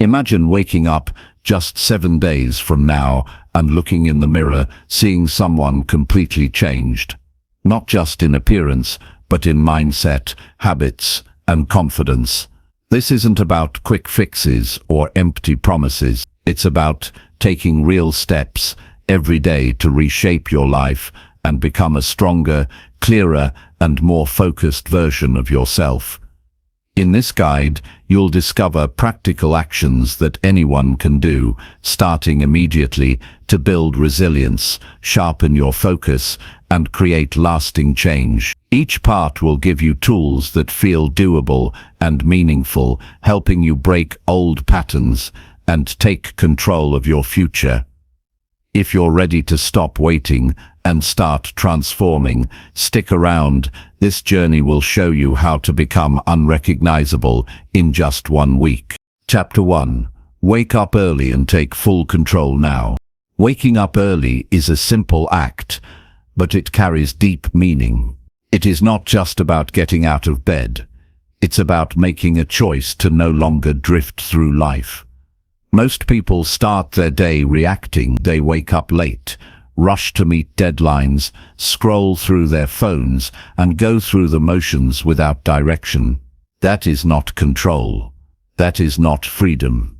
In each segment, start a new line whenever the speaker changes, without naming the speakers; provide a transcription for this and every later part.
Imagine waking up just 7 days from now and looking in the mirror, seeing someone completely changed. Not just in appearance, but in mindset, habits, and confidence. This isn't about quick fixes or empty promises. It's about taking real steps every day to reshape your life and become a stronger, clearer, and more focused version of yourself. In this guide, you'll discover practical actions that anyone can do, starting immediately, to build resilience, sharpen your focus, and create lasting change. Each part will give you tools that feel doable and meaningful, helping you break old patterns and take control of your future. If you're ready to stop waiting and start transforming, stick around. This journey will show you how to become unrecognizable in just 1 week. Chapter 1. Wake up early and take full control now. Waking up early is a simple act, but it carries deep meaning. It is not just about getting out of bed. It's about making a choice to no longer drift through life. Most people start their day reacting. They wake up late, rush to meet deadlines, scroll through their phones, and go through the motions without direction. That is not control. That is not freedom.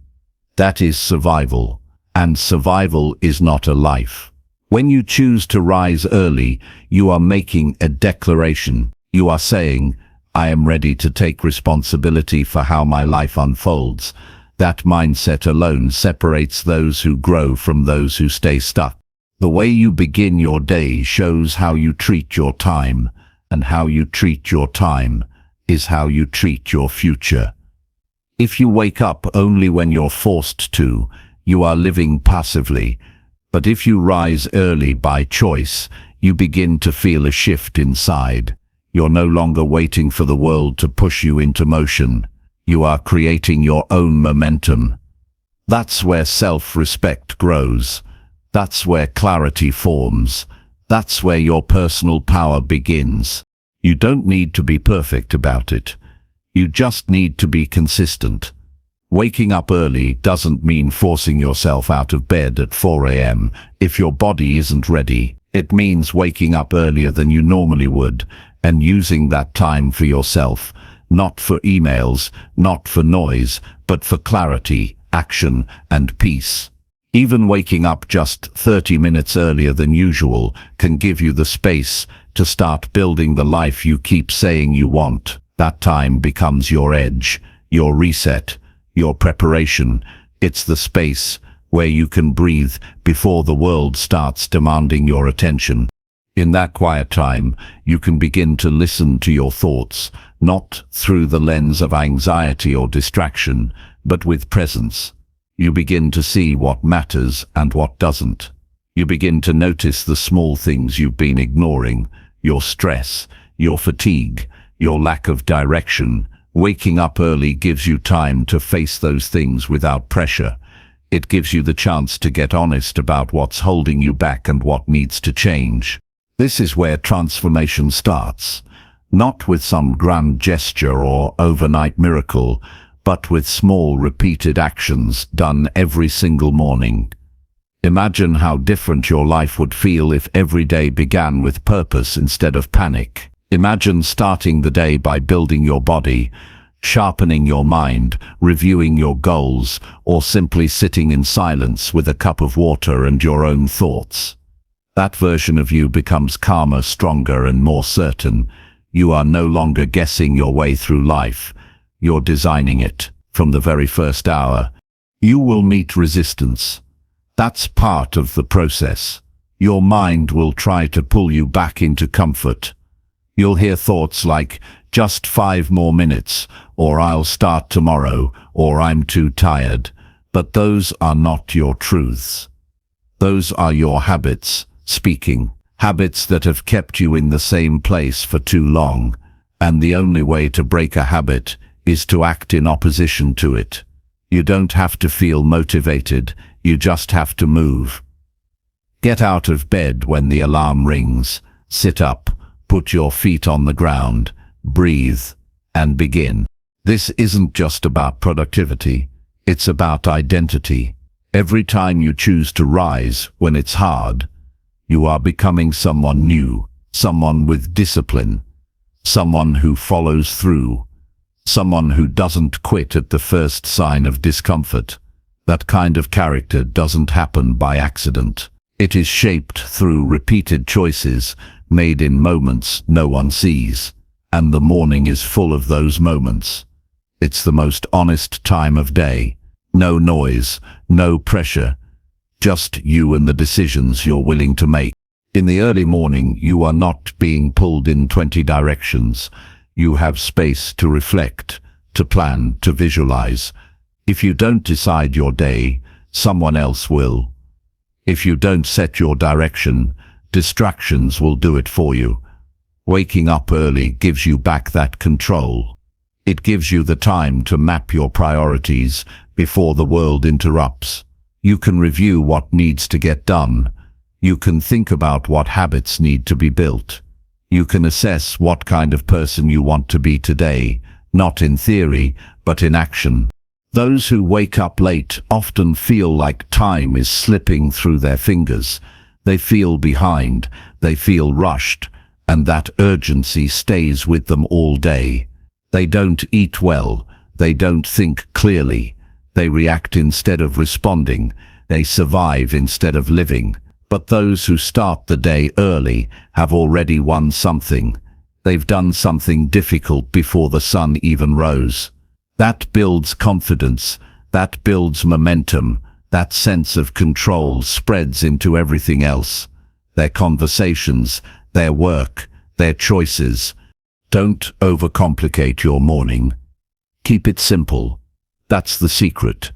That is survival. And survival is not a life. When you choose to rise early, you are making a declaration. You are saying, I am ready to take responsibility for how my life unfolds. That mindset alone separates those who grow from those who stay stuck. The way you begin your day shows how you treat your time, and how you treat your time is how you treat your future. If you wake up only when you're forced to, you are living passively. But if you rise early by choice, you begin to feel a shift inside. You're no longer waiting for the world to push you into motion. You are creating your own momentum. That's where self-respect grows. That's where clarity forms. That's where your personal power begins. You don't need to be perfect about it. You just need to be consistent. Waking up early doesn't mean forcing yourself out of bed at 4 a.m. if your body isn't ready. It means waking up earlier than you normally would and using that time for yourself. Not for emails, not for noise, but for clarity, action, and peace. Even waking up just 30 minutes earlier than usual can give you the space to start building the life you keep saying you want. That time becomes your edge, your reset, your preparation. It's the space where you can breathe before the world starts demanding your attention. In that quiet time, you can begin to listen to your thoughts, not through the lens of anxiety or distraction, but with presence. You begin to see what matters and what doesn't. You begin to notice the small things you've been ignoring, your stress, your fatigue, your lack of direction. Waking up early gives you time to face those things without pressure. It gives you the chance to get honest about what's holding you back and what needs to change. This is where transformation starts. Not with some grand gesture or overnight miracle, but with small repeated actions done every single morning. Imagine how different your life would feel if every day began with purpose instead of panic. Imagine starting the day by building your body, sharpening your mind, reviewing your goals, or simply sitting in silence with a cup of water and your own thoughts. That version of you becomes calmer, stronger, and more certain. You are no longer guessing your way through life. You're designing it. From the very first hour, you will meet resistance. That's part of the process. Your mind will try to pull you back into comfort. You'll hear thoughts like, just 5 more minutes, or I'll start tomorrow, or I'm too tired. But those are not your truths. Those are your habits speaking. Habits that have kept you in the same place for too long. And the only way to break a habit is to act in opposition to it. You don't have to feel motivated, you just have to move. Get out of bed when the alarm rings. Sit up, put your feet on the ground, breathe, and begin. This isn't just about productivity. It's about identity. Every time you choose to rise when it's hard, you are becoming someone new, someone with discipline, someone who follows through, someone who doesn't quit at the first sign of discomfort. That kind of character doesn't happen by accident. It is shaped through repeated choices made in moments no one sees, and the morning is full of those moments. It's the most honest time of day. No noise, no pressure, just you and the decisions you're willing to make. In the early morning, you are not being pulled in 20 directions. You have space to reflect, to plan, to visualize. If you don't decide your day, someone else will. If you don't set your direction, distractions will do it for you. Waking up early gives you back that control. It gives you the time to map your priorities before the world interrupts. You can review what needs to get done. You can think about what habits need to be built. You can assess what kind of person you want to be today, not in theory, but in action. Those who wake up late often feel like time is slipping through their fingers. They feel behind, they feel rushed, and that urgency stays with them all day. They don't eat well, they don't think clearly. They react instead of responding. They survive instead of living. But those who start the day early have already won something. They've done something difficult before the sun even rose. That builds confidence, that builds momentum, that sense of control spreads into everything else. Their conversations, their work, their choices. Don't overcomplicate your morning. Keep it simple. That's the secret.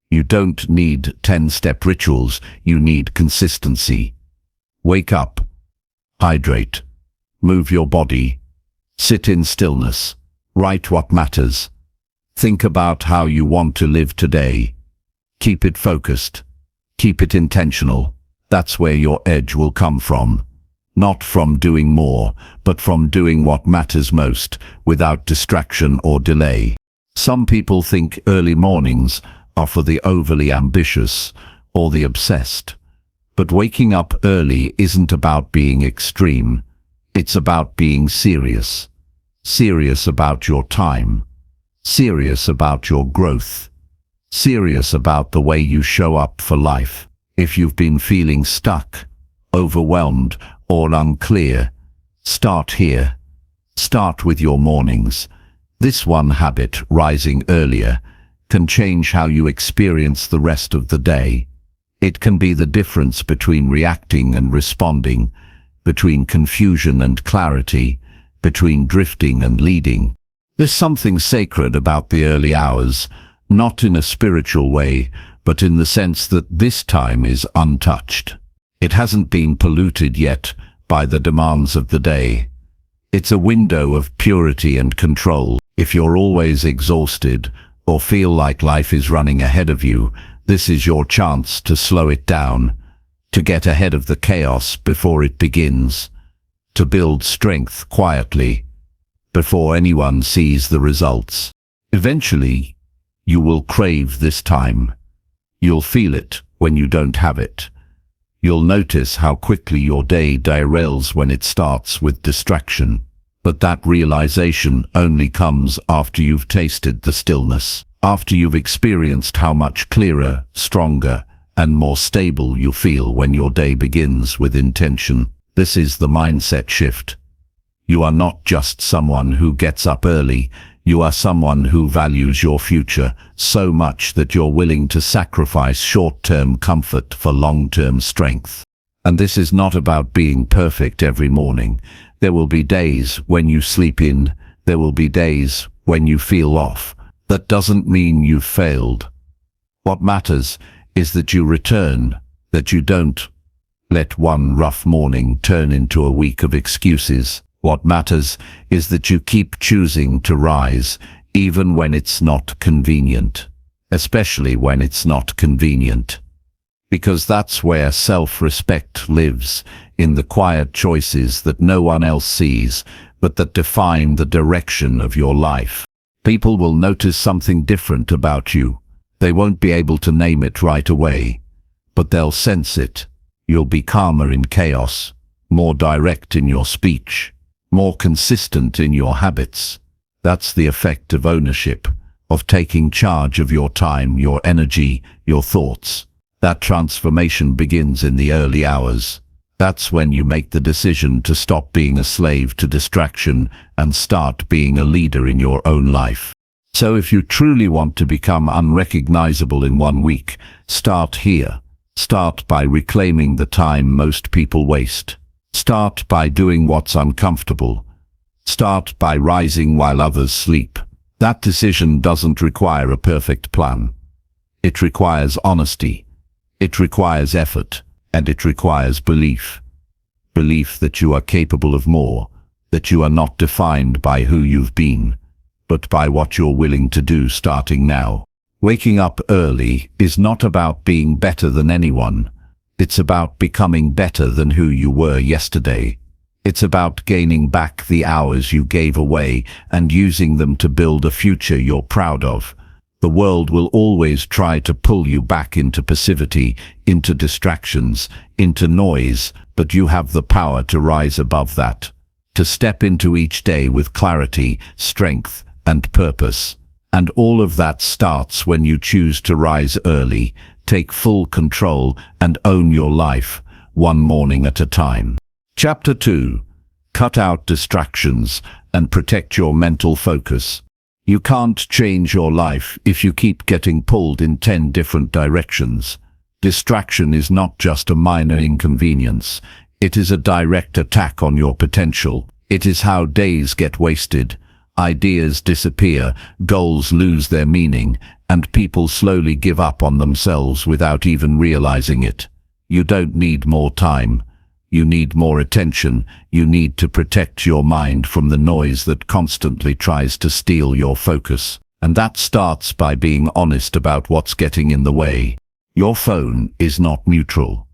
You don't need 10-step rituals, you need consistency. Wake up. Hydrate. Move your body. Sit in stillness. Write what matters. Think about how you want to live today. Keep it focused. Keep it intentional. That's where your edge will come from. Not from doing more, but from doing what matters most, without distraction or delay. Some people think early mornings are for the overly ambitious or the obsessed. But waking up early isn't about being extreme. It's about being serious. Serious about your time. Serious about your growth. Serious about the way you show up for life. If you've been feeling stuck, overwhelmed, or unclear, start here. Start with your mornings. This one habit, rising earlier, can change how you experience the rest of the day. It can be the difference between reacting and responding, between confusion and clarity, between drifting and leading. There's something sacred about the early hours, not in a spiritual way, but in the sense that this time is untouched. It hasn't been polluted yet by the demands of the day. It's a window of purity and control. If you're always exhausted or feel like life is running ahead of you, this is your chance to slow it down, to get ahead of the chaos before it begins, to build strength quietly, before anyone sees the results. Eventually, you will crave this time. You'll feel it when you don't have it. You'll notice how quickly your day derails when it starts with distraction. But that realization only comes after you've tasted the stillness, after you've experienced how much clearer, stronger, and more stable you feel when your day begins with intention. This is the mindset shift. You are not just someone who gets up early. You are someone who values your future so much that you're willing to sacrifice short-term comfort for long-term strength. And this is not about being perfect every morning. There will be days when you sleep in. There will be days when you feel off. That doesn't mean you've failed. What matters is that you return, that you don't let one rough morning turn into a week of excuses. What matters is that you keep choosing to rise, even when it's not convenient, especially when it's not convenient. Because that's where self-respect lives, in the quiet choices that no one else sees, but that define the direction of your life. People will notice something different about you. They won't be able to name it right away, but they'll sense it. You'll be calmer in chaos, more direct in your speech, more consistent in your habits. That's the effect of ownership, of taking charge of your time, your energy, your thoughts. That transformation begins in the early hours. That's when you make the decision to stop being a slave to distraction and start being a leader in your own life. So if you truly want to become unrecognizable in 1 week, start here. Start by reclaiming the time most people waste. Start by doing what's uncomfortable. Start by rising while others sleep. That decision doesn't require a perfect plan. It requires honesty. It requires effort. And it requires belief. Belief that you are capable of more, that you are not defined by who you've been, but by what you're willing to do starting now. Waking up early is not about being better than anyone. It's about becoming better than who you were yesterday. It's about gaining back the hours you gave away and using them to build a future you're proud of. The world will always try to pull you back into passivity, into distractions, into noise, but you have the power to rise above that, to step into each day with clarity, strength, and purpose. And all of that starts when you choose to rise early, take full control, and own your life, one morning at a time. Chapter 2. Cut out distractions and protect your mental focus. You can't change your life if you keep getting pulled in 10 different directions. Distraction is not just a minor inconvenience. It is a direct attack on your potential. It is how days get wasted, ideas disappear, goals lose their meaning, and people slowly give up on themselves without even realizing it. You don't need more time. You need more attention. You need to protect your mind from the noise that constantly tries to steal your focus. And that starts by being honest about what's getting in the way. Your phone is not neutral.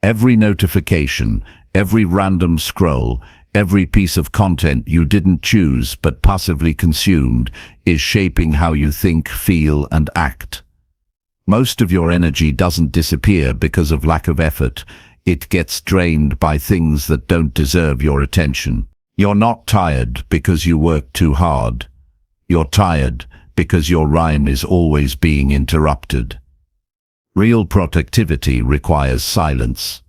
Every notification, every random scroll, every piece of content you didn't choose but passively consumed is shaping how you think, feel, and act. Most of your energy doesn't disappear because of lack of effort. It gets drained by things that don't deserve your attention. You're not tired because you work too hard. You're tired because your rhyme is always being interrupted. Real productivity requires silence.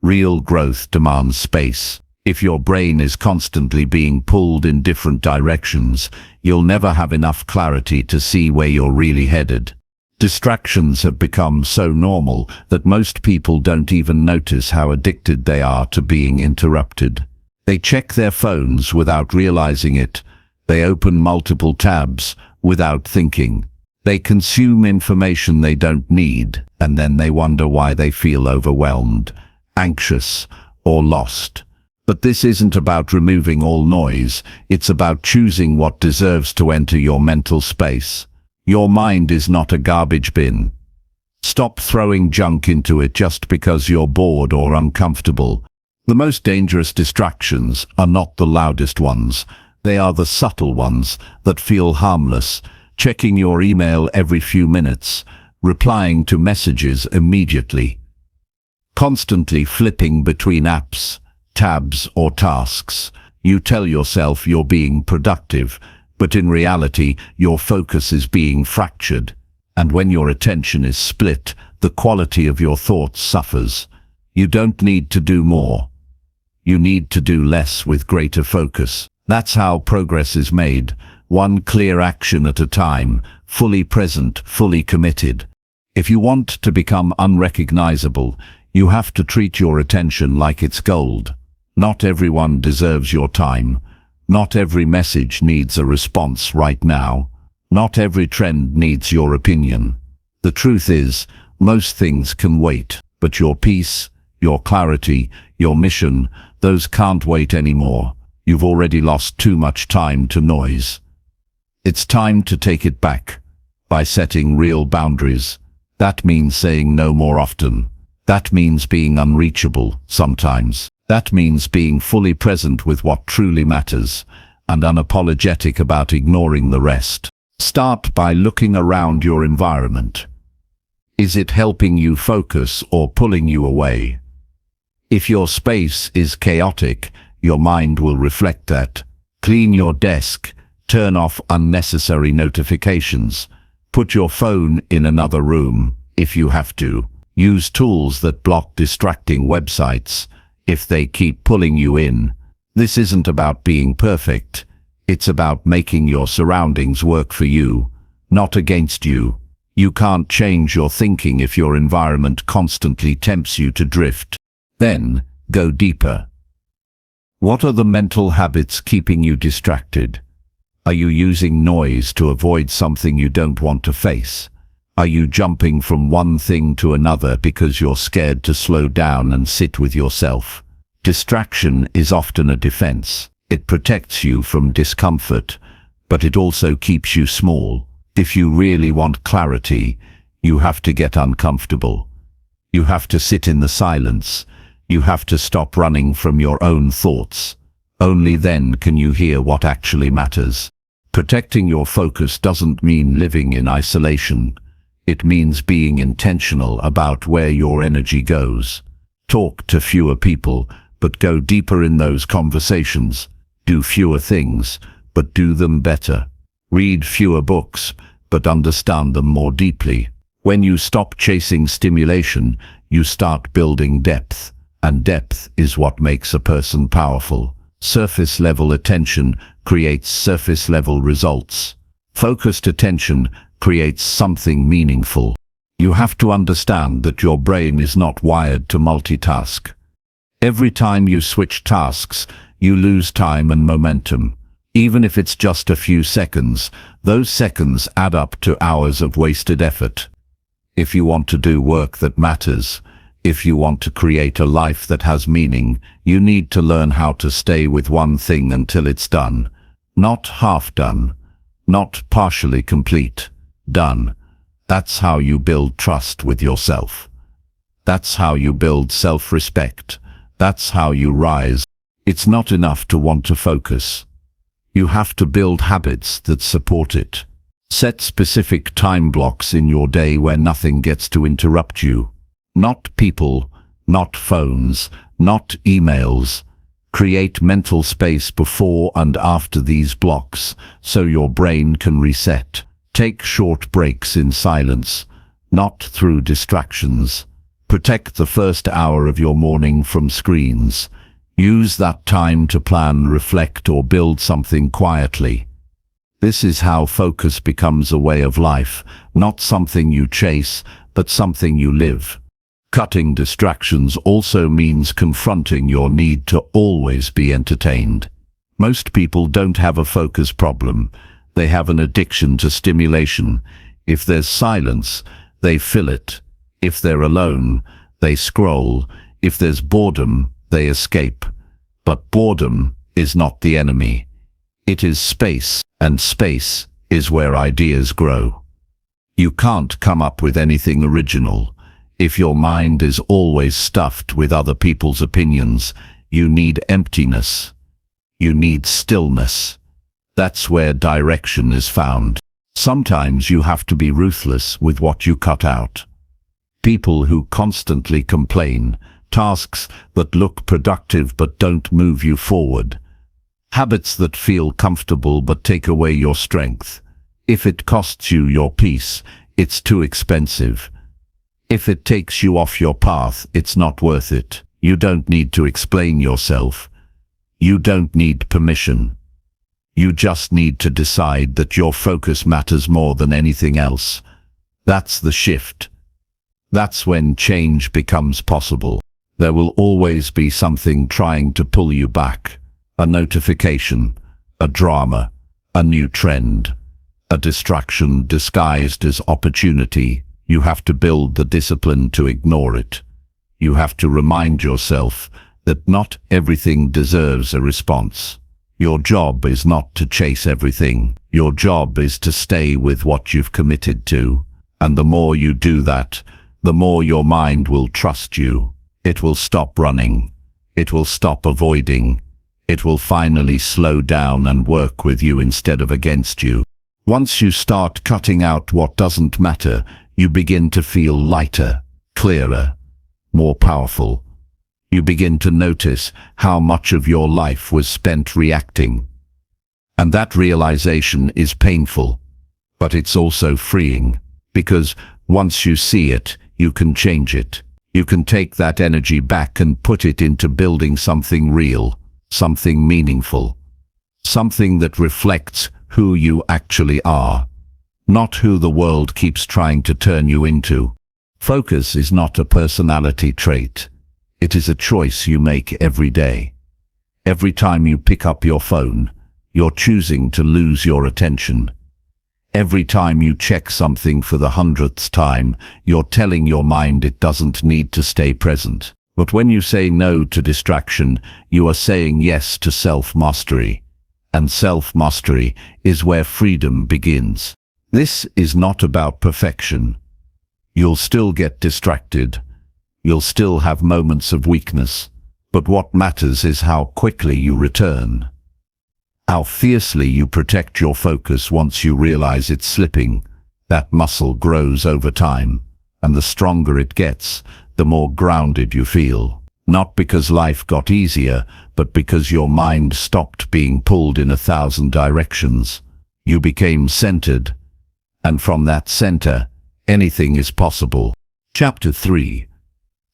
Real growth demands space. If your brain is constantly being pulled in different directions, you'll never have enough clarity to see where you're really headed. Distractions have become so normal that most people don't even notice how addicted they are to being interrupted. They check their phones without realizing it. They open multiple tabs without thinking. They consume information they don't need, and then they wonder why they feel overwhelmed, anxious, or lost. But this isn't about removing all noise. It's about choosing what deserves to enter your mental space. Your mind is not a garbage bin. Stop throwing junk into it just because you're bored or uncomfortable. The most dangerous distractions are not the loudest ones. They are the subtle ones that feel harmless. Checking your email every few minutes, replying to messages immediately, constantly flipping between apps, tabs, or tasks. You tell yourself you're being productive, but in reality, your focus is being fractured. And when your attention is split, the quality of your thoughts suffers. You don't need to do more. You need to do less with greater focus. That's how progress is made, one clear action at a time, fully present, fully committed. If you want to become unrecognizable, you have to treat your attention like it's gold. Not everyone deserves your time. Not every message needs a response right now. Not every trend needs your opinion. The truth is, most things can wait, but your peace, your clarity, your mission, those can't wait anymore. You've already lost too much time to noise. It's time to take it back by setting real boundaries. That means saying no more often. That means being unreachable sometimes. That means being fully present with what truly matters and unapologetic about ignoring the rest. Start by looking around your environment. Is it helping you focus or pulling you away? If your space is chaotic, your mind will reflect that. Clean your desk, turn off unnecessary notifications, put your phone in another room if you have to. Use tools that block distracting websites if they keep pulling you in. This isn't about being perfect. It's about making your surroundings work for you, not against you. You can't change your thinking if your environment constantly tempts you to drift. Then, go deeper. What are the mental habits keeping you distracted? Are you using noise to avoid something you don't want to face? Are you jumping from one thing to another because you're scared to slow down and sit with yourself? Distraction is often a defense. It protects you from discomfort, but it also keeps you small. If you really want clarity, you have to get uncomfortable. You have to sit in the silence. You have to stop running from your own thoughts. Only then can you hear what actually matters. Protecting your focus doesn't mean living in isolation. It means being intentional about where your energy goes. Talk to fewer people, but go deeper in those conversations. Do fewer things, but do them better. Read fewer books, but understand them more deeply. When you stop chasing stimulation, you start building depth, and depth is what makes a person powerful. Surface-level attention creates surface-level results. Focused attention creates something meaningful. You have to understand that your brain is not wired to multitask. Every time you switch tasks, you lose time and momentum. Even if it's just a few seconds, those seconds add up to hours of wasted effort. If you want to do work that matters, if you want to create a life that has meaning, you need to learn how to stay with one thing until it's done. Not half done, not partially complete. Done. That's how you build trust with yourself. That's how you build self-respect. That's how you rise. It's not enough to want to focus. You have to build habits that support it. Set specific time blocks in your day where nothing gets to interrupt you. Not people, not phones, not emails. Create mental space before and after these blocks so your brain can reset. Take short breaks in silence, not through distractions. Protect the first hour of your morning from screens. Use that time to plan, reflect, or build something quietly. This is how focus becomes a way of life, not something you chase, but something you live. Cutting distractions also means confronting your need to always be entertained. Most people don't have a focus problem. They have an addiction to stimulation. If there's silence, they fill it. If they're alone, they scroll. If there's boredom, they escape. But boredom is not the enemy. It is space, and space is where ideas grow. You can't come up with anything original. If your mind is always stuffed with other people's opinions, you need emptiness. You need stillness. That's where direction is found. Sometimes you have to be ruthless with what you cut out. People who constantly complain, tasks that look productive but don't move you forward, habits that feel comfortable but take away your strength. If it costs you your peace, it's too expensive. If it takes you off your path, it's not worth it. You don't need to explain yourself. You don't need permission. You just need to decide that your focus matters more than anything else. That's the shift. That's when change becomes possible. There will always be something trying to pull you back. A notification, a drama, a new trend, a distraction disguised as opportunity. You have to build the discipline to ignore it. You have to remind yourself that not everything deserves a response. Your job is not to chase everything. Your job is to stay with what you've committed to. And the more you do that, the more your mind will trust you. It will stop running. It will stop avoiding. It will finally slow down and work with you instead of against you. Once you start cutting out what doesn't matter, you begin to feel lighter, clearer, more powerful. You begin to notice how much of your life was spent reacting. And that realization is painful, but it's also freeing, because once you see it, you can change it. You can take that energy back and put it into building something real, something meaningful, something that reflects who you actually are, not who the world keeps trying to turn you into. Focus is not a personality trait. It is a choice you make every day. Every time you pick up your phone, you're choosing to lose your attention. Every time you check something for the 100th time, you're telling your mind it doesn't need to stay present. But when you say no to distraction, you are saying yes to self-mastery. And self-mastery is where freedom begins. This is not about perfection. You'll still get distracted. You'll still have moments of weakness. But what matters is how quickly you return. How fiercely you protect your focus once you realize it's slipping. That muscle grows over time, and the stronger it gets, the more grounded you feel. Not because life got easier, but because your mind stopped being pulled in 1,000 directions. You became centered, and from that center, anything is possible. Chapter 3.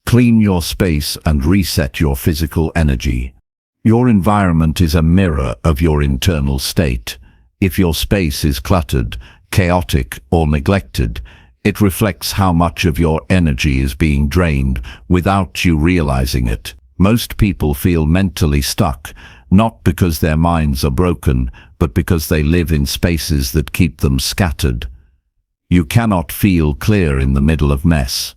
Clean your space and reset your physical energy. Your environment is a mirror of your internal state. If your space is cluttered, chaotic, or neglected, it reflects how much of your energy is being drained without you realizing it. Most people feel mentally stuck, not because their minds are broken, but because they live in spaces that keep them scattered. You cannot feel clear in the middle of mess.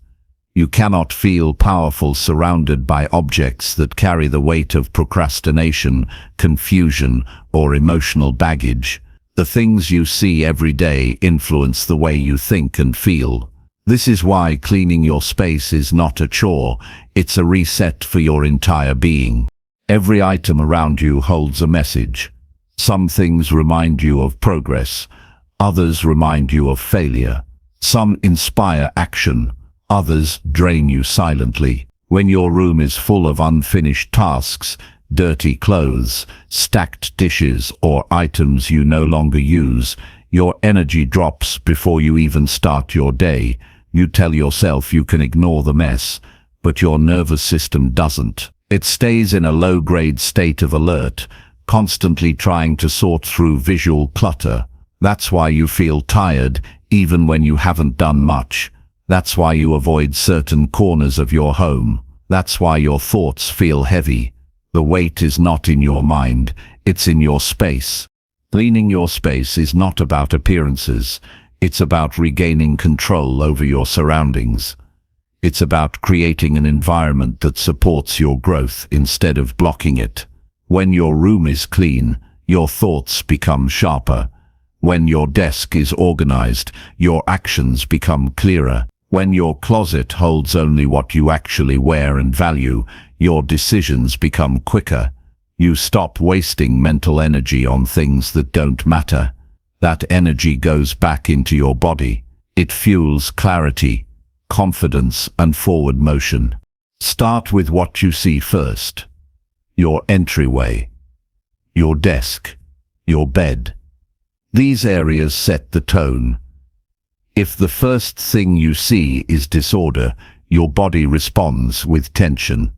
You cannot feel powerful surrounded by objects that carry the weight of procrastination, confusion, or emotional baggage. The things you see every day influence the way you think and feel. This is why cleaning your space is not a chore, it's a reset for your entire being. Every item around you holds a message. Some things remind you of progress, others remind you of failure. Some inspire action, others drain you silently. When your room is full of unfinished tasks, dirty clothes, stacked dishes, or items you no longer use, your energy drops before you even start your day. You tell yourself you can ignore the mess, but your nervous system doesn't. It stays in a low-grade state of alert, constantly trying to sort through visual clutter. That's why you feel tired, even when you haven't done much. That's why you avoid certain corners of your home. That's why your thoughts feel heavy. The weight is not in your mind, it's in your space. Cleaning your space is not about appearances. It's about regaining control over your surroundings. It's about creating an environment that supports your growth instead of blocking it. When your room is clean, your thoughts become sharper. When your desk is organized, your actions become clearer. When your closet holds only what you actually wear and value, your decisions become quicker. You stop wasting mental energy on things that don't matter. That energy goes back into your body. It fuels clarity, confidence, and forward motion. Start with what you see first. Your entryway, your desk, your bed. These areas set the tone. If the first thing you see is disorder, your body responds with tension.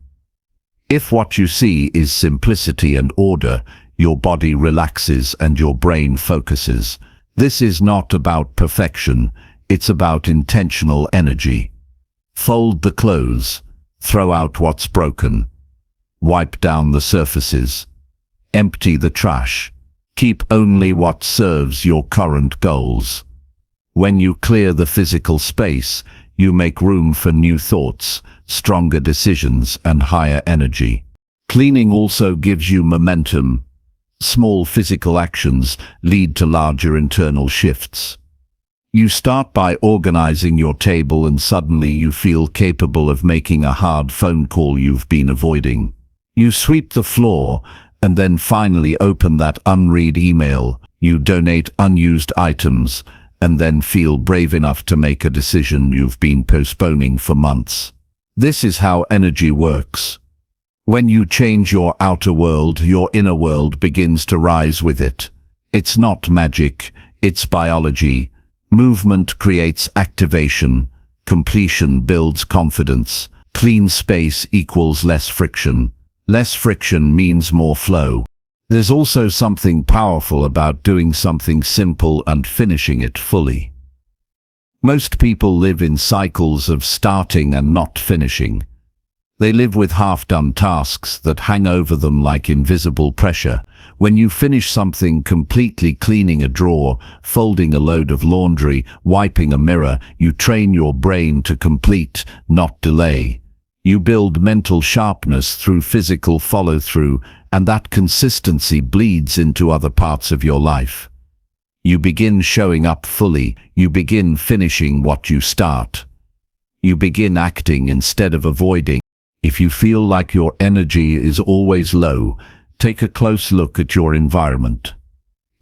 If what you see is simplicity and order, your body relaxes and your brain focuses. This is not about perfection, it's about intentional energy. Fold the clothes, throw out what's broken, wipe down the surfaces, empty the trash, keep only what serves your current goals. When you clear the physical space, you make room for new thoughts, stronger decisions, and higher energy. Cleaning also gives you momentum. Small physical actions lead to larger internal shifts. You start by organizing your table and suddenly you feel capable of making a hard phone call you've been avoiding. You sweep the floor and then finally open that unread email You donate unused items and then feel brave enough to make a decision you've been postponing for months. This is how energy works. When you change your outer world, your inner world begins to rise with it. It's not magic, it's biology. Movement creates activation. Completion builds confidence. Clean space equals less friction. Less friction means more flow. There's also something powerful about doing something simple and finishing it fully. Most people live in cycles of starting and not finishing. They live with half-done tasks that hang over them like invisible pressure. When you finish something completely, cleaning a drawer, folding a load of laundry, wiping a mirror, you train your brain to complete, not delay. You build mental sharpness through physical follow-through, and that consistency bleeds into other parts of your life. You begin showing up fully. You begin finishing what you start. You begin acting instead of avoiding. If you feel like your energy is always low, take a close look at your environment.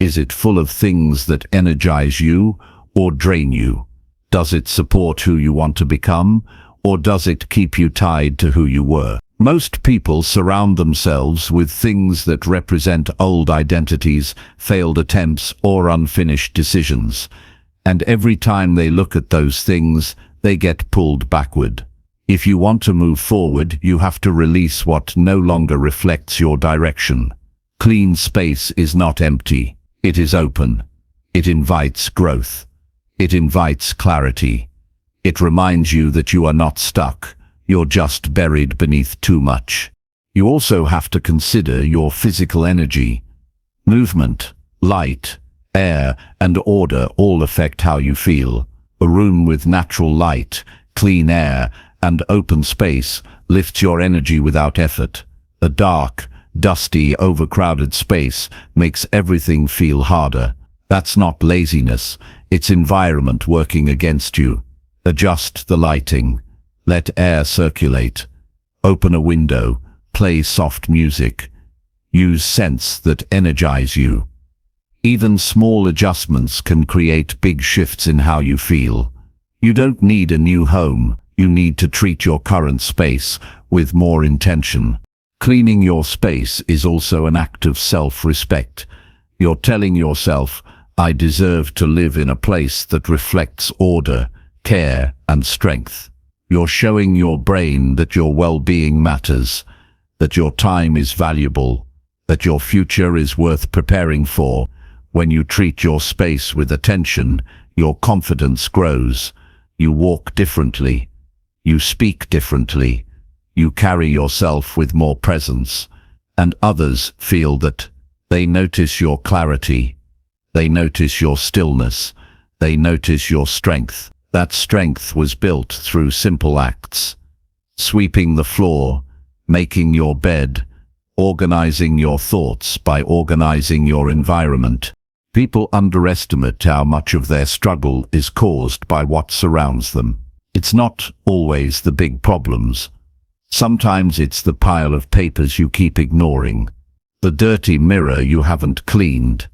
Is it full of things that energize you or drain you? Does it support who you want to become, or does it keep you tied to who you were? Most people surround themselves with things that represent old identities, failed attempts, or unfinished decisions. And every time they look at those things, they get pulled backward. If you want to move forward, you have to release what no longer reflects your direction. Clean space is not empty. It is open. It invites growth. It invites clarity. It reminds you that you are not stuck. You're just buried beneath too much. You also have to consider your physical energy. Movement, light, air, and order all affect how you feel. A room with natural light, clean air, and open space lifts your energy without effort. A dark, dusty, overcrowded space makes everything feel harder. That's not laziness, it's environment working against you. Adjust the lighting. Let air circulate. Open a window. Play soft music. Use scents that energize you. Even small adjustments can create big shifts in how you feel. You don't need a new home. You need to treat your current space with more intention. Cleaning your space is also an act of self-respect. You're telling yourself, I deserve to live in a place that reflects order, care, and strength. You're showing your brain that your well-being matters, that your time is valuable, that your future is worth preparing for. When you treat your space with attention, your confidence grows. You walk differently. You speak differently. You carry yourself with more presence. And others feel that. They notice your clarity. They notice your stillness. They notice your strength. That strength was built through simple acts. Sweeping the floor, making your bed, organizing your thoughts by organizing your environment. People underestimate how much of their struggle is caused by what surrounds them. It's not always the big problems. Sometimes it's the pile of papers you keep ignoring, the dirty mirror you haven't cleaned,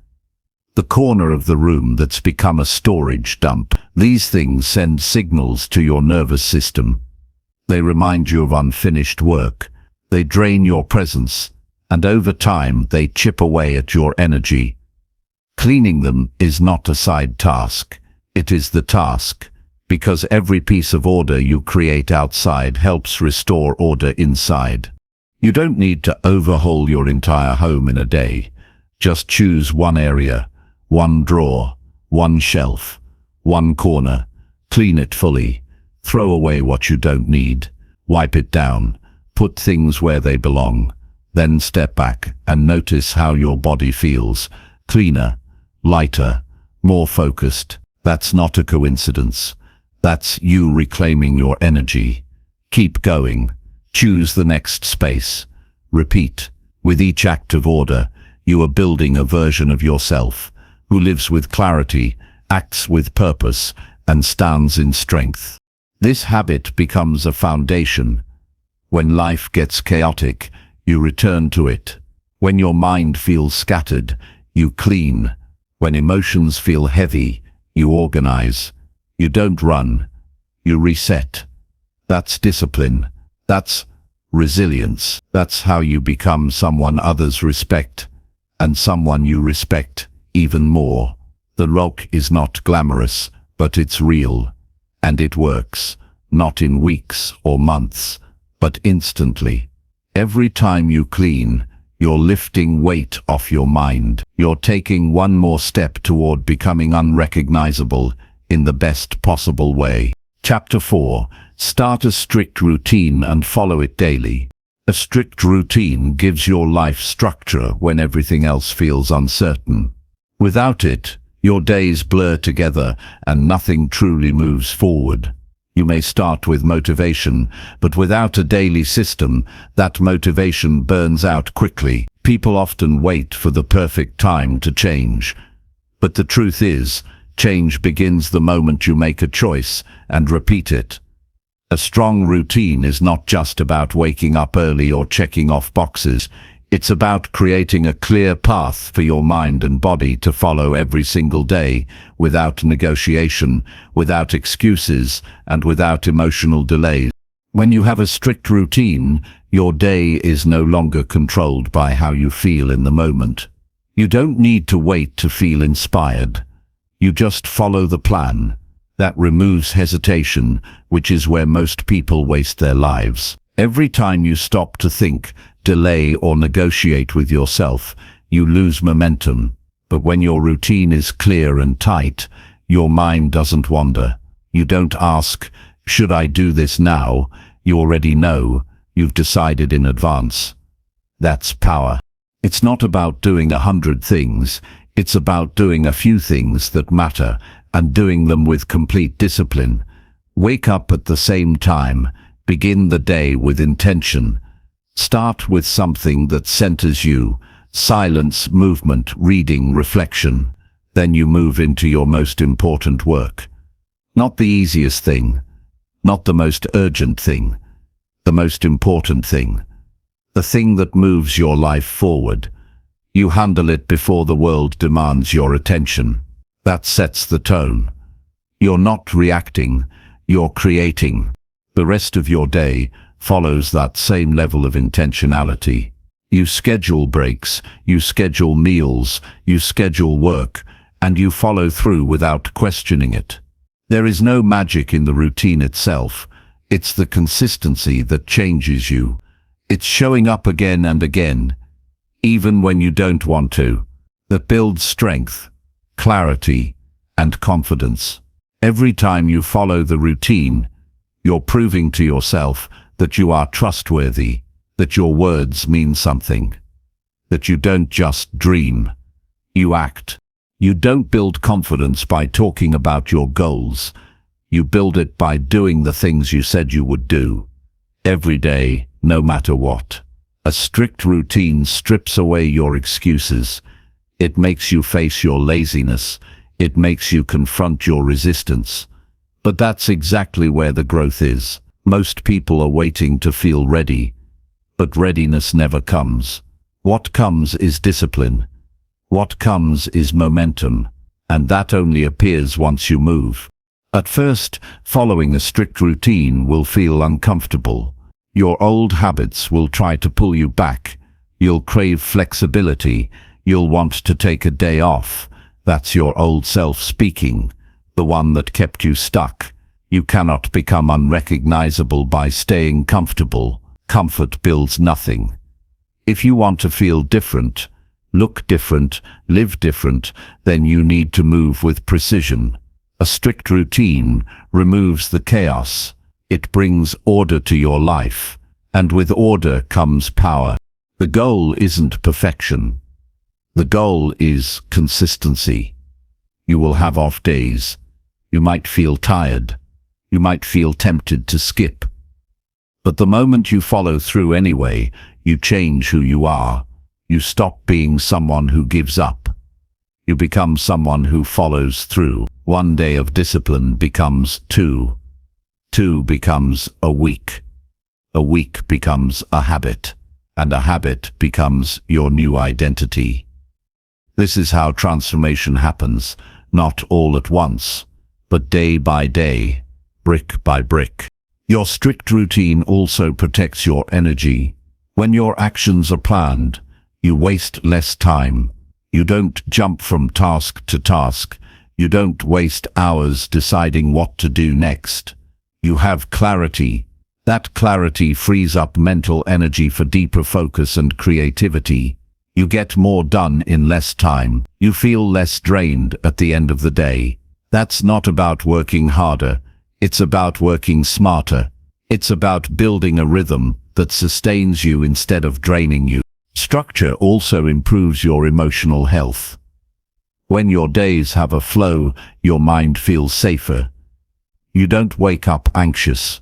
the corner of the room that's become a storage dump. These things send signals to your nervous system. They remind you of unfinished work. They drain your presence, and over time they chip away at your energy. Cleaning them is not a side task. It is the task, because every piece of order you create outside helps restore order inside. You don't need to overhaul your entire home in a day. Just choose one area, one drawer, one shelf, one corner. Clean it fully. Throw away what you don't need. Wipe it down. Put things where they belong. Then step back and notice how your body feels. Cleaner, lighter, more focused. That's not a coincidence. That's you reclaiming your energy. Keep going. Choose the next space. Repeat. With each act of order, you are building a version of yourself who lives with clarity, acts with purpose, and stands in strength. This habit becomes a foundation. When life gets chaotic, you return to it. When your mind feels scattered, you clean. When emotions feel heavy, you organize. You don't run. You reset. That's discipline. That's resilience. That's how you become someone others respect, and someone you respect even more. The rock is not glamorous, but it's real. And it works, not in weeks or months, but instantly. Every time you clean, you're lifting weight off your mind. You're taking one more step toward becoming unrecognizable in the best possible way. Chapter 4. Start a strict routine and follow it daily. A strict routine gives your life structure when everything else feels uncertain. Without it, your days blur together and nothing truly moves forward. You may start with motivation, but without a daily system, that motivation burns out quickly. People often wait for the perfect time to change. But the truth is, change begins the moment you make a choice and repeat it. A strong routine is not just about waking up early or checking off boxes. It's about creating a clear path for your mind and body to follow every single day, without negotiation, without excuses, and without emotional delays. When you have a strict routine, your day is no longer controlled by how you feel in the moment. You don't need to wait to feel inspired. You just follow the plan. That removes hesitation, which is where most people waste their lives. Every time you stop to think, delay or negotiate with yourself, you lose momentum. But when your routine is clear and tight, your mind doesn't wander. You don't ask, should I do this now? You already know. You've decided in advance. That's power. It's not about doing 100 things. It's about doing a few things that matter and doing them with complete discipline. Wake up at the same time. Begin the day with intention. Start with something that centers you: silence, movement, reading, reflection. Then you move into your most important work. Not the easiest thing, not the most urgent thing, the most important thing. The thing that moves your life forward. You handle it before the world demands your attention. That sets the tone. You're not reacting, you're creating. The rest of your day follows that same level of intentionality. You schedule breaks, you schedule meals, you schedule work, and you follow through without questioning it. There is no magic in the routine itself. It's the consistency that changes you. It's showing up again and again, even when you don't want to, that builds strength, clarity, and confidence. Every time you follow the routine, you're proving to yourself that you are trustworthy, that your words mean something, that you don't just dream, you act. You don't build confidence by talking about your goals. You build it by doing the things you said you would do, every day, no matter what. A strict routine strips away your excuses. It makes you face your laziness. It makes you confront your resistance. But that's exactly where the growth is. Most people are waiting to feel ready, but readiness never comes. What comes is discipline. What comes is momentum, and that only appears once you move. At first, following a strict routine will feel uncomfortable. Your old habits will try to pull you back. You'll crave flexibility. You'll want to take a day off. That's your old self speaking, the one that kept you stuck. You cannot become unrecognizable by staying comfortable. Comfort builds nothing. If you want to feel different, look different, live different, then you need to move with precision. A strict routine removes the chaos. It brings order to your life, and with order comes power. The goal isn't perfection. The goal is consistency. You will have off days. You might feel tired. You might feel tempted to skip. But the moment you follow through anyway, you change who you are. You stop being someone who gives up. You become someone who follows through. One day of discipline becomes two. Two becomes a week. A week becomes a habit. And a habit becomes your new identity. This is how transformation happens, not all at once, but day by day, brick by brick. Your strict routine also protects your energy. When your actions are planned, you waste less time. You don't jump from task to task. You don't waste hours deciding what to do next. You have clarity. That clarity frees up mental energy for deeper focus and creativity. You get more done in less time. You feel less drained at the end of the day. That's not about working harder. It's about working smarter. It's about building a rhythm that sustains you instead of draining you. Structure also improves your emotional health. When your days have a flow, your mind feels safer. You don't wake up anxious.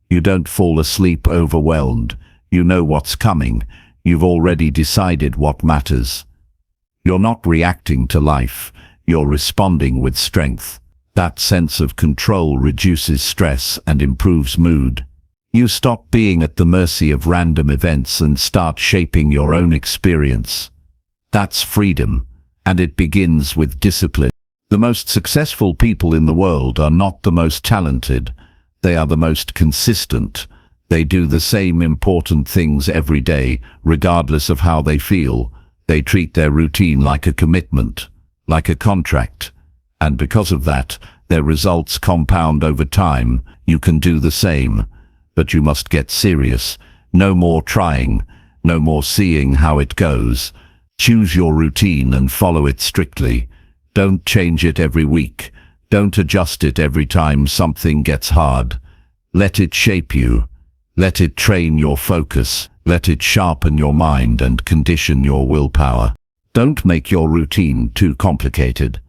You don't fall asleep overwhelmed. You know what's coming. You've already decided what matters. You're not reacting to life. You're responding with strength. That sense of control reduces stress and improves mood. You stop being at the mercy of random events and start shaping your own experience. That's freedom, and it begins with discipline. The most successful people in the world are not the most talented. They are the most consistent. They do the same important things every day, regardless of how they feel. They treat their routine like a commitment, like a contract. And because of that, their results compound over time. You can do the same. But you must get serious. No more trying. No more seeing how it goes. Choose your routine and follow it strictly. Don't change it every week. Don't adjust it every time something gets hard. Let it shape you. Let it train your focus. Let it sharpen your mind and condition your willpower. Don't make your routine too complicated.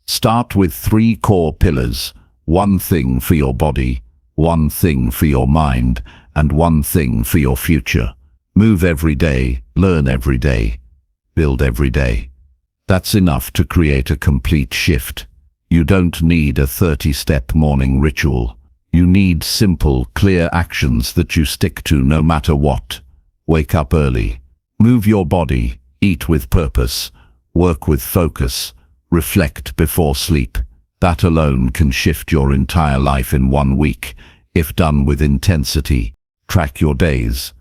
Start with 3 core pillars. 1 thing for your body, 1 thing for your mind, and 1 thing for your future. Move every day, learn every day, build every day. That's enough to create a complete shift. You don't need a 30-step morning ritual. You need simple, clear actions that you stick to no matter what. Wake up early. Move your body. Eat with purpose. Work with focus. Reflect before sleep. That alone can shift your entire life in 1 week, if done with intensity. Track your days.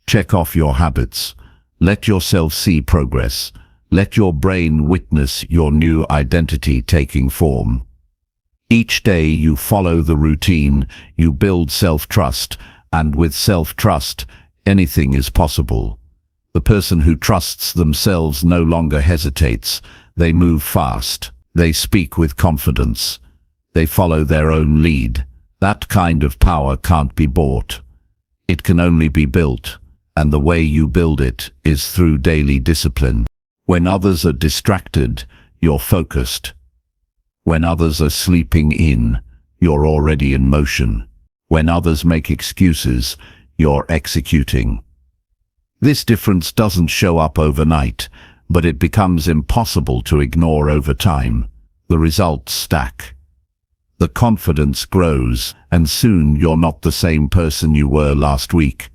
Check off your habits. Let yourself see progress. Let your brain witness your new identity taking form. Each day you follow the routine, you build self-trust, and with self-trust, anything is possible. The person who trusts themselves no longer hesitates. They move fast. They speak with confidence. They follow their own lead. That kind of power can't be bought. It can only be built, and the way you build it is through daily discipline. When others are distracted, you're focused. When others are sleeping in, you're already in motion. When others make excuses, you're executing. This difference doesn't show up overnight, but it becomes impossible to ignore over time. The results stack. The confidence grows, and soon you're not the same person you were last week.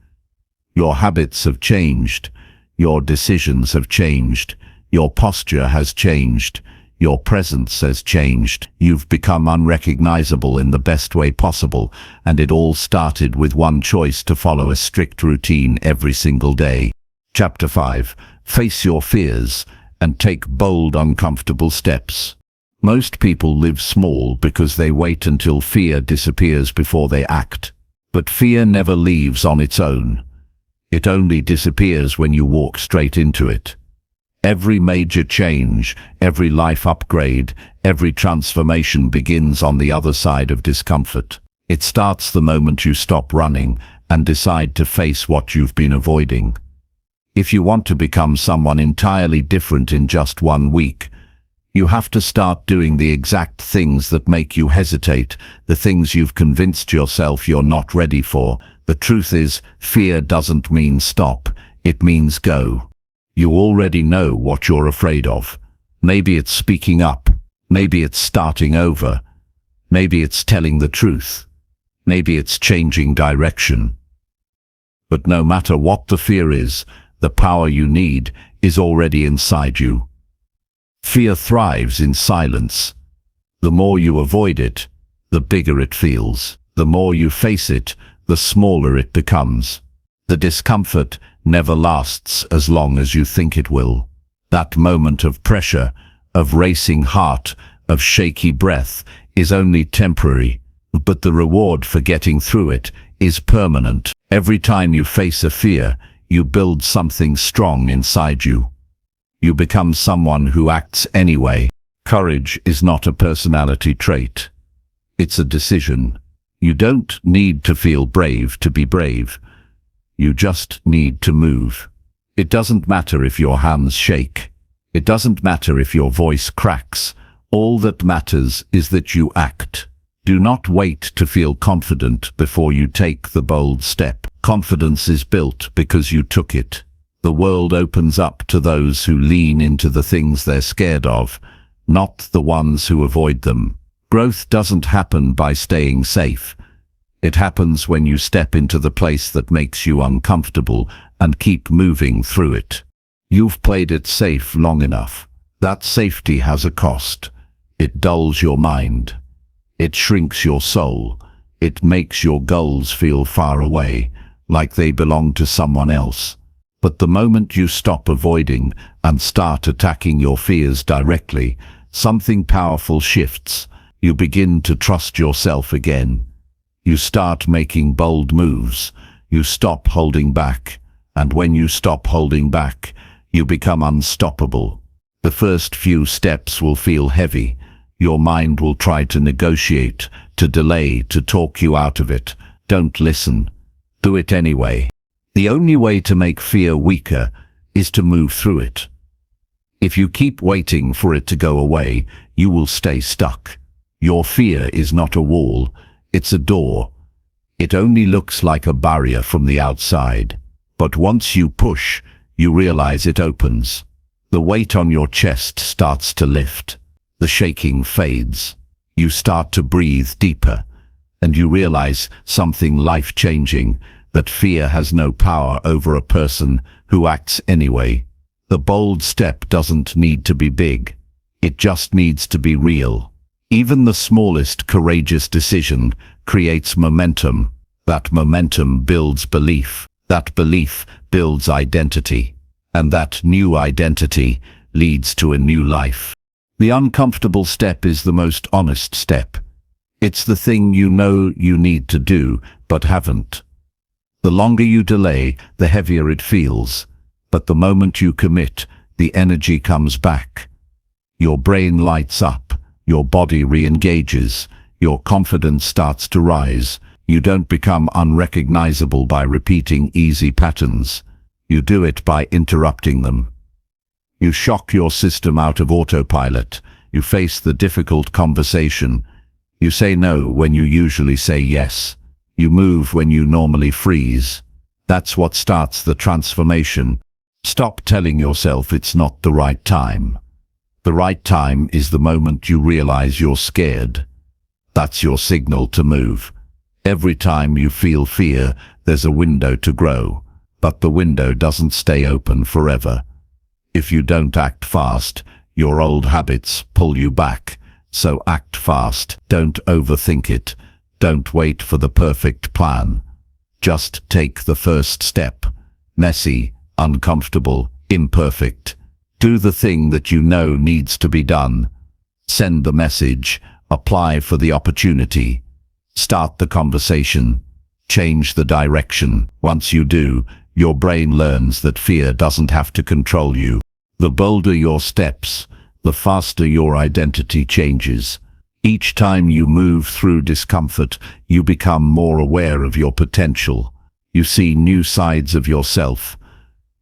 Your habits have changed. Your decisions have changed. Your posture has changed. Your presence has changed. You've become unrecognizable in the best way possible, and it all started with one choice: to follow a strict routine every single day. Chapter 5. Face your fears and take bold, uncomfortable steps. Most people live small because they wait until fear disappears before they act. But fear never leaves on its own. It only disappears when you walk straight into it. Every major change, every life upgrade, every transformation begins on the other side of discomfort. It starts the moment you stop running and decide to face what you've been avoiding. If you want to become someone entirely different in just 1 week, you have to start doing the exact things that make you hesitate, the things you've convinced yourself you're not ready for. The truth is, fear doesn't mean stop, it means go. You already know what you're afraid of. Maybe it's speaking up. Maybe it's starting over. Maybe it's telling the truth. Maybe it's changing direction. But no matter what the fear is, the power you need is already inside you. Fear thrives in silence. The more you avoid it, the bigger it feels. The more you face it, the smaller it becomes. The discomfort never lasts as long as you think it will. That moment of pressure, of racing heart, of shaky breath is only temporary, but the reward for getting through it is permanent. Every time you face a fear, you build something strong inside you. You become someone who acts anyway. Courage is not a personality trait. It's a decision. You don't need to feel brave to be brave. You just need to move. It doesn't matter if your hands shake. It doesn't matter if your voice cracks. All that matters is that you act. Do not wait to feel confident before you take the bold step. Confidence is built because you took it. The world opens up to those who lean into the things they're scared of, not the ones who avoid them. Growth doesn't happen by staying safe. It happens when you step into the place that makes you uncomfortable and keep moving through it. You've played it safe long enough. That safety has a cost. It dulls your mind. It shrinks your soul. It makes your goals feel far away, like they belong to someone else. But the moment you stop avoiding and start attacking your fears directly, something powerful shifts. You begin to trust yourself again. You start making bold moves. You stop holding back. And when you stop holding back, you become unstoppable. The first few steps will feel heavy. Your mind will try to negotiate, to delay, to talk you out of it. Don't listen. Do it anyway. The only way to make fear weaker is to move through it. If you keep waiting for it to go away, you will stay stuck. Your fear is not a wall, it's a door. It only looks like a barrier from the outside. But once you push, you realize it opens. The weight on your chest starts to lift. The shaking fades. You start to breathe deeper, and you realize something life-changing, that fear has no power over a person who acts anyway. The bold step doesn't need to be big. It just needs to be real. Even the smallest courageous decision creates momentum. That momentum builds belief. That belief builds identity. And that new identity leads to a new life. The uncomfortable step is the most honest step. It's the thing you know you need to do, but haven't. The longer you delay, the heavier it feels. But the moment you commit, the energy comes back. Your brain lights up. Your body re-engages. Your confidence starts to rise. You don't become unrecognizable by repeating easy patterns. You do it by interrupting them. You shock your system out of autopilot. You face the difficult conversation. You say no when you usually say yes. You move when you normally freeze. That's what starts the transformation. Stop telling yourself it's not the right time. The right time is the moment you realize you're scared. That's your signal to move. Every time you feel fear, there's a window to grow. But the window doesn't stay open forever. If you don't act fast, your old habits pull you back. So act fast. Don't overthink it. Don't wait for the perfect plan. Just take the first step. Messy, uncomfortable, imperfect. Do the thing that you know needs to be done. Send the message. Apply for the opportunity. Start the conversation. Change the direction. Once you do, your brain learns that fear doesn't have to control you. The bolder your steps, the faster your identity changes. Each time you move through discomfort, you become more aware of your potential. You see new sides of yourself.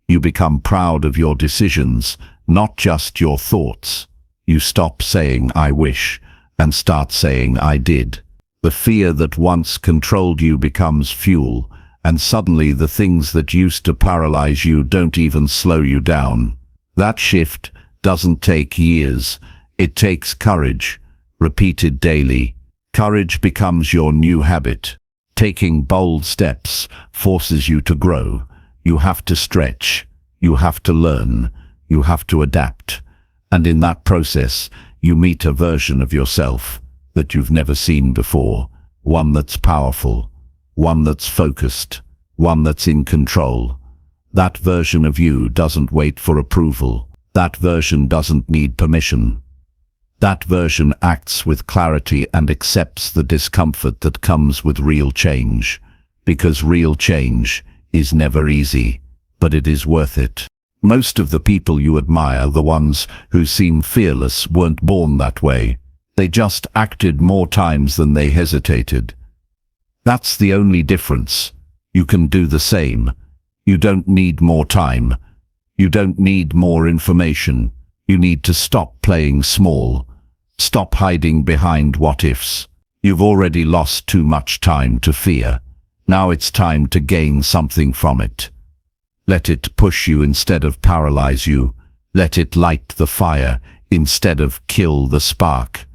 You become proud of your decisions, not just your thoughts. You stop saying, "I wish," and start saying, "I did." The fear that once controlled you becomes fuel, and suddenly the things that used to paralyze you don't even slow you down. That shift doesn't take years. It takes courage, repeated daily. Courage becomes your new habit. Taking bold steps forces you to grow. You have to stretch. You have to learn. You have to adapt. And in that process, you meet a version of yourself that you've never seen before, one that's powerful, one that's focused, one that's in control. That version of you doesn't wait for approval. That version doesn't need permission. That version acts with clarity and accepts the discomfort that comes with real change. Because real change is never easy, but it is worth it. Most of the people you admire, the ones who seem fearless, weren't born that way. They just acted more times than they hesitated. That's the only difference. You can do the same. You don't need more time. You don't need more information. You need to stop playing small. Stop hiding behind what-ifs. You've already lost too much time to fear. Now it's time to gain something from it. Let it push you instead of paralyze you. Let it light the fire instead of kill the spark.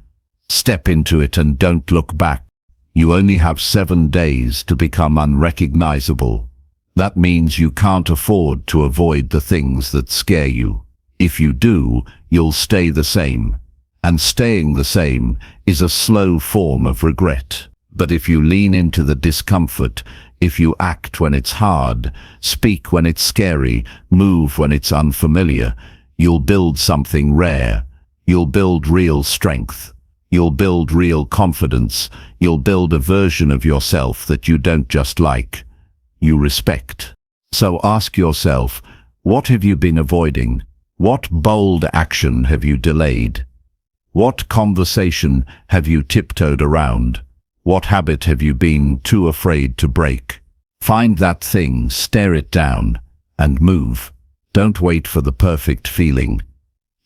Step into it and don't look back. You only have 7 days to become unrecognizable. That means you can't afford to avoid the things that scare you. If you do, you'll stay the same. And staying the same is a slow form of regret. But if you lean into the discomfort, if you act when it's hard, speak when it's scary, move when it's unfamiliar, you'll build something rare. You'll build real strength. You'll build real confidence. You'll build a version of yourself that you don't just like, you respect. So ask yourself, what have you been avoiding? What bold action have you delayed? What conversation have you tiptoed around? What habit have you been too afraid to break? Find that thing, stare it down, and move. Don't wait for the perfect feeling.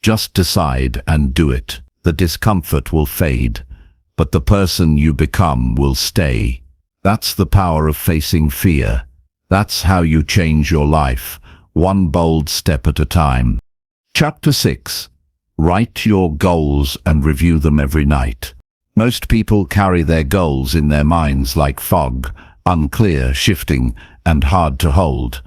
Just decide and do it. The discomfort will fade, but the person you become will stay. That's the power of facing fear. That's how you change your life, one bold step at a time. Chapter 6. Write your goals and review them every night. Most people carry their goals in their minds like fog, unclear, shifting, and hard to hold.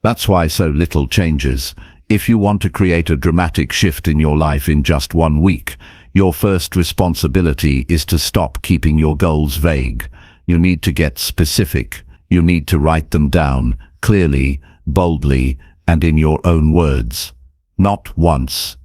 That's why so little changes. If you want to create a dramatic shift in your life in just 1 week, your first responsibility is to stop keeping your goals vague. You need to get specific. You need to write them down, clearly, boldly, and in your own words. Not once.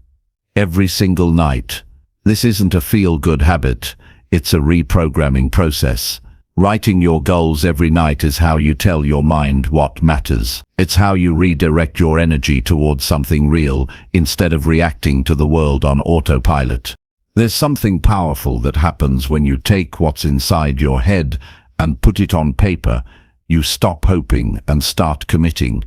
Every single night. This isn't a feel-good habit. It's a reprogramming process. Writing your goals every night is how you tell your mind what matters. It's how you redirect your energy towards something real instead of reacting to the world on autopilot. There's something powerful that happens when you take what's inside your head and put it on paper. You stop hoping and start committing.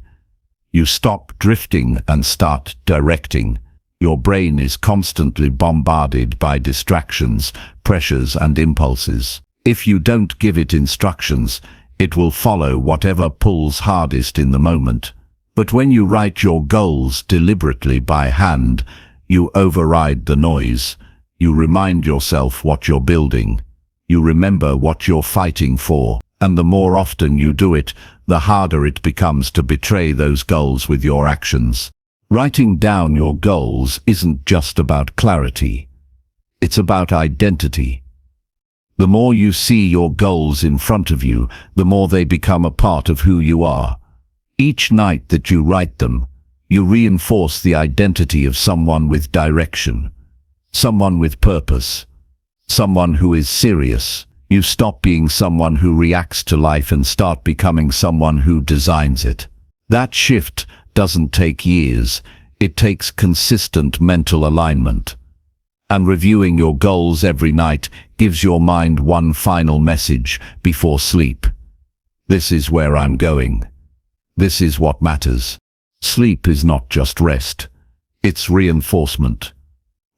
You stop drifting and start directing. Your brain is constantly bombarded by distractions, pressures, and impulses. If you don't give it instructions, it will follow whatever pulls hardest in the moment. But when you write your goals deliberately by hand, you override the noise. You remind yourself what you're building. You remember what you're fighting for. And the more often you do it, the harder it becomes to betray those goals with your actions. Writing down your goals isn't just about clarity. It's about identity. The more you see your goals in front of you, the more they become a part of who you are. Each night that you write them, you reinforce the identity of someone with direction, someone with purpose, someone who is serious. You stop being someone who reacts to life and start becoming someone who designs it. That shift doesn't take years. It takes consistent mental alignment. And reviewing your goals every night gives your mind one final message before sleep. This is where I'm going. This is what matters. Sleep is not just rest. It's reinforcement.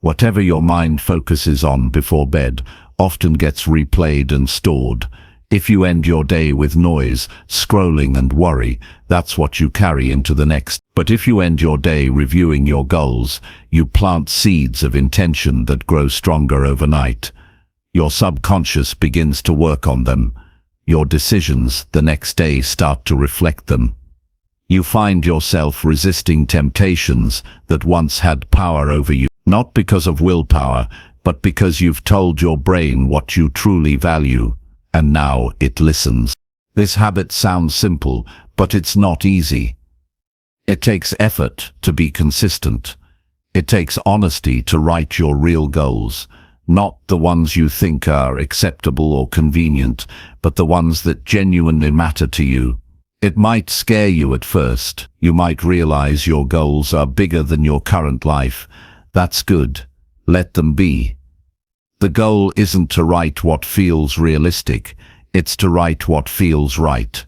Whatever your mind focuses on before bed often gets replayed and stored. If you end your day with noise, scrolling, and worry, that's what you carry into the next. But if you end your day reviewing your goals, you plant seeds of intention that grow stronger overnight. Your subconscious begins to work on them. Your decisions the next day start to reflect them. You find yourself resisting temptations that once had power over you. Not because of willpower, but because you've told your brain what you truly value, and now it listens. This habit sounds simple, but it's not easy. It takes effort to be consistent. It takes honesty to write your real goals, not the ones you think are acceptable or convenient, but the ones that genuinely matter to you. It might scare you at first. You might realize your goals are bigger than your current life. That's good. Let them be. The goal isn't to write what feels realistic. It's to write what feels right.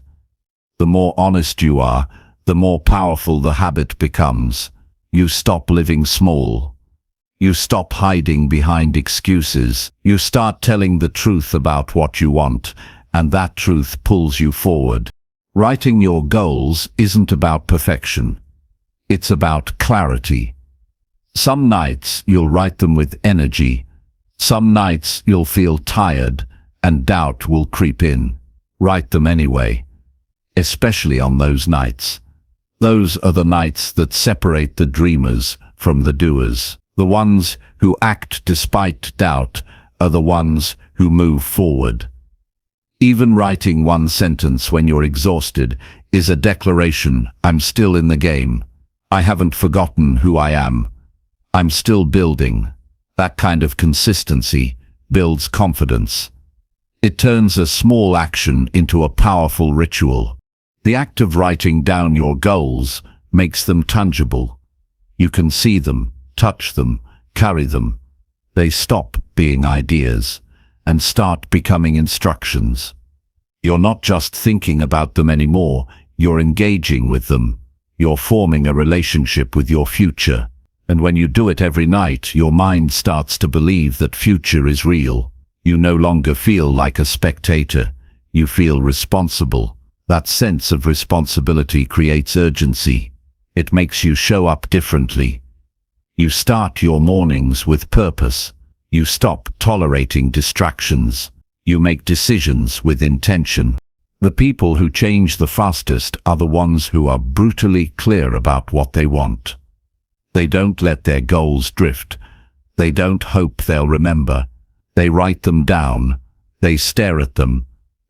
The more honest you are, the more powerful the habit becomes. You stop living small. You stop hiding behind excuses. You start telling the truth about what you want, and that truth pulls you forward. Writing your goals isn't about perfection. It's about clarity. Some nights you'll write them with energy. Some nights you'll feel tired, and doubt will creep in. Write them anyway, especially on those nights. Those are the nights that separate the dreamers from the doers. The ones who act despite doubt are the ones who move forward. Even writing one sentence when you're exhausted is a declaration: I'm still in the game. I haven't forgotten who I am. I'm still building. That kind of consistency builds confidence. It turns a small action into a powerful ritual. The act of writing down your goals makes them tangible. You can see them, touch them, carry them. They stop being ideas and start becoming instructions. You're not just thinking about them anymore, you're engaging with them. You're forming a relationship with your future. And when you do it every night, your mind starts to believe that future is real. You no longer feel like a spectator. You feel responsible. That sense of responsibility creates urgency. It makes you show up differently. You start your mornings with purpose. You stop tolerating distractions. You make decisions with intention. The people who change the fastest are the ones who are brutally clear about what they want. They don't let their goals drift. They don't hope they'll remember. They write them down. They stare at them.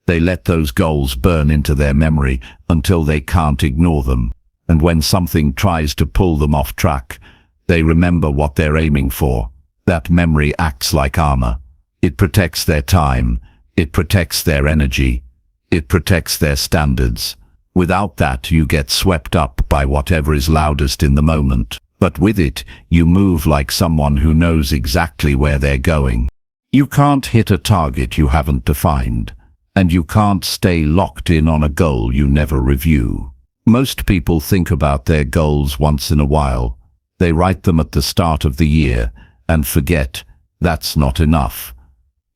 They let those goals burn into their memory until they can't ignore them. And when something tries to pull them off track, they remember what they're aiming for. That memory acts like armor. It protects their time. It protects their energy. It protects their standards. Without that, you get swept up by whatever is loudest in the moment. But with it, you move like someone who knows exactly where they're going. You can't hit a target you haven't defined, and you can't stay locked in on a goal you never review. Most people think about their goals once in a while. They write them at the start of the year and forget. That's not enough.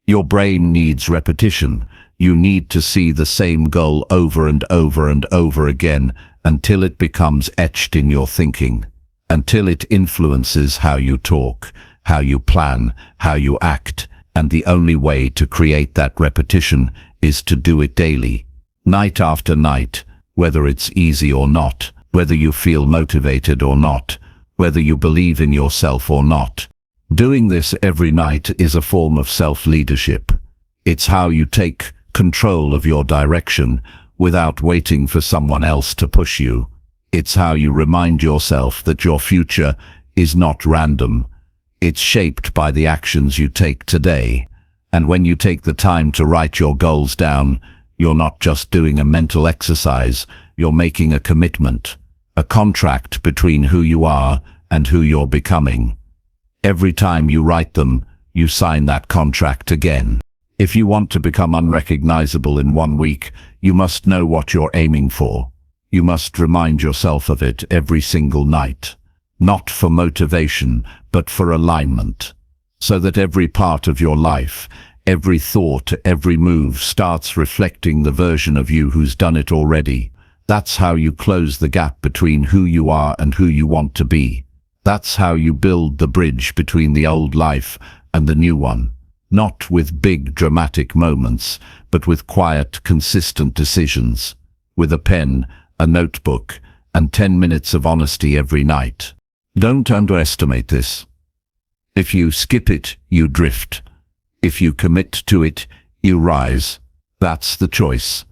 Your brain needs repetition. You need to see the same goal over and over and over again until it becomes etched in your thinking, until it influences how you talk, how you plan, how you act. And the only way to create that repetition is to do it daily, night after night, whether it's easy or not, whether you feel motivated or not, whether you believe in yourself or not. Doing this every night is a form of self-leadership. It's how you take control of your direction without waiting for someone else to push you. It's how you remind yourself that your future is not random. It's shaped by the actions you take today. And when you take the time to write your goals down, you're not just doing a mental exercise, you're making a commitment, a contract between who you are and who you're becoming. Every time you write them, you sign that contract again. If you want to become unrecognizable in 1 week, you must know what you're aiming for. You must remind yourself of it every single night. Not for motivation, but for alignment. So that every part of your life, every thought, every move starts reflecting the version of you who's done it already. That's how you close the gap between who you are and who you want to be. That's how you build the bridge between the old life and the new one. Not with big dramatic moments, but with quiet, consistent decisions. With a pen, a notebook, and 10 minutes of honesty every night. Don't underestimate this. If you skip it, you drift. If you commit to it, you rise. That's the choice.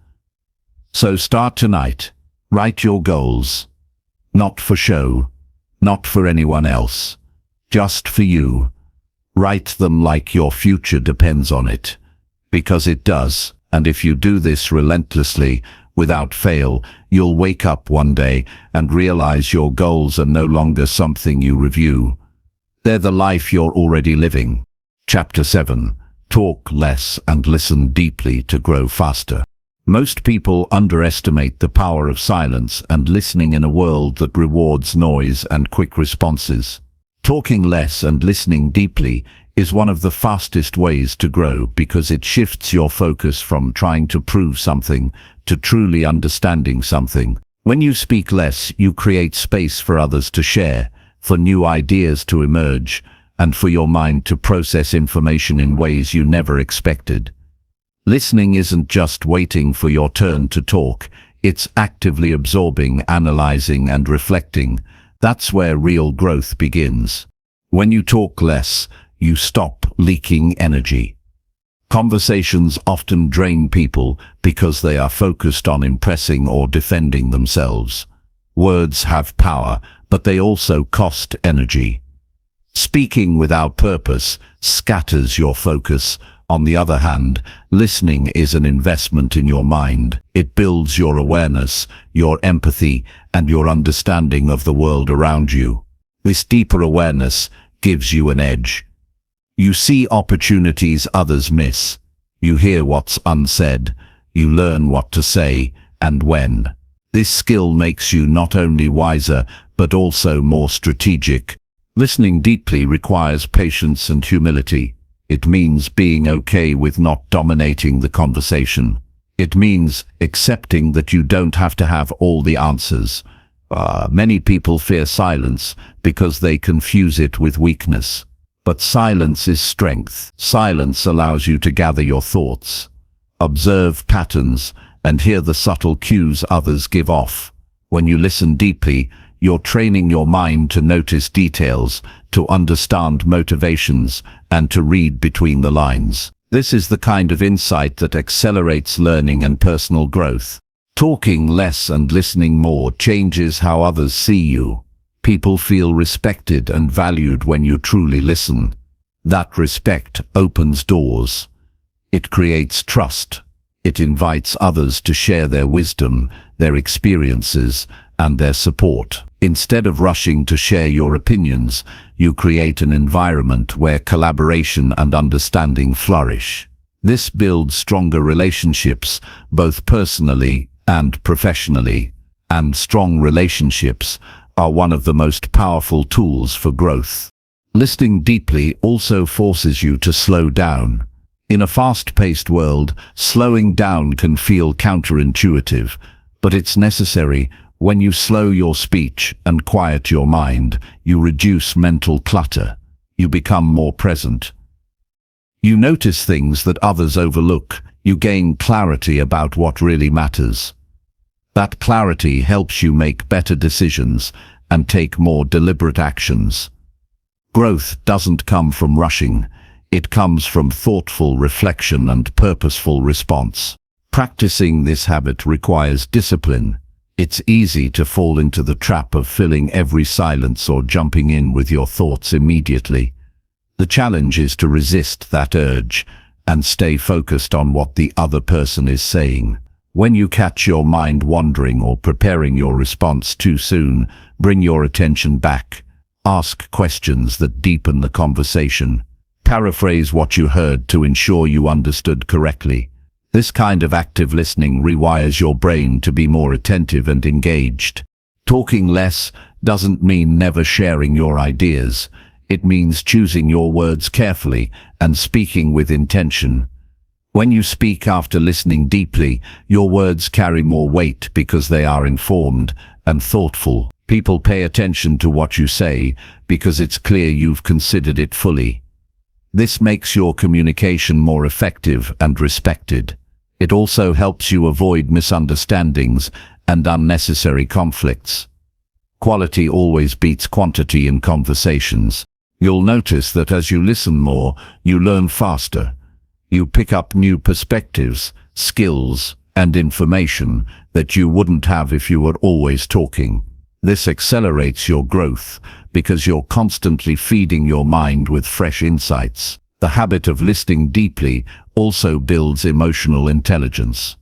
So start tonight. Write your goals. Not for show. Not for anyone else. Just for you. Write them like your future depends on it. Because it does. And if you do this relentlessly, without fail, you'll wake up one day and realize your goals are no longer something you review. They're the life you're already living. Chapter 7. Talk less and listen deeply to grow faster. Most people underestimate the power of silence and listening in a world that rewards noise and quick responses. Talking less and listening deeply is one of the fastest ways to grow because it shifts your focus from trying to prove something to truly understanding something. When you speak less, you create space for others to share, for new ideas to emerge, and for your mind to process information in ways you never expected. Listening isn't just waiting for your turn to talk, it's actively absorbing, analyzing, and reflecting. That's where real growth begins. When you talk less, you stop leaking energy. Conversations often drain people because they are focused on impressing or defending themselves. Words have power, but they also cost energy. Speaking without purpose scatters your focus. On the other hand, listening is an investment in your mind. It builds your awareness, your empathy, and your understanding of the world around you. This deeper awareness gives you an edge. You see opportunities others miss. You hear what's unsaid. You learn what to say and when. This skill makes you not only wiser, but also more strategic. Listening deeply requires patience and humility. It means being okay with not dominating the conversation. It means accepting that you don't have to have all the answers. Many people fear silence because they confuse it with weakness. But silence is strength. Silence allows you to gather your thoughts, observe patterns, and hear the subtle cues others give off. When you listen deeply, you're training your mind to notice details, to understand motivations, and to read between the lines. This is the kind of insight that accelerates learning and personal growth. Talking less and listening more changes how others see you. People feel respected and valued when you truly listen. That respect opens doors. It creates trust. It invites others to share their wisdom, their experiences, and their support. Instead of rushing to share your opinions, you create an environment where collaboration and understanding flourish. This builds stronger relationships, both personally and professionally, and strong relationships are one of the most powerful tools for growth. Listening deeply also forces you to slow down. In a fast-paced world, slowing down can feel counterintuitive, but it's necessary. When you slow your speech and quiet your mind, you reduce mental clutter. You become more present. You notice things that others overlook. You gain clarity about what really matters. That clarity helps you make better decisions and take more deliberate actions. Growth doesn't come from rushing. It comes from thoughtful reflection and purposeful response. Practicing this habit requires discipline. It's easy to fall into the trap of filling every silence or jumping in with your thoughts immediately. The challenge is to resist that urge and stay focused on what the other person is saying. When you catch your mind wandering or preparing your response too soon, bring your attention back. Ask questions that deepen the conversation. Paraphrase what you heard to ensure you understood correctly. This kind of active listening rewires your brain to be more attentive and engaged. Talking less doesn't mean never sharing your ideas. It means choosing your words carefully and speaking with intention. When you speak after listening deeply, your words carry more weight because they are informed and thoughtful. People pay attention to what you say because it's clear you've considered it fully. This makes your communication more effective and respected. It also helps you avoid misunderstandings and unnecessary conflicts. Quality always beats quantity in conversations. You'll notice that as you listen more, you learn faster. You pick up new perspectives, skills, and information that you wouldn't have if you were always talking. This accelerates your growth because you're constantly feeding your mind with fresh insights. The habit of listening deeply also builds emotional intelligence.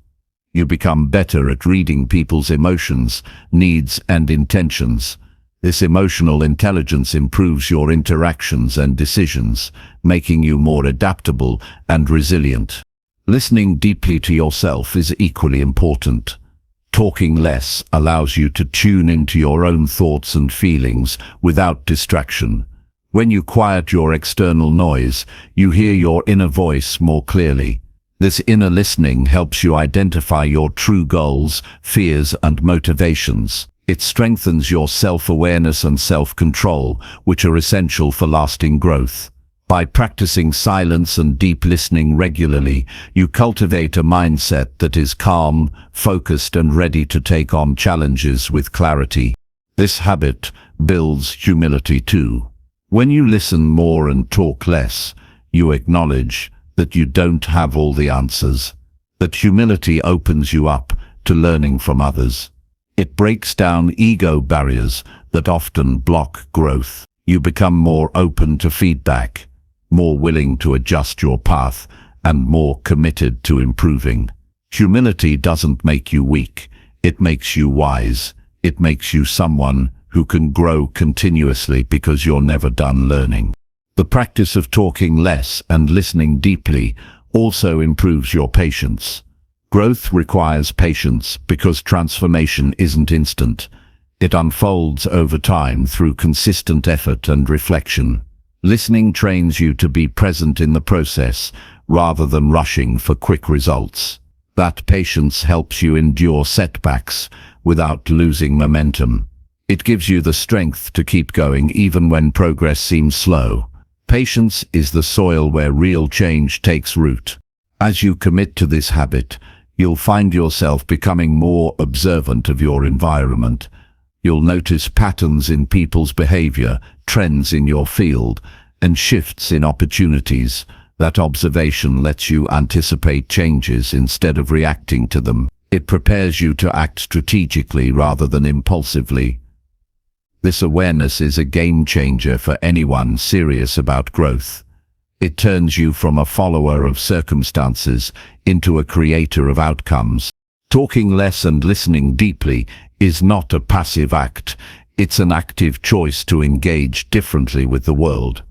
You become better at reading people's emotions, needs, and intentions. This emotional intelligence improves your interactions and decisions, making you more adaptable and resilient. Listening deeply to yourself is equally important. Talking less allows you to tune into your own thoughts and feelings without distraction. When you quiet your external noise, you hear your inner voice more clearly. This inner listening helps you identify your true goals, fears, and motivations. It strengthens your self-awareness and self-control, which are essential for lasting growth. By practicing silence and deep listening regularly, you cultivate a mindset that is calm, focused, and ready to take on challenges with clarity. This habit builds humility too. When you listen more and talk less, you acknowledge that you don't have all the answers. That humility opens you up to learning from others. It breaks down ego barriers that often block growth. You become more open to feedback, more willing to adjust your path, and more committed to improving. Humility doesn't make you weak. It makes you wise. It makes you someone who can grow continuously because you're never done learning. The practice of talking less and listening deeply also improves your patience. Growth requires patience because transformation isn't instant. It unfolds over time through consistent effort and reflection. Listening trains you to be present in the process rather than rushing for quick results. That patience helps you endure setbacks without losing momentum. It gives you the strength to keep going even when progress seems slow. Patience is the soil where real change takes root. As you commit to this habit, you'll find yourself becoming more observant of your environment. You'll notice patterns in people's behavior, trends in your field, and shifts in opportunities. That observation lets you anticipate changes instead of reacting to them. It prepares you to act strategically rather than impulsively. This awareness is a game changer for anyone serious about growth. It turns you from a follower of circumstances into a creator of outcomes. Talking less and listening deeply is not a passive act. It's an active choice to engage differently with the world.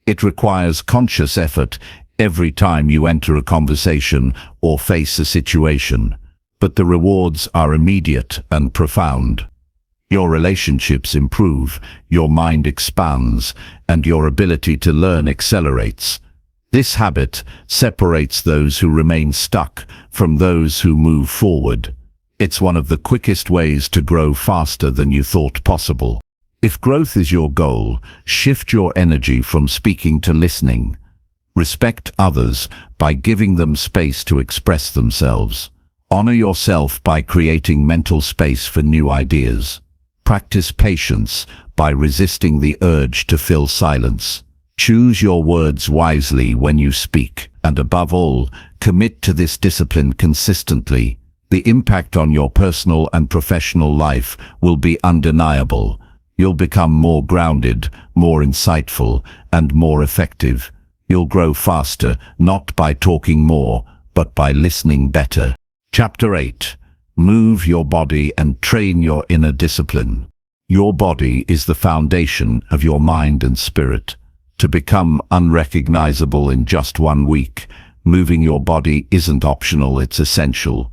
It requires conscious effort every time you enter a conversation or face a situation, but the rewards are immediate and profound. Your relationships improve, your mind expands, and your ability to learn accelerates. This habit separates those who remain stuck from those who move forward. It's one of the quickest ways to grow faster than you thought possible. If growth is your goal, shift your energy from speaking to listening. Respect others by giving them space to express themselves. Honor yourself by creating mental space for new ideas. Practice patience by resisting the urge to fill silence. Choose your words wisely when you speak, and above all, commit to this discipline consistently. The impact on your personal and professional life will be undeniable. You'll become more grounded, more insightful, and more effective. You'll grow faster, not by talking more, but by listening better. Chapter 8. Move your body and train your inner discipline. Your body is the foundation of your mind and spirit. To become unrecognizable in just 1 week, moving your body isn't optional, it's essential.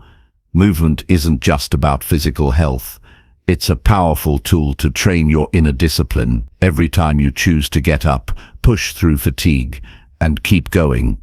Movement isn't just about physical health. It's a powerful tool to train your inner discipline. Every time you choose to get up, push through fatigue, and keep going,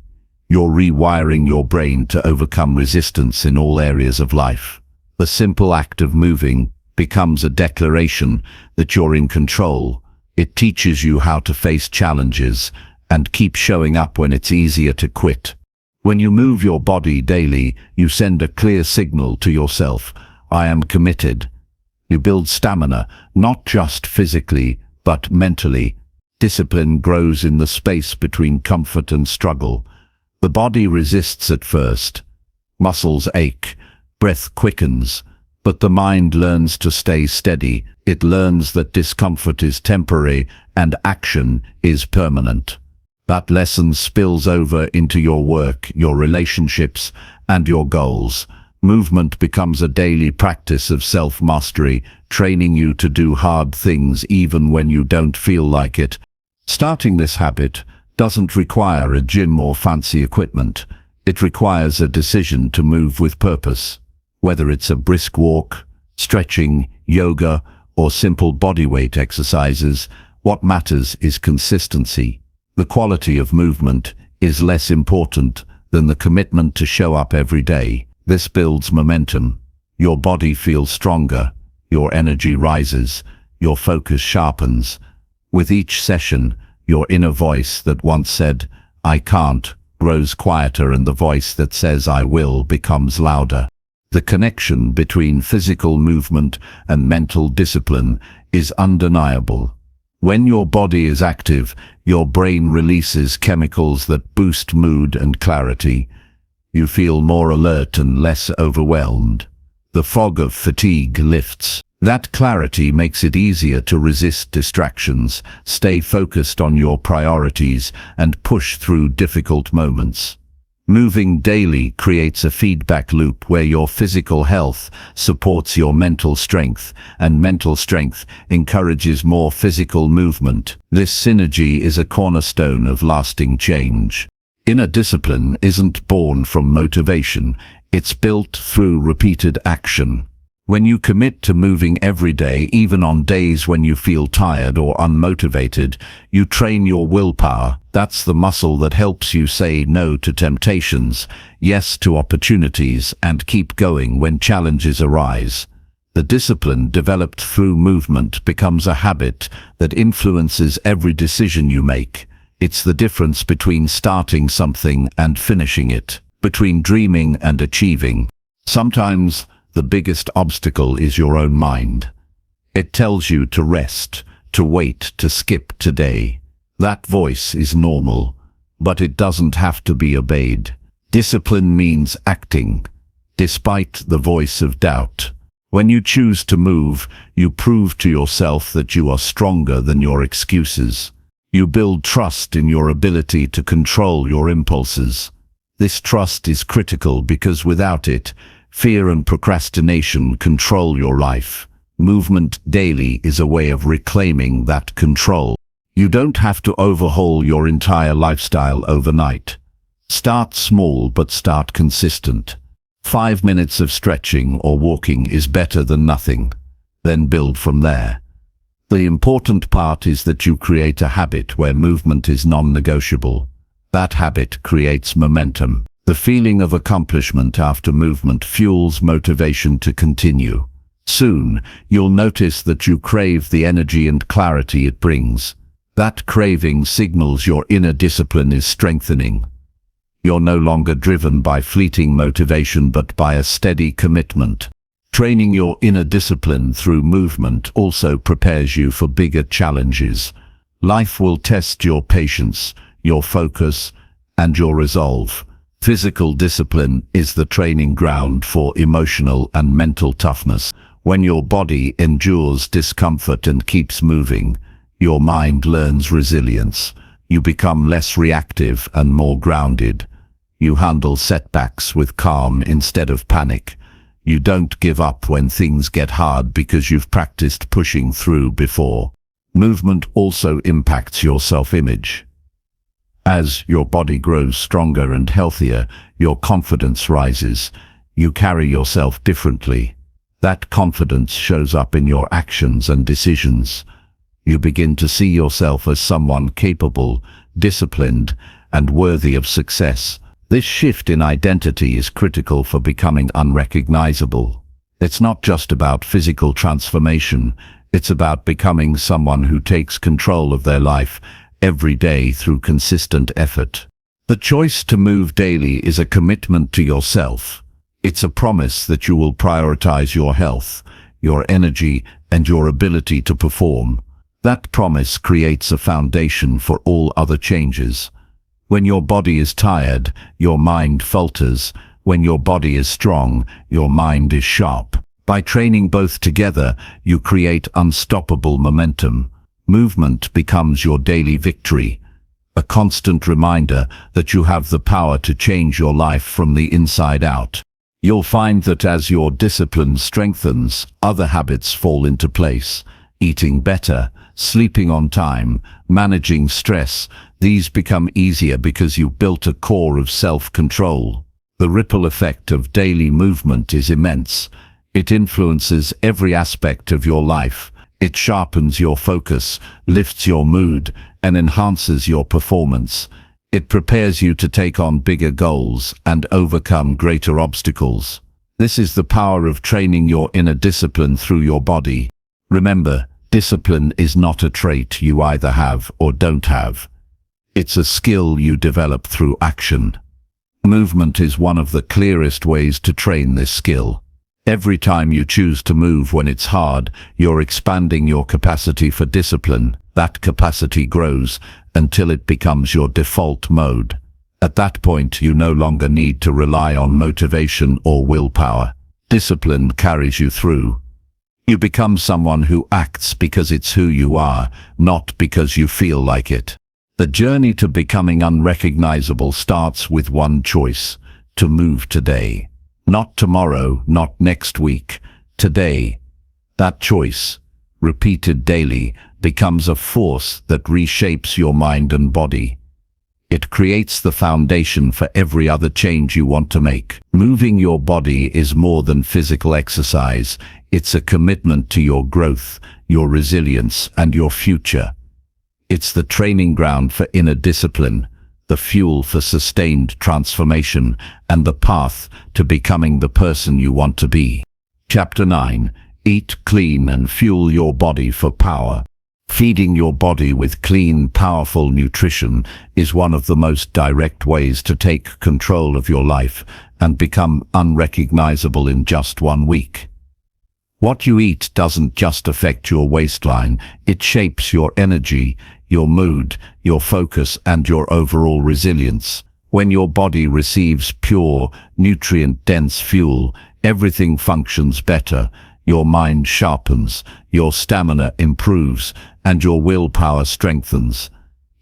you're rewiring your brain to overcome resistance in all areas of life. The simple act of moving becomes a declaration that you're in control. It teaches you how to face challenges and keep showing up when it's easier to quit. When you move your body daily, you send a clear signal to yourself: I am committed. You build stamina, not just physically, but mentally. Discipline grows in the space between comfort and struggle. The body resists at first. Muscles ache, breath quickens, but the mind learns to stay steady. It learns that discomfort is temporary and action is permanent. That lesson spills over into your work, your relationships, and your goals. Movement becomes a daily practice of self-mastery, training you to do hard things even when you don't feel like it. Starting this habit doesn't require a gym or fancy equipment. It requires a decision to move with purpose. Whether it's a brisk walk, stretching, yoga, or simple bodyweight exercises, what matters is consistency. The quality of movement is less important than the commitment to show up every day. This builds momentum. Your body feels stronger, your energy rises, your focus sharpens. With each session, your inner voice that once said, "I can't," grows quieter, and the voice that says, "I will," becomes louder. The connection between physical movement and mental discipline is undeniable. When your body is active, your brain releases chemicals that boost mood and clarity. You feel more alert and less overwhelmed. The fog of fatigue lifts. That clarity makes it easier to resist distractions, stay focused on your priorities, and push through difficult moments. Moving daily creates a feedback loop where your physical health supports your mental strength, and mental strength encourages more physical movement. This synergy is a cornerstone of lasting change. Inner discipline isn't born from motivation, it's built through repeated action. When you commit to moving every day, even on days when you feel tired or unmotivated, you train your willpower. That's the muscle that helps you say no to temptations, yes to opportunities, and keep going when challenges arise. The discipline developed through movement becomes a habit that influences every decision you make. It's the difference between starting something and finishing it, between dreaming and achieving. Sometimes the biggest obstacle is your own mind. It tells you to rest, to wait, to skip today. That voice is normal, but it doesn't have to be obeyed. Discipline means acting, despite the voice of doubt. When you choose to move, you prove to yourself that you are stronger than your excuses. You build trust in your ability to control your impulses. This trust is critical because without it, fear and procrastination control your life. Movement daily is a way of reclaiming that control. You don't have to overhaul your entire lifestyle overnight. Start small but start consistent. 5 minutes of stretching or walking is better than nothing. Then build from there. The important part is that you create a habit where movement is non-negotiable. That habit creates momentum. The feeling of accomplishment after movement fuels motivation to continue. Soon, you'll notice that you crave the energy and clarity it brings. That craving signals your inner discipline is strengthening. You're no longer driven by fleeting motivation but by a steady commitment. Training your inner discipline through movement also prepares you for bigger challenges. Life will test your patience, your focus, and your resolve. Physical discipline is the training ground for emotional and mental toughness. When your body endures discomfort and keeps moving, your mind learns resilience. You become less reactive and more grounded. You handle setbacks with calm instead of panic. You don't give up when things get hard because you've practiced pushing through before. Movement also impacts your self-image. As your body grows stronger and healthier, your confidence rises. You carry yourself differently. That confidence shows up in your actions and decisions. You begin to see yourself as someone capable, disciplined, and worthy of success. This shift in identity is critical for becoming unrecognizable. It's not just about physical transformation, it's about becoming someone who takes control of their life every day through consistent effort. The choice to move daily is a commitment to yourself. It's a promise that you will prioritize your health, your energy, and your ability to perform. That promise creates a foundation for all other changes. When your body is tired, your mind falters. When your body is strong, your mind is sharp. By training both together, you create unstoppable momentum. Movement becomes your daily victory, a constant reminder that you have the power to change your life from the inside out. You'll find that as your discipline strengthens, other habits fall into place. Eating better, sleeping on time, managing stress, these become easier because you built a core of self-control. The ripple effect of daily movement is immense. It influences every aspect of your life. It sharpens your focus, lifts your mood, and enhances your performance. It prepares you to take on bigger goals and overcome greater obstacles. This is the power of training your inner discipline through your body. Remember, discipline is not a trait you either have or don't have. It's a skill you develop through action. Movement is one of the clearest ways to train this skill. Every time you choose to move when it's hard, you're expanding your capacity for discipline. That capacity grows until it becomes your default mode. At that point, you no longer need to rely on motivation or willpower. Discipline carries you through. You become someone who acts because it's who you are, not because you feel like it. The journey to becoming unrecognizable starts with one choice: to move today. Not tomorrow, not next week, today. That choice, repeated daily, becomes a force that reshapes your mind and body. It creates the foundation for every other change you want to make. Moving your body is more than physical exercise. It's a commitment to your growth, your resilience, and your future. It's the training ground for inner discipline, the fuel for sustained transformation, and the path to becoming the person you want to be. Chapter 9. Eat clean and fuel your body for power. Feeding your body with clean, powerful nutrition is one of the most direct ways to take control of your life and become unrecognizable in just 1 week. What you eat doesn't just affect your waistline, it shapes your energy, your mood, your focus, and your overall resilience. When your body receives pure, nutrient-dense fuel, everything functions better. Your mind sharpens, your stamina improves, and your willpower strengthens.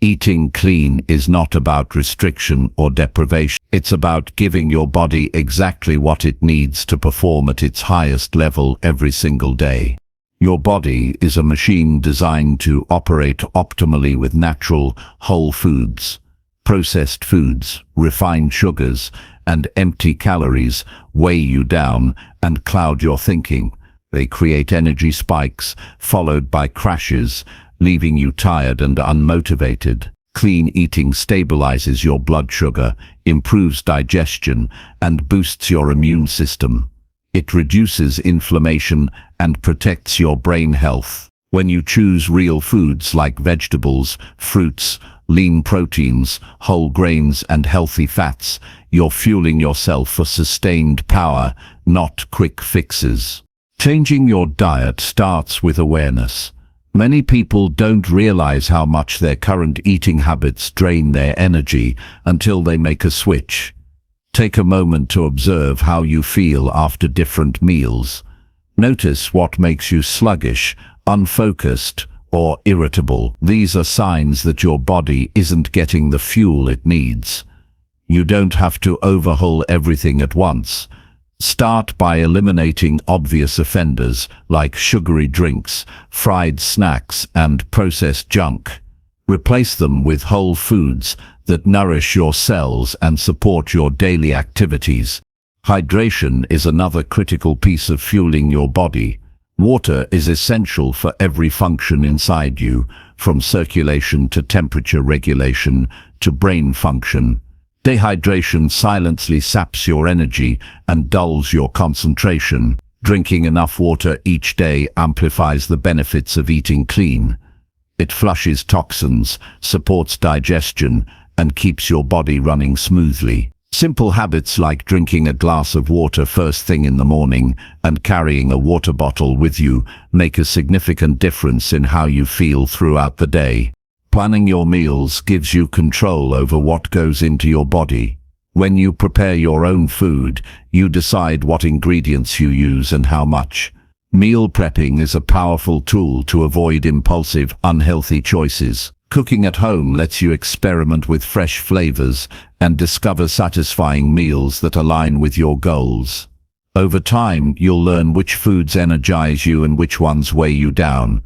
Eating clean is not about restriction or deprivation. It's about giving your body exactly what it needs to perform at its highest level every single day. Your body is a machine designed to operate optimally with natural, whole foods. Processed foods, refined sugars, and empty calories weigh you down and cloud your thinking. They create energy spikes, followed by crashes, leaving you tired and unmotivated. Clean eating stabilizes your blood sugar, improves digestion, and boosts your immune system. It reduces inflammation and protects your brain health. When you choose real foods like vegetables, fruits, lean proteins, whole grains, and healthy fats, you're fueling yourself for sustained power, not quick fixes. Changing your diet starts with awareness. Many people don't realize how much their current eating habits drain their energy until they make a switch. Take a moment to observe how you feel after different meals. Notice what makes you sluggish, unfocused, or irritable. These are signs that your body isn't getting the fuel it needs. You don't have to overhaul everything at once. Start by eliminating obvious offenders like sugary drinks, fried snacks, and processed junk. Replace them with whole foods that nourish your cells and support your daily activities. Hydration is another critical piece of fueling your body. Water is essential for every function inside you, from circulation to temperature regulation to brain function. Dehydration silently saps your energy and dulls your concentration. Drinking enough water each day amplifies the benefits of eating clean. It flushes toxins, supports digestion, and keeps your body running smoothly. Simple habits like drinking a glass of water first thing in the morning and carrying a water bottle with you make a significant difference in how you feel throughout the day. Planning your meals gives you control over what goes into your body. When you prepare your own food, you decide what ingredients you use and how much. Meal prepping is a powerful tool to avoid impulsive, unhealthy choices. Cooking at home lets you experiment with fresh flavors and discover satisfying meals that align with your goals. Over time, you'll learn which foods energize you and which ones weigh you down.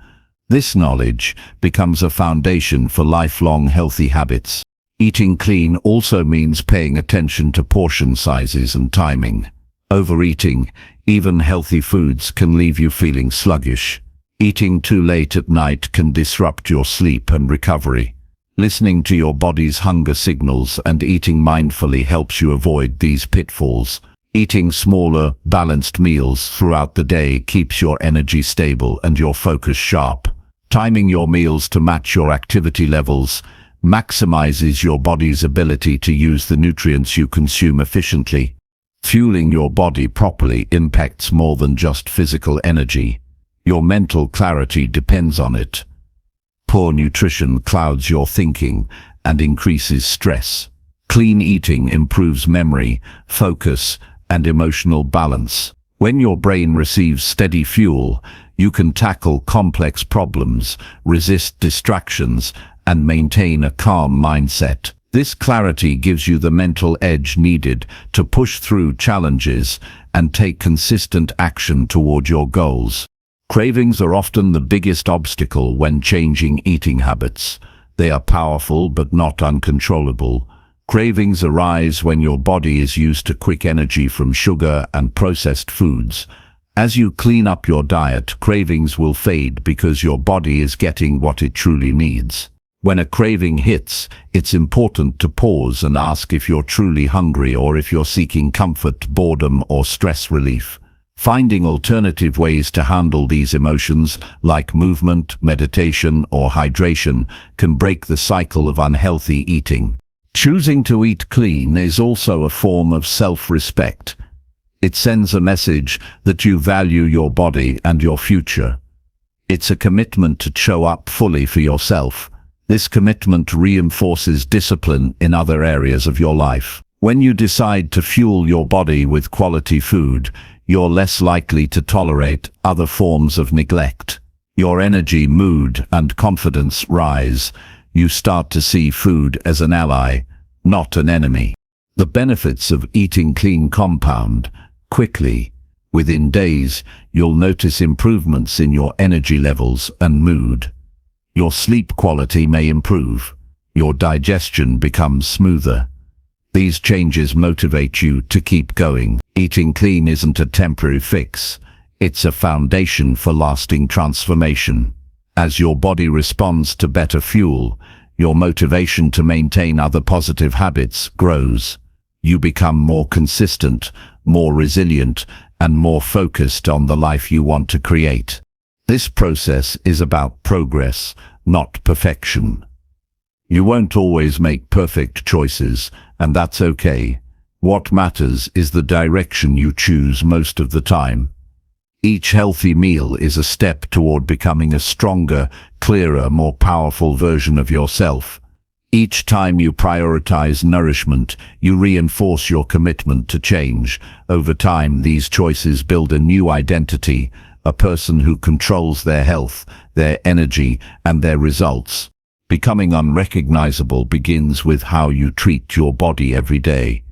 This knowledge becomes a foundation for lifelong healthy habits. Eating clean also means paying attention to portion sizes and timing. Overeating, even healthy foods, can leave you feeling sluggish. Eating too late at night can disrupt your sleep and recovery. Listening to your body's hunger signals and eating mindfully helps you avoid these pitfalls. Eating smaller, balanced meals throughout the day keeps your energy stable and your focus sharp. Timing your meals to match your activity levels maximizes your body's ability to use the nutrients you consume efficiently. Fueling your body properly impacts more than just physical energy. Your mental clarity depends on it. Poor nutrition clouds your thinking and increases stress. Clean eating improves memory, focus, and emotional balance. When your brain receives steady fuel, you can tackle complex problems, resist distractions, and maintain a calm mindset. This clarity gives you the mental edge needed to push through challenges and take consistent action toward your goals. Cravings are often the biggest obstacle when changing eating habits. They are powerful but not uncontrollable. Cravings arise when your body is used to quick energy from sugar and processed foods. As you clean up your diet, cravings will fade because your body is getting what it truly needs. When a craving hits, it's important to pause and ask if you're truly hungry or if you're seeking comfort, boredom, or stress relief. Finding alternative ways to handle these emotions, like movement, meditation, or hydration, can break the cycle of unhealthy eating. Choosing to eat clean is also a form of self-respect. It sends a message that you value your body and your future. It's a commitment to show up fully for yourself. This commitment reinforces discipline in other areas of your life. When you decide to fuel your body with quality food, you're less likely to tolerate other forms of neglect. Your energy, mood, and confidence rise. You start to see food as an ally, not an enemy. The benefits of eating clean compound quickly. Within days, you'll notice improvements in your energy levels and mood. Your sleep quality may improve. Your digestion becomes smoother. These changes motivate you to keep going. Eating clean isn't a temporary fix. It's a foundation for lasting transformation. As your body responds to better fuel, your motivation to maintain other positive habits grows. You become more consistent, more resilient, and more focused on the life you want to create. This process is about progress, not perfection. You won't always make perfect choices, and that's okay. What matters is the direction you choose most of the time. Each healthy meal is a step toward becoming a stronger, clearer, more powerful version of yourself. Each time you prioritize nourishment, you reinforce your commitment to change. Over time, these choices build a new identity, a person who controls their health, their energy, and their results. Becoming unrecognizable begins with how you treat your body every day.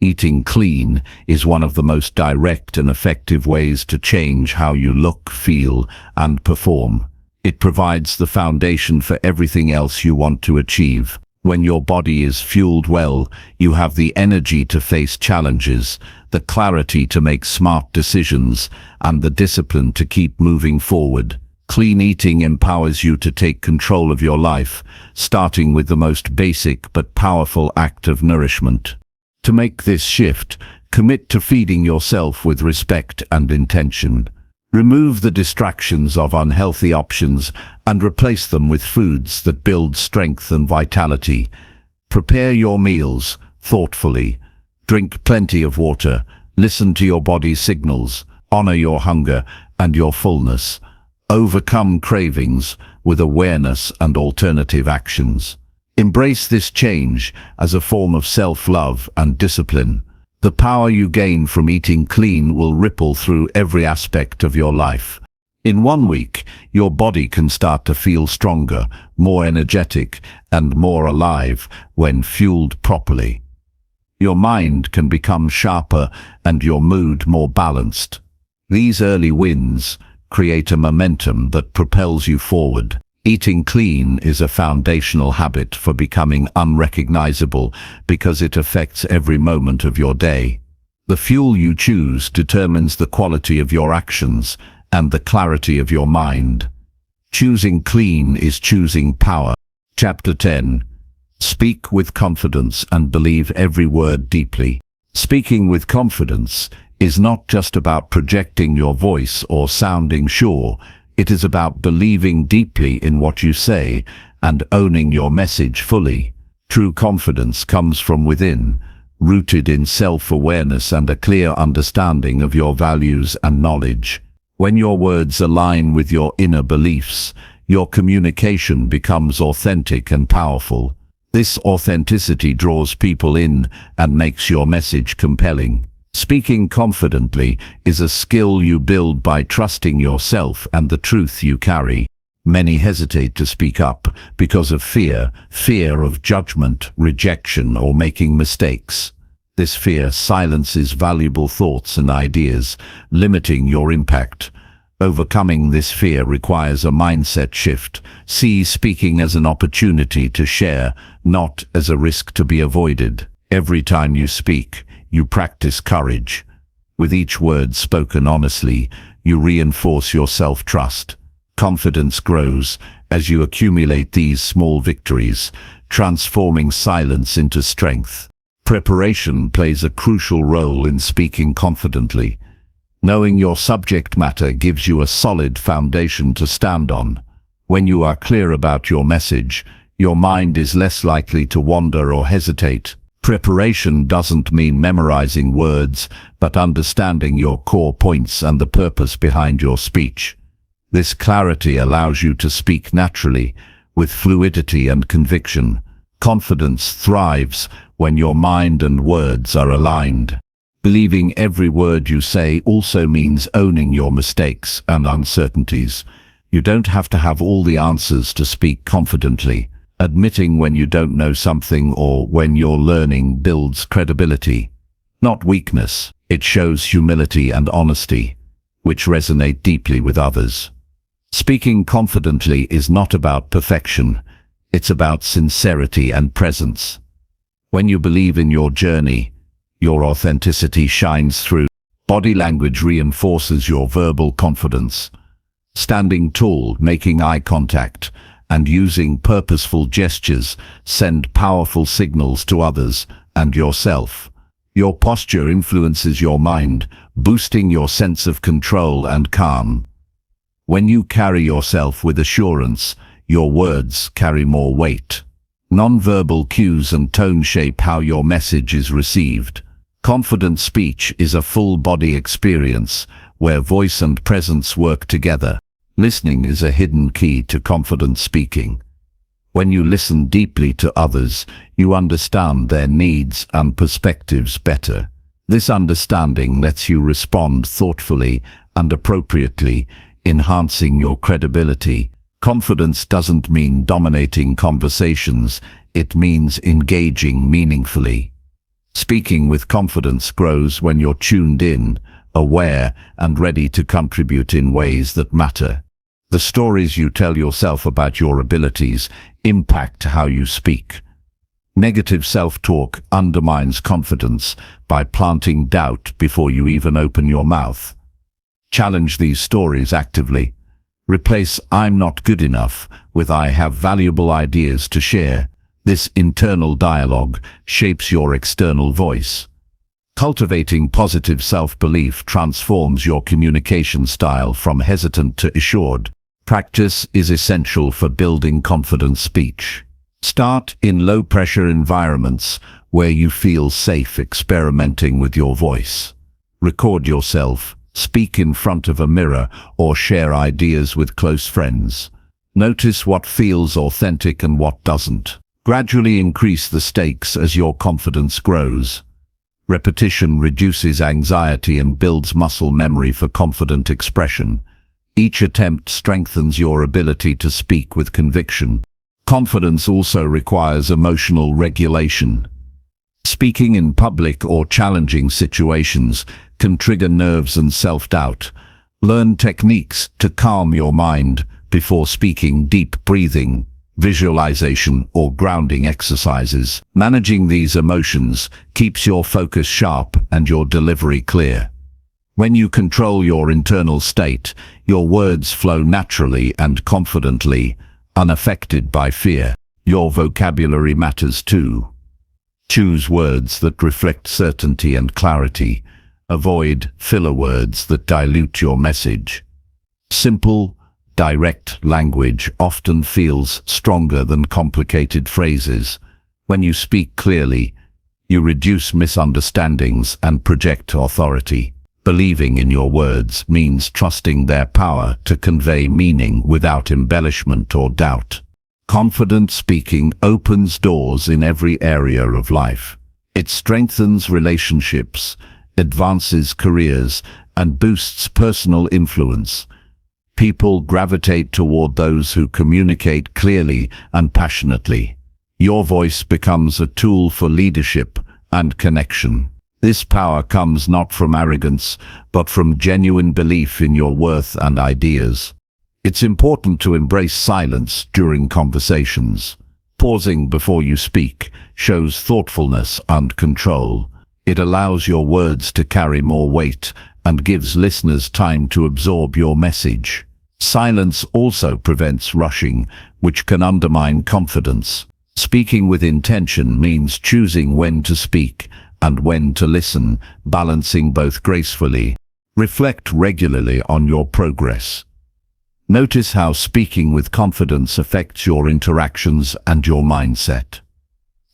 Eating clean is one of the most direct and effective ways to change how you look, feel, and perform. It provides the foundation for everything else you want to achieve. When your body is fueled well, you have the energy to face challenges, the clarity to make smart decisions, and the discipline to keep moving forward. Clean eating empowers you to take control of your life, starting with the most basic but powerful act of nourishment. To make this shift, commit to feeding yourself with respect and intention. Remove the distractions of unhealthy options and replace them with foods that build strength and vitality. Prepare your meals thoughtfully. Drink plenty of water, listen to your body's signals, honor your hunger and your fullness. Overcome cravings with awareness and alternative actions. Embrace this change as a form of self-love and discipline. The power you gain from eating clean will ripple through every aspect of your life. In 1 week, your body can start to feel stronger, more energetic, and more alive when fueled properly. Your mind can become sharper and your mood more balanced. These early wins create a momentum that propels you forward. Eating clean is a foundational habit for becoming unrecognizable because it affects every moment of your day. The fuel you choose determines the quality of your actions and the clarity of your mind. Choosing clean is choosing power. Chapter 10. Speak with confidence and believe every word deeply. Speaking with confidence is not just about projecting your voice or sounding sure. It is about believing deeply in what you say and owning your message fully. True confidence comes from within, rooted in self-awareness and a clear understanding of your values and knowledge. When your words align with your inner beliefs, your communication becomes authentic and powerful. This authenticity draws people in and makes your message compelling. Speaking confidently is a skill you build by trusting yourself and the truth you carry. Many hesitate to speak up because of fear of judgment, rejection, or making mistakes. This fear silences valuable thoughts and ideas, limiting your impact. Overcoming this fear requires a mindset shift. See speaking as an opportunity to share, not as a risk to be avoided. Every time you speak, you practice courage. With each word spoken honestly, you reinforce your self-trust. Confidence grows as you accumulate these small victories, transforming silence into strength. Preparation plays a crucial role in speaking confidently. Knowing your subject matter gives you a solid foundation to stand on. When you are clear about your message, your mind is less likely to wander or hesitate. Preparation doesn't mean memorizing words, but understanding your core points and the purpose behind your speech. This clarity allows you to speak naturally, with fluidity and conviction. Confidence thrives when your mind and words are aligned. Believing every word you say also means owning your mistakes and uncertainties. You don't have to have all the answers to speak confidently. Admitting when you don't know something or when you're learning builds credibility, not weakness. It shows humility and honesty, which resonate deeply with others. Speaking confidently is not about perfection. It's about sincerity and presence. When you believe in your journey, your authenticity shines through. Body language reinforces your verbal confidence. Standing tall, making eye contact, and using purposeful gestures send powerful signals to others and yourself. Your posture influences your mind, boosting your sense of control and calm. When you carry yourself with assurance, your words carry more weight. Nonverbal cues and tone shape how your message is received. Confident speech is a full-body experience where voice and presence work together. Listening is a hidden key to confident speaking. When you listen deeply to others, you understand their needs and perspectives better. This understanding lets you respond thoughtfully and appropriately, enhancing your credibility. Confidence doesn't mean dominating conversations, it means engaging meaningfully. Speaking with confidence grows when you're tuned in, aware, and ready to contribute in ways that matter. The stories you tell yourself about your abilities impact how you speak. Negative self-talk undermines confidence by planting doubt before you even open your mouth. Challenge these stories actively. Replace "I'm not good enough" with "I have valuable ideas to share." This internal dialogue shapes your external voice. Cultivating positive self-belief transforms your communication style from hesitant to assured. Practice is essential for building confident speech. Start in low-pressure environments where you feel safe experimenting with your voice. Record yourself, speak in front of a mirror, or share ideas with close friends. Notice what feels authentic and what doesn't. Gradually increase the stakes as your confidence grows. Repetition reduces anxiety and builds muscle memory for confident expression. Each attempt strengthens your ability to speak with conviction. Confidence also requires emotional regulation. Speaking in public or challenging situations can trigger nerves and self-doubt. Learn techniques to calm your mind before speaking: deep breathing, visualization, or grounding exercises. Managing these emotions keeps your focus sharp and your delivery clear. When you control your internal state, your words flow naturally and confidently, unaffected by fear. Your vocabulary matters too. Choose words that reflect certainty and clarity. Avoid filler words that dilute your message. Simple, direct language often feels stronger than complicated phrases. When you speak clearly, you reduce misunderstandings and project authority. Believing in your words means trusting their power to convey meaning without embellishment or doubt. Confident speaking opens doors in every area of life. It strengthens relationships, advances careers, and boosts personal influence. People gravitate toward those who communicate clearly and passionately. Your voice becomes a tool for leadership and connection. This power comes not from arrogance, but from genuine belief in your worth and ideas. It's important to embrace silence during conversations. Pausing before you speak shows thoughtfulness and control. It allows your words to carry more weight and gives listeners time to absorb your message. Silence also prevents rushing, which can undermine confidence. Speaking with intention means choosing when to speak and when to listen, balancing both gracefully. Reflect regularly on your progress. Notice how speaking with confidence affects your interactions and your mindset.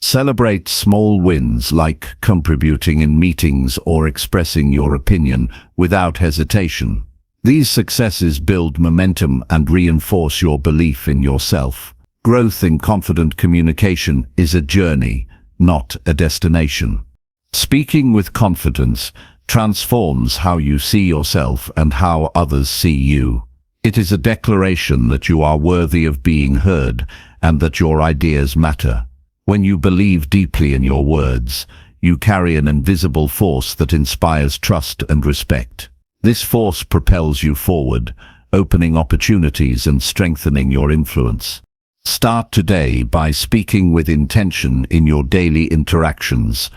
Celebrate small wins like contributing in meetings or expressing your opinion without hesitation. These successes build momentum and reinforce your belief in yourself. Growth in confident communication is a journey, not a destination. Speaking with confidence transforms how you see yourself and how others see you. It is a declaration that you are worthy of being heard and that your ideas matter. When you believe deeply in your words, you carry an invisible force that inspires trust and respect. This force propels you forward, opening opportunities and strengthening your influence. Start today by speaking with intention in your daily interactions.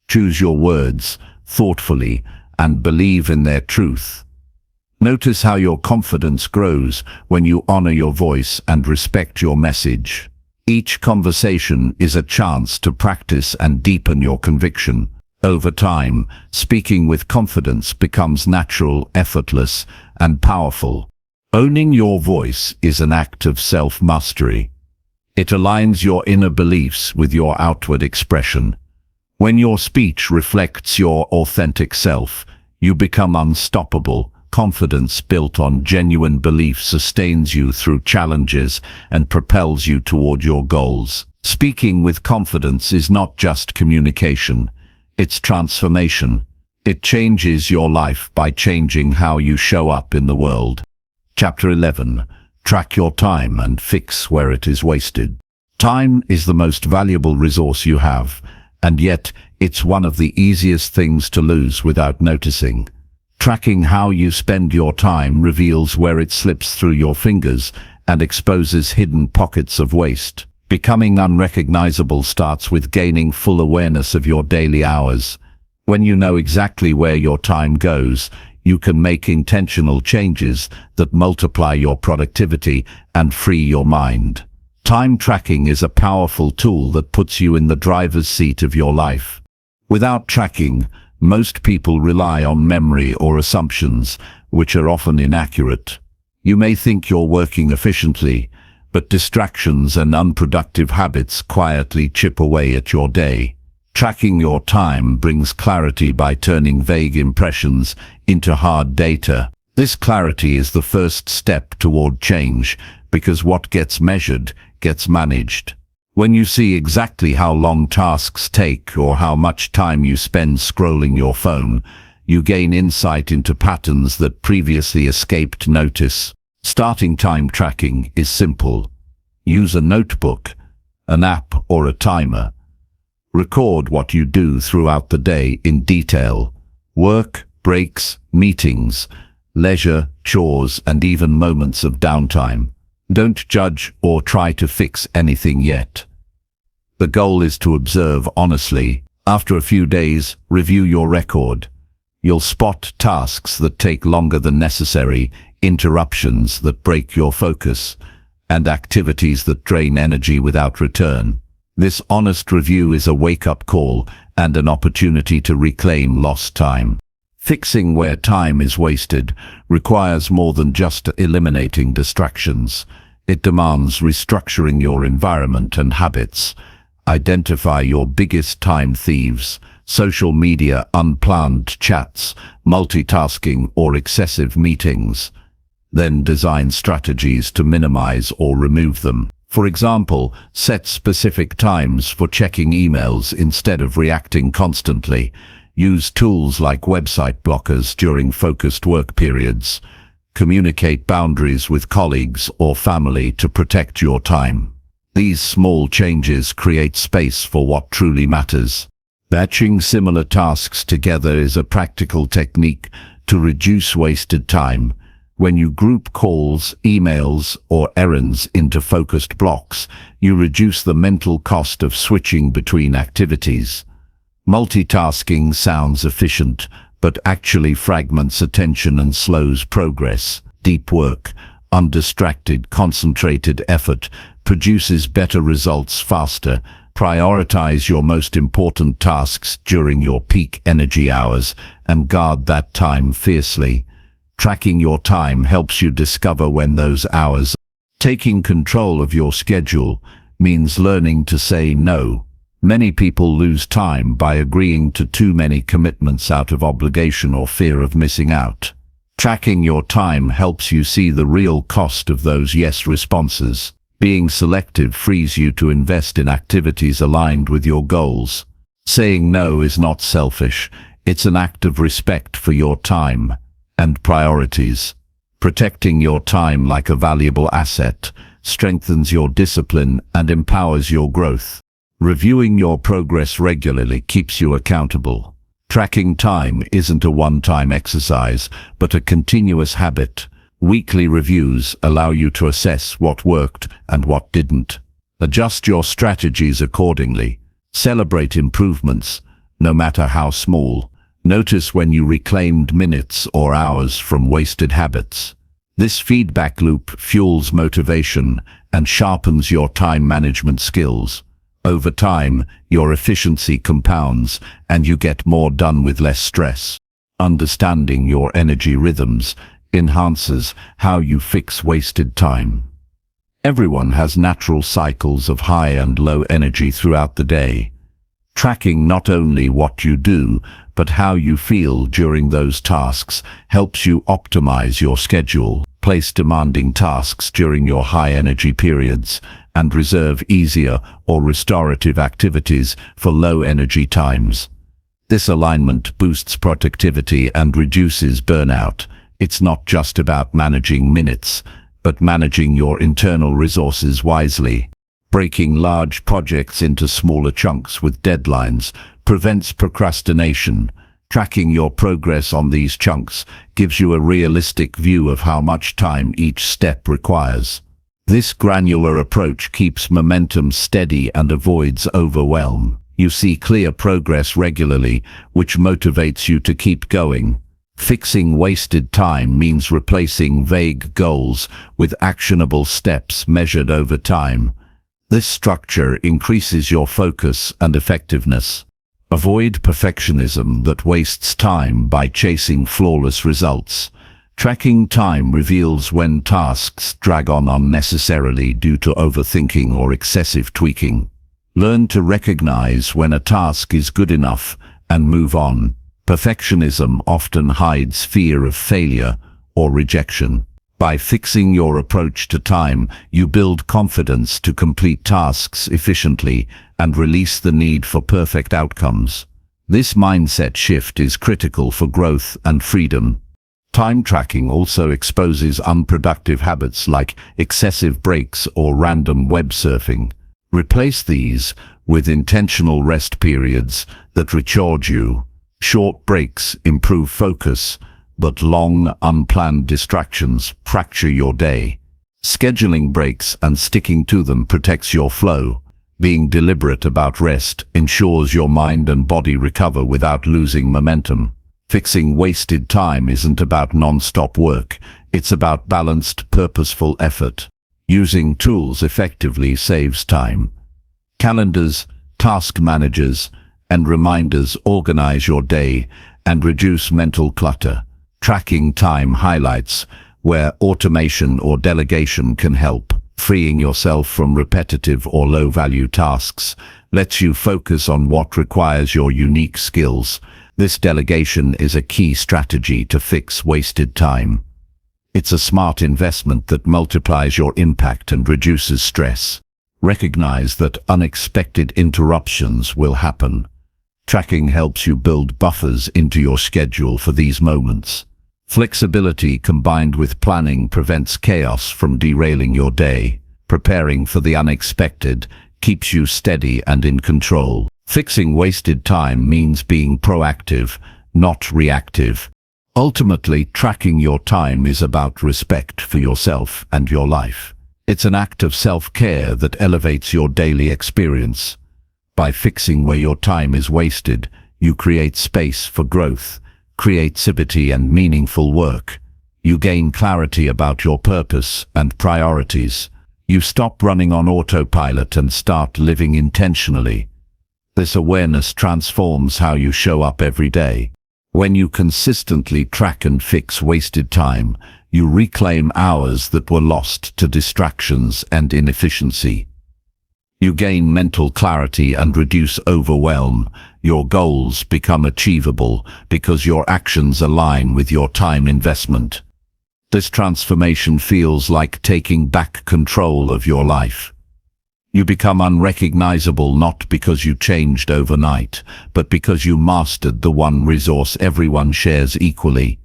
Choose your words thoughtfully and believe in their truth. Notice how your confidence grows when you honor your voice and respect your message. Each conversation is a chance to practice and deepen your conviction. Over time, speaking with confidence becomes natural, effortless, and powerful. Owning your voice is an act of self-mastery. It aligns your inner beliefs with your outward expression. When your speech reflects your authentic self, you become unstoppable. Confidence built on genuine belief sustains you through challenges and propels you toward your goals. Speaking with confidence is not just communication, it's transformation. It changes your life by changing how you show up in the world. Chapter 11. Track your time and fix where it is wasted. Time is the most valuable resource you have, and yet it's one of the easiest things to lose without noticing. Tracking how you spend your time reveals where it slips through your fingers and exposes hidden pockets of waste. Becoming unrecognizable starts with gaining full awareness of your daily hours. When you know exactly where your time goes, you can make intentional changes that multiply your productivity and free your mind. Time tracking is a powerful tool that puts you in the driver's seat of your life. Without tracking, most people rely on memory or assumptions, which are often inaccurate. You may think you're working efficiently, but distractions and unproductive habits quietly chip away at your day. Tracking your time brings clarity by turning vague impressions into hard data. This clarity is the first step toward change, because what gets measured gets managed. When you see exactly how long tasks take or how much time you spend scrolling your phone, you gain insight into patterns that previously escaped notice. Starting time tracking is simple. Use a notebook, an app, or a timer. Record what you do throughout the day in detail. Work, breaks, meetings, leisure, chores, and even moments of downtime. Don't judge or try to fix anything yet. The goal is to observe honestly. After a few days, review your record. You'll spot tasks that take longer than necessary, interruptions that break your focus, and activities that drain energy without return. This honest review is a wake-up call and an opportunity to reclaim lost time. Fixing where time is wasted requires more than just eliminating distractions. It demands restructuring your environment and habits. Identify your biggest time thieves: social media, unplanned chats, multitasking, or excessive meetings. Then design strategies to minimize or remove them. For example, set specific times for checking emails instead of reacting constantly. Use tools like website blockers during focused work periods. Communicate boundaries with colleagues or family to protect your time. These small changes create space for what truly matters. Batching similar tasks together is a practical technique to reduce wasted time. When you group calls, emails, or errands into focused blocks, you reduce the mental cost of switching between activities. Multitasking sounds efficient, but actually fragments attention and slows progress. Deep work, undistracted, concentrated effort produces better results faster. Prioritize your most important tasks during your peak energy hours and guard that time fiercely. Tracking your time helps you discover when those hours are. Taking control of your schedule means learning to say no. Many people lose time by agreeing to too many commitments out of obligation or fear of missing out. Tracking your time helps you see the real cost of those yes responses. Being selective frees you to invest in activities aligned with your goals. Saying no is not selfish, it's an act of respect for your time and priorities. Protecting your time like a valuable asset strengthens your discipline and empowers your growth. Reviewing your progress regularly keeps you accountable. Tracking time isn't a one-time exercise, but a continuous habit. Weekly reviews allow you to assess what worked and what didn't. Adjust your strategies accordingly. Celebrate improvements, no matter how small. Notice when you reclaimed minutes or hours from wasted habits. This feedback loop fuels motivation and sharpens your time management skills. Over time, your efficiency compounds and you get more done with less stress. Understanding your energy rhythms enhances how you fix wasted time. Everyone has natural cycles of high and low energy throughout the day. Tracking not only what you do, but how you feel during those tasks helps you optimize your schedule. Place demanding tasks during your high energy periods and reserve easier or restorative activities for low energy times. This alignment boosts productivity and reduces burnout. It's not just about managing minutes, but managing your internal resources wisely. Breaking large projects into smaller chunks with deadlines prevents procrastination. Tracking your progress on these chunks gives you a realistic view of how much time each step requires. This granular approach keeps momentum steady and avoids overwhelm. You see clear progress regularly, which motivates you to keep going. Fixing wasted time means replacing vague goals with actionable steps measured over time. This structure increases your focus and effectiveness. Avoid perfectionism that wastes time by chasing flawless results. Tracking time reveals when tasks drag on unnecessarily due to overthinking or excessive tweaking. Learn to recognize when a task is good enough and move on. Perfectionism often hides fear of failure or rejection. By fixing your approach to time, you build confidence to complete tasks efficiently and release the need for perfect outcomes. This mindset shift is critical for growth and freedom. Time tracking also exposes unproductive habits like excessive breaks or random web surfing. Replace these with intentional rest periods that recharge you. Short breaks improve focus, but long, unplanned distractions fracture your day. Scheduling breaks and sticking to them protects your flow. Being deliberate about rest ensures your mind and body recover without losing momentum. Fixing wasted time isn't about non-stop work, it's about balanced, purposeful effort. Using tools effectively saves time. Calendars, task managers, and reminders organize your day and reduce mental clutter. Tracking time highlights where automation or delegation can help. Freeing yourself from repetitive or low-value tasks lets you focus on what requires your unique skills. This delegation is a key strategy to fix wasted time. It's a smart investment that multiplies your impact and reduces stress. Recognize that unexpected interruptions will happen. Tracking helps you build buffers into your schedule for these moments. Flexibility combined with planning prevents chaos from derailing your day. Preparing for the unexpected keeps you steady and in control. Fixing wasted time means being proactive, not reactive. Ultimately, tracking your time is about respect for yourself and your life. It's an act of self-care that elevates your daily experience. By fixing where your time is wasted, you create space for growth, creativity, and meaningful work. You gain clarity about your purpose and priorities. You stop running on autopilot and start living intentionally. This awareness transforms how you show up every day. When you consistently track and fix wasted time, you reclaim hours that were lost to distractions and inefficiency. You gain mental clarity and reduce overwhelm. Your goals become achievable because your actions align with your time investment. This transformation feels like taking back control of your life. You become unrecognizable not because you changed overnight, but because you mastered the one resource everyone shares equally: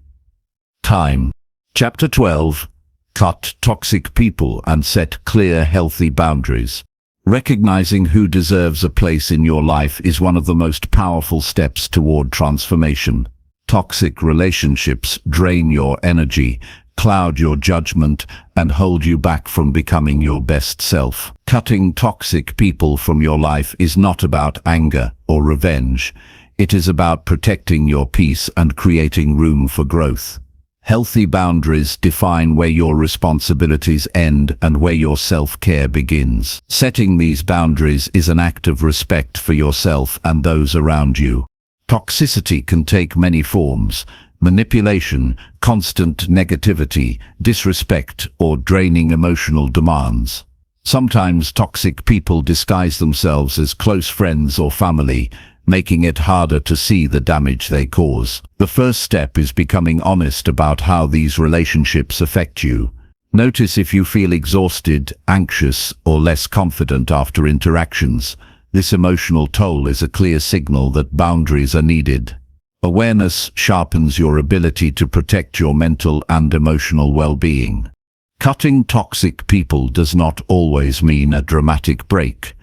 time. Chapter 12. Cut toxic people and set clear, healthy boundaries. Recognizing who deserves a place in your life is one of the most powerful steps toward transformation. Toxic relationships drain your energy, cloud your judgment, and hold you back from becoming your best self. Cutting toxic people from your life is not about anger or revenge. It is about protecting your peace and creating room for growth. Healthy boundaries define where your responsibilities end and where your self-care begins. Setting these boundaries is an act of respect for yourself and those around you. Toxicity can take many forms: manipulation, constant negativity, disrespect, or draining emotional demands. Sometimes toxic people disguise themselves as close friends or family, making it harder to see the damage they cause. The first step is becoming honest about how these relationships affect you. Notice if you feel exhausted, anxious, or less confident after interactions. This emotional toll is a clear signal that boundaries are needed. Awareness sharpens your ability to protect your mental and emotional well-being. Cutting toxic people does not always mean a dramatic break.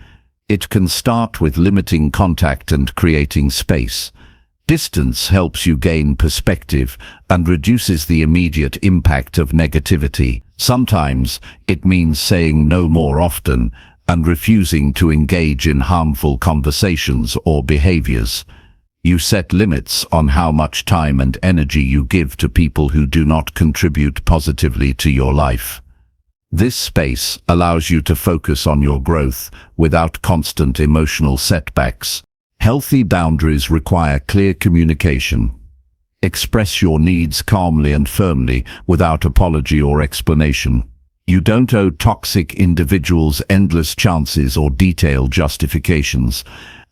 It can start with limiting contact and creating space. Distance helps you gain perspective and reduces the immediate impact of negativity. Sometimes it means saying no more often and refusing to engage in harmful conversations or behaviors. You set limits on how much time and energy you give to people who do not contribute positively to your life. This space allows you to focus on your growth without constant emotional setbacks. Healthy boundaries require clear communication. Express your needs calmly and firmly, without apology or explanation. You don't owe toxic individuals endless chances or detailed justifications.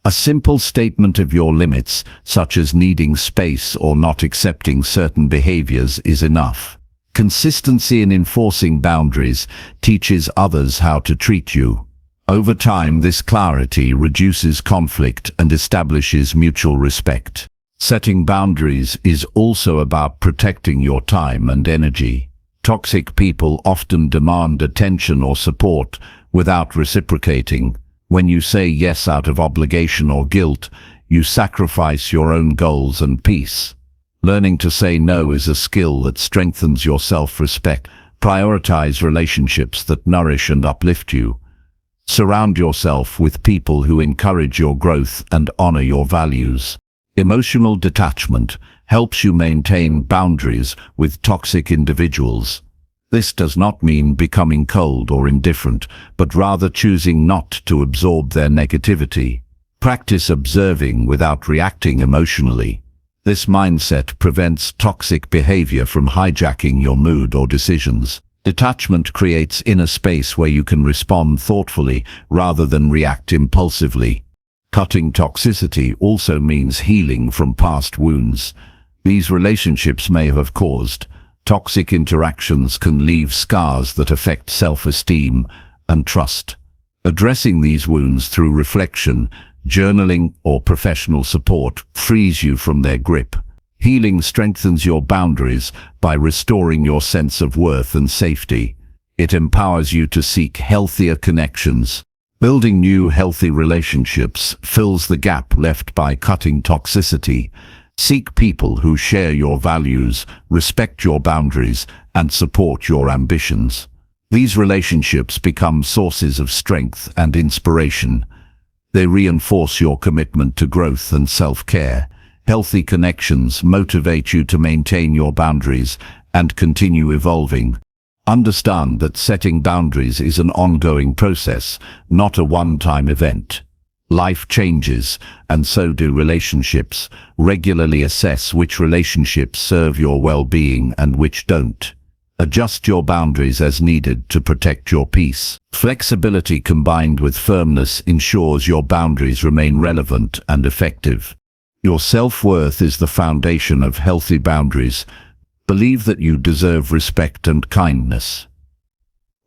A simple statement of your limits, such as needing space or not accepting certain behaviors, is enough. Consistency in enforcing boundaries teaches others how to treat you. Over time, this clarity reduces conflict and establishes mutual respect. Setting boundaries is also about protecting your time and energy. Toxic people often demand attention or support without reciprocating. When you say yes out of obligation or guilt, you sacrifice your own goals and peace. Learning to say no is a skill that strengthens your self-respect. Prioritize relationships that nourish and uplift you. Surround yourself with people who encourage your growth and honor your values. Emotional detachment helps you maintain boundaries with toxic individuals. This does not mean becoming cold or indifferent, but rather choosing not to absorb their negativity. Practice observing without reacting emotionally. This mindset prevents toxic behavior from hijacking your mood or decisions. Detachment creates inner space where you can respond thoughtfully rather than react impulsively. Cutting toxicity also means healing from past wounds. These relationships may have caused. Toxic interactions can leave scars that affect self-esteem and trust. Addressing these wounds through reflection, journaling, or professional support frees you from their grip. Healing strengthens your boundaries by restoring your sense of worth and safety. It empowers you to seek healthier connections. Building new healthy relationships fills the gap left by cutting toxicity. Seek people who share your values, respect your boundaries, and support your ambitions. These relationships become sources of strength and inspiration. They reinforce your commitment to growth and self-care. Healthy connections motivate you to maintain your boundaries and continue evolving. Understand that setting boundaries is an ongoing process, not a one-time event. Life changes, and so do relationships. Regularly assess which relationships serve your well-being and which don't. Adjust your boundaries as needed to protect your peace. Flexibility combined with firmness ensures your boundaries remain relevant and effective. Your self-worth is the foundation of healthy boundaries. Believe that you deserve respect and kindness.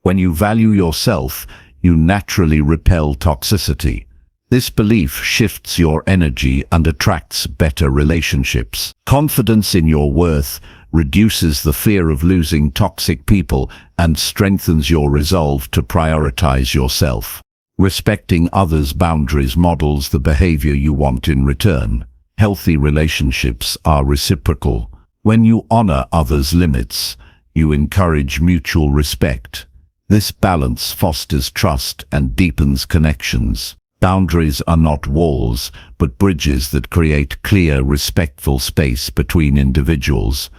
When you value yourself, you naturally repel toxicity. This belief shifts your energy and attracts better relationships. Confidence in your worth reduces the fear of losing toxic people and strengthens your resolve to prioritize yourself. Respecting others' boundaries models the behavior you want in return. Healthy relationships are reciprocal. When you honor others' limits, you encourage mutual respect. This balance fosters trust and deepens connections. Boundaries are not walls, but bridges that create clear, respectful space between individuals.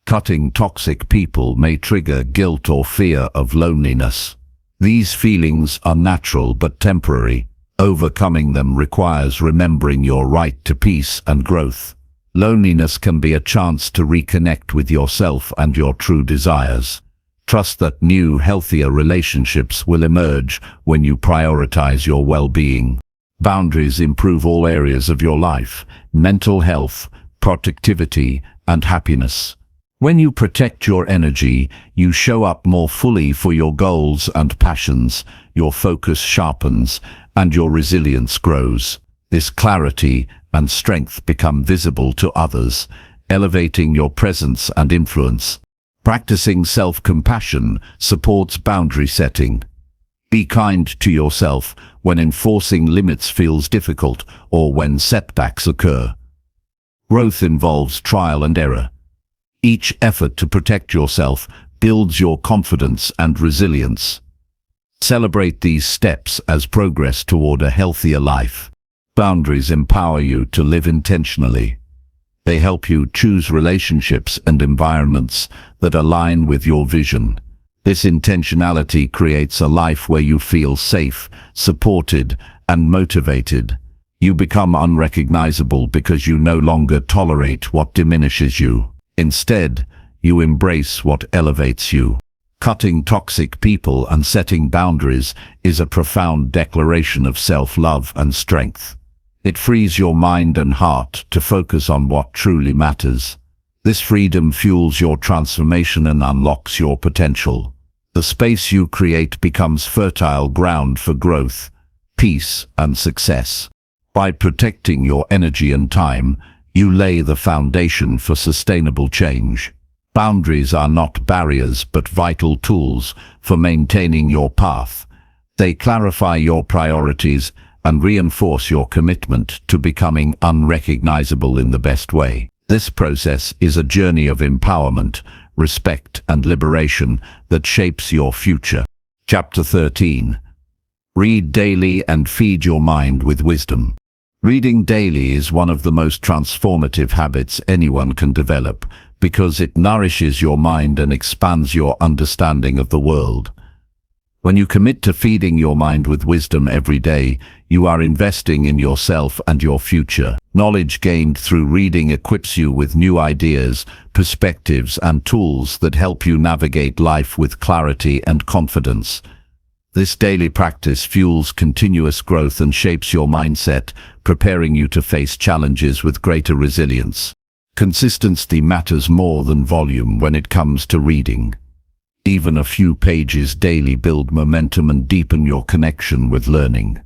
Cutting toxic people may trigger guilt or fear of loneliness. These feelings are natural but temporary. Overcoming them requires remembering your right to peace and growth. Loneliness can be a chance to reconnect with yourself and your true desires. Trust that new, healthier relationships will emerge when you prioritize your well-being. Boundaries improve all areas of your life: mental health, productivity, and happiness. When you protect your energy, you show up more fully for your goals and passions, your focus sharpens, and your resilience grows. This clarity and strength become visible to others, elevating your presence and influence. Practicing self-compassion supports boundary setting. Be kind to yourself when enforcing limits feels difficult or when setbacks occur. Growth involves trial and error. Each effort to protect yourself builds your confidence and resilience. Celebrate these steps as progress toward a healthier life. Boundaries empower you to live intentionally. They help you choose relationships and environments that align with your vision. This intentionality creates a life where you feel safe, supported, and motivated. You become unrecognizable because you no longer tolerate what diminishes you. Instead, you embrace what elevates you. Cutting toxic people and setting boundaries is a profound declaration of self-love and strength. It frees your mind and heart to focus on what truly matters. This freedom fuels your transformation and unlocks your potential. The space you create becomes fertile ground for growth, peace, and success. By protecting your energy and time, you lay the foundation for sustainable change. Boundaries are not barriers but vital tools for maintaining your path. They clarify your priorities and reinforce your commitment to becoming unrecognizable in the best way. This process is a journey of empowerment, respect, and liberation that shapes your future. Chapter 13. Read daily and feed your mind with wisdom. Reading daily is one of the most transformative habits anyone can develop because it nourishes your mind and expands your understanding of the world. When you commit to feeding your mind with wisdom every day, you are investing in yourself and your future. Knowledge gained through reading equips you with new ideas, perspectives, and tools that help you navigate life with clarity and confidence. This daily practice fuels continuous growth and shapes your mindset, preparing you to face challenges with greater resilience. Consistency matters more than volume when it comes to reading. Even a few pages daily build momentum and deepen your connection with learning.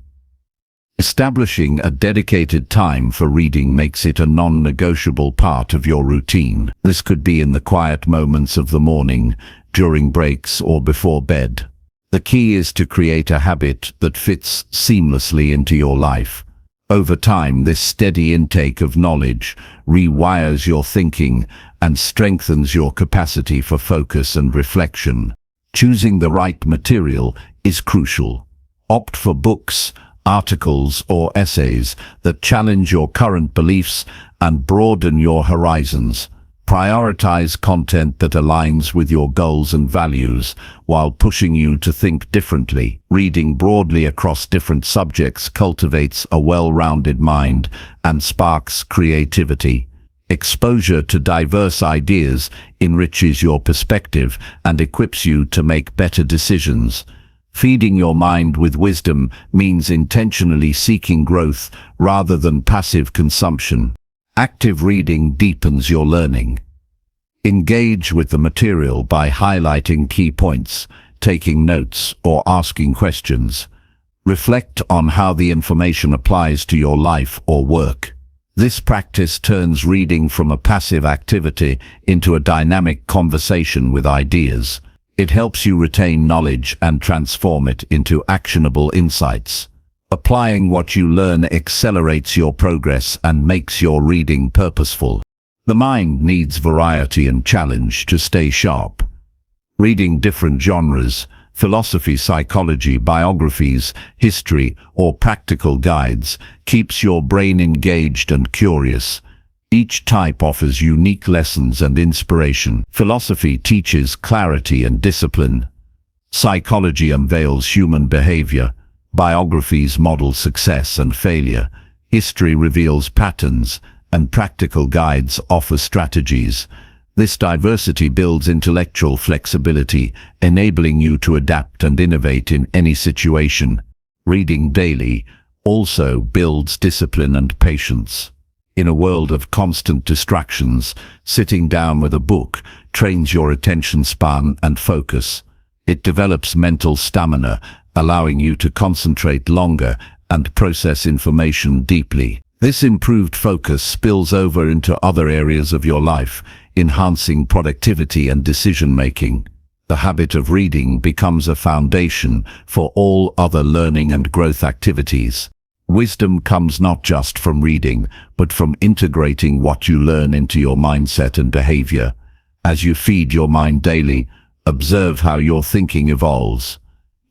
Establishing a dedicated time for reading makes it a non-negotiable part of your routine. This could be in the quiet moments of the morning, during breaks, or before bed. The key is to create a habit that fits seamlessly into your life. Over time, this steady intake of knowledge rewires your thinking and strengthens your capacity for focus and reflection. Choosing the right material is crucial. Opt for books, articles, or essays that challenge your current beliefs and broaden your horizons. Prioritize content that aligns with your goals and values while pushing you to think differently. Reading broadly across different subjects cultivates a well-rounded mind and sparks creativity. Exposure to diverse ideas enriches your perspective and equips you to make better decisions. Feeding your mind with wisdom means intentionally seeking growth rather than passive consumption. Active reading deepens your learning. Engage with the material by highlighting key points, taking notes, or asking questions. Reflect on how the information applies to your life or work. This practice turns reading from a passive activity into a dynamic conversation with ideas. It helps you retain knowledge and transform it into actionable insights. Applying what you learn accelerates your progress and makes your reading purposeful. The mind needs variety and challenge to stay sharp. Reading different genres, philosophy, psychology, biographies, history, or practical guides keeps your brain engaged and curious. Each type offers unique lessons and inspiration. Philosophy teaches clarity and discipline. Psychology unveils human behavior. Biographies model success and failure. History reveals patterns, and practical guides offer strategies. This diversity builds intellectual flexibility, enabling you to adapt and innovate in any situation. Reading daily also builds discipline and patience. In a world of constant distractions, sitting down with a book trains your attention span and focus. It develops mental stamina, allowing you to concentrate longer and process information deeply. This improved focus spills over into other areas of your life, enhancing productivity and decision-making. The habit of reading becomes a foundation for all other learning and growth activities. Wisdom comes not just from reading, but from integrating what you learn into your mindset and behavior. As you feed your mind daily, observe how your thinking evolves.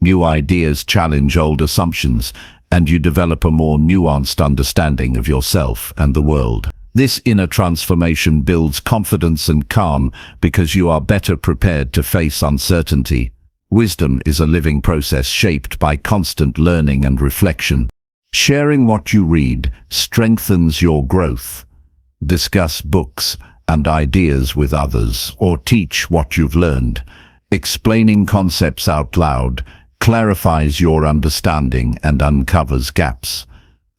New ideas challenge old assumptions, and you develop a more nuanced understanding of yourself and the world. This inner transformation builds confidence and calm because you are better prepared to face uncertainty. Wisdom is a living process shaped by constant learning and reflection. Sharing what you read strengthens your growth. Discuss books and ideas with others, or teach what you've learned. Explaining concepts out loud clarifies your understanding and uncovers gaps.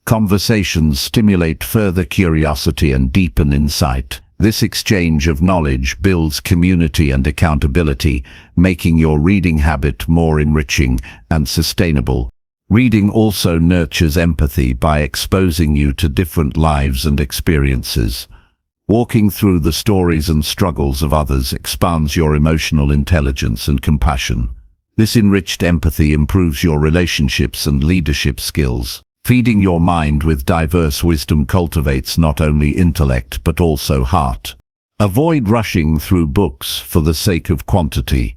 Conversations stimulate further curiosity and deepen insight. This exchange of knowledge builds community and accountability, making your reading habit more enriching and sustainable. Reading also nurtures empathy by exposing you to different lives and experiences. Walking through the stories and struggles of others expands your emotional intelligence and compassion. This enriched empathy improves your relationships and leadership skills. Feeding your mind with diverse wisdom cultivates not only intellect but also heart. Avoid rushing through books for the sake of quantity.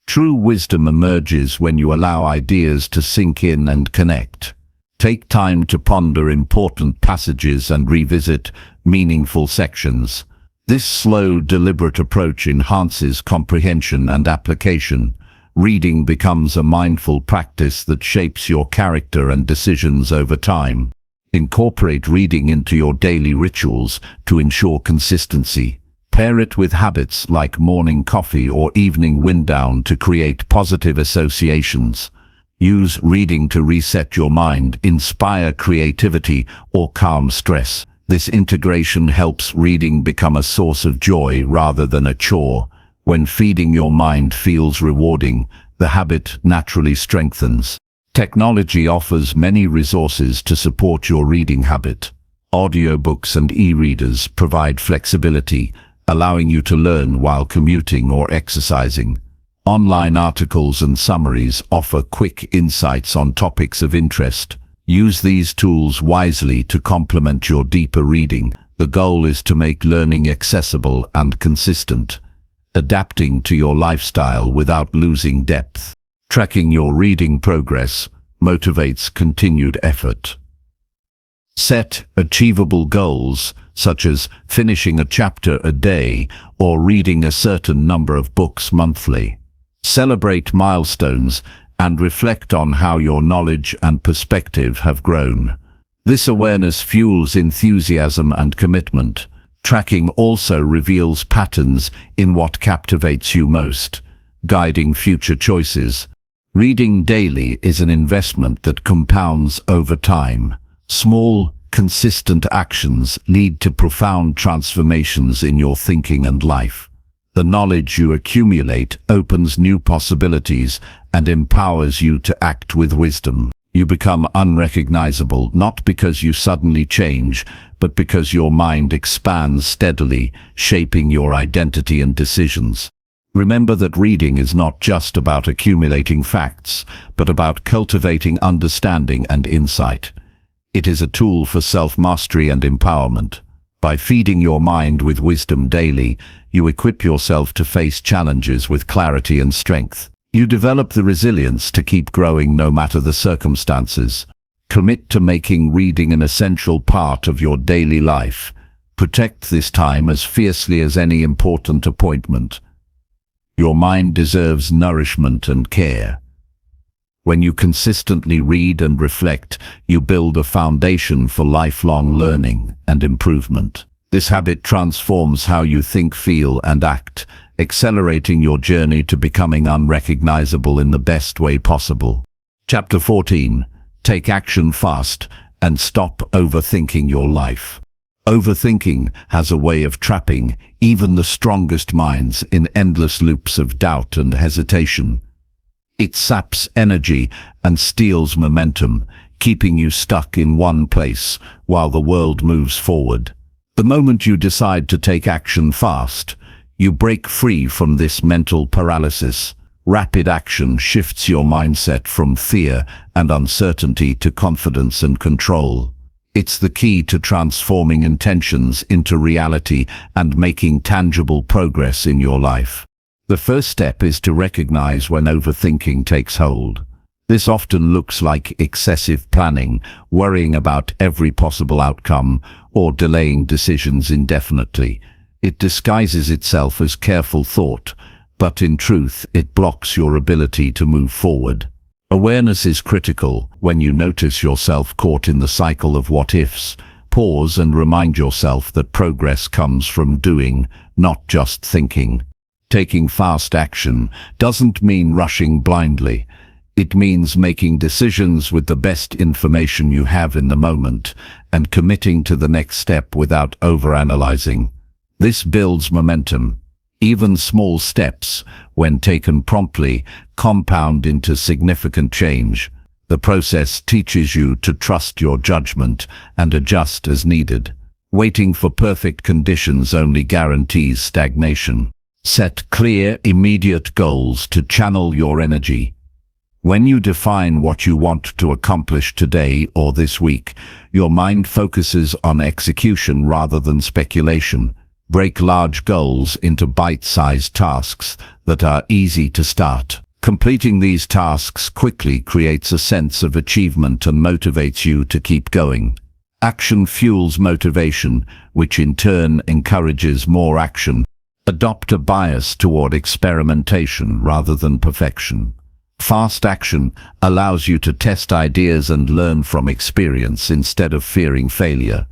True wisdom emerges when you allow ideas to sink in and connect. Take time to ponder important passages and revisit meaningful sections. This slow, deliberate approach enhances comprehension and application. Reading becomes a mindful practice that shapes your character and decisions over time. Incorporate reading into your daily rituals to ensure consistency. Pair it with habits like morning coffee or evening wind down to create positive associations. Use reading to reset your mind, inspire creativity, or calm stress. This integration helps reading become a source of joy rather than a chore. When feeding your mind feels rewarding, the habit naturally strengthens. Technology offers many resources to support your reading habit. Audiobooks and e-readers provide flexibility, allowing you to learn while commuting or exercising. Online articles and summaries offer quick insights on topics of interest. Use these tools wisely to complement your deeper reading. The goal is to make learning accessible and consistent, adapting to your lifestyle without losing depth. Tracking your reading progress motivates continued effort. Set achievable goals, such as finishing a chapter a day or reading a certain number of books monthly. Celebrate milestones and reflect on how your knowledge and perspective have grown. This awareness fuels enthusiasm and commitment. Tracking also reveals patterns in what captivates you most, guiding future choices. Reading daily is an investment that compounds over time. Small, consistent actions lead to profound transformations in your thinking and life. The knowledge you accumulate opens new possibilities and empowers you to act with wisdom. You become unrecognizable not because you suddenly change, but because your mind expands steadily, shaping your identity and decisions. Remember that reading is not just about accumulating facts, but about cultivating understanding and insight. It is a tool for self-mastery and empowerment. By feeding your mind with wisdom daily, you equip yourself to face challenges with clarity and strength. You develop the resilience to keep growing no matter the circumstances. Commit to making reading an essential part of your daily life. Protect this time as fiercely as any important appointment. Your mind deserves nourishment and care. When you consistently read and reflect, you build a foundation for lifelong learning and improvement. This habit transforms how you think, feel, and act, accelerating your journey to becoming unrecognizable in the best way possible. Chapter 14. Take action fast and stop overthinking your life. Overthinking has a way of trapping even the strongest minds in endless loops of doubt and hesitation. It saps energy and steals momentum, keeping you stuck in one place while the world moves forward. The moment you decide to take action fast, you break free from this mental paralysis. Rapid action shifts your mindset from fear and uncertainty to confidence and control. It's the key to transforming intentions into reality and making tangible progress in your life. The first step is to recognize when overthinking takes hold. This often looks like excessive planning, worrying about every possible outcome, or delaying decisions indefinitely. It disguises itself as careful thought, but in truth, it blocks your ability to move forward. Awareness is critical. When you notice yourself caught in the cycle of what-ifs, pause and remind yourself that progress comes from doing, not just thinking. Taking fast action doesn't mean rushing blindly. It means making decisions with the best information you have in the moment and committing to the next step without overanalyzing. This builds momentum. Even small steps, when taken promptly, compound into significant change. The process teaches you to trust your judgment and adjust as needed. Waiting for perfect conditions only guarantees stagnation. Set clear, immediate goals to channel your energy. When you define what you want to accomplish today or this week, your mind focuses on execution rather than speculation. Break large goals into bite-sized tasks that are easy to start. Completing these tasks quickly creates a sense of achievement and motivates you to keep going. Action fuels motivation, which in turn encourages more action. Adopt a bias toward experimentation rather than perfection. Fast action allows you to test ideas and learn from experience instead of fearing failure.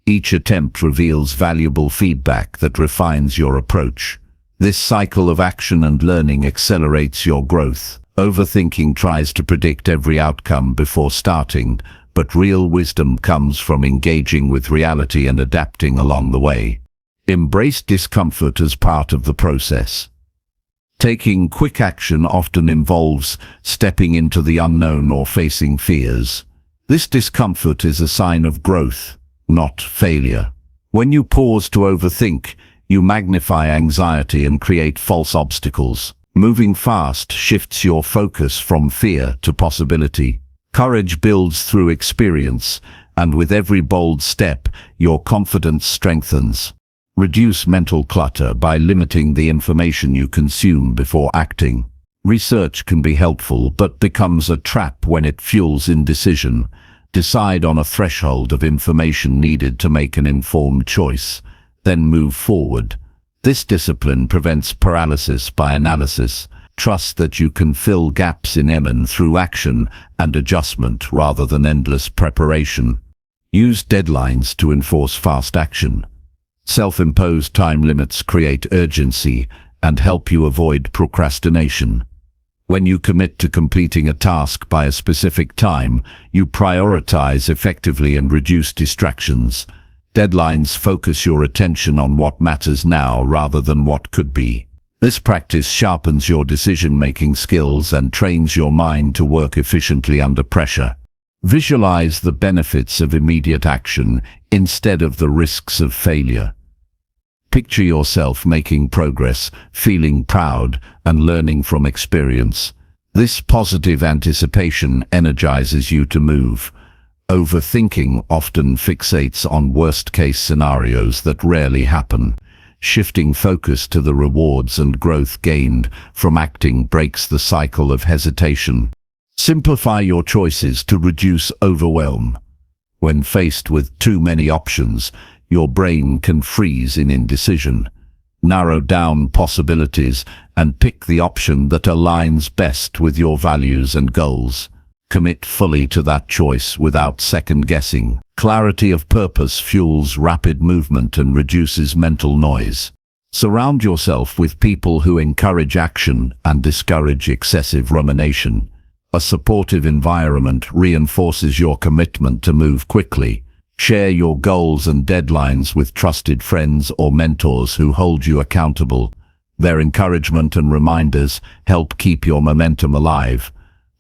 Each attempt reveals valuable feedback that refines your approach. This cycle of action and learning accelerates your growth. Overthinking tries to predict every outcome before starting, but real wisdom comes from engaging with reality and adapting along the way. Embrace discomfort as part of the process. Taking quick action often involves stepping into the unknown or facing fears. This discomfort is a sign of growth, not failure. When you pause to overthink, you magnify anxiety and create false obstacles. Moving fast shifts your focus from fear to possibility. Courage builds through experience, and with every bold step, your confidence strengthens. Reduce mental clutter by limiting the information you consume before acting. Research can be helpful but becomes a trap when it fuels indecision. Decide on a threshold of information needed to make an informed choice, then move forward. This discipline prevents paralysis by analysis. Trust that you can fill gaps in EMN through action and adjustment rather than endless preparation. Use deadlines to enforce fast action. Self-imposed time limits create urgency and help you avoid procrastination. When you commit to completing a task by a specific time, you prioritize effectively and reduce distractions. Deadlines focus your attention on what matters now rather than what could be. This practice sharpens your decision-making skills and trains your mind to work efficiently under pressure. Visualize the benefits of immediate action instead of the risks of failure. Picture yourself making progress, feeling proud, and learning from experience. This positive anticipation energizes you to move. Overthinking often fixates on worst-case scenarios that rarely happen. Shifting focus to the rewards and growth gained from acting breaks the cycle of hesitation. Simplify your choices to reduce overwhelm. When faced with too many options, your brain can freeze in indecision. Narrow down possibilities and pick the option that aligns best with your values and goals. Commit fully to that choice without second-guessing. Clarity of purpose fuels rapid movement and reduces mental noise. Surround yourself with people who encourage action and discourage excessive rumination. A supportive environment reinforces your commitment to move quickly. Share your goals and deadlines with trusted friends or mentors who hold you accountable. Their encouragement and reminders help keep your momentum alive.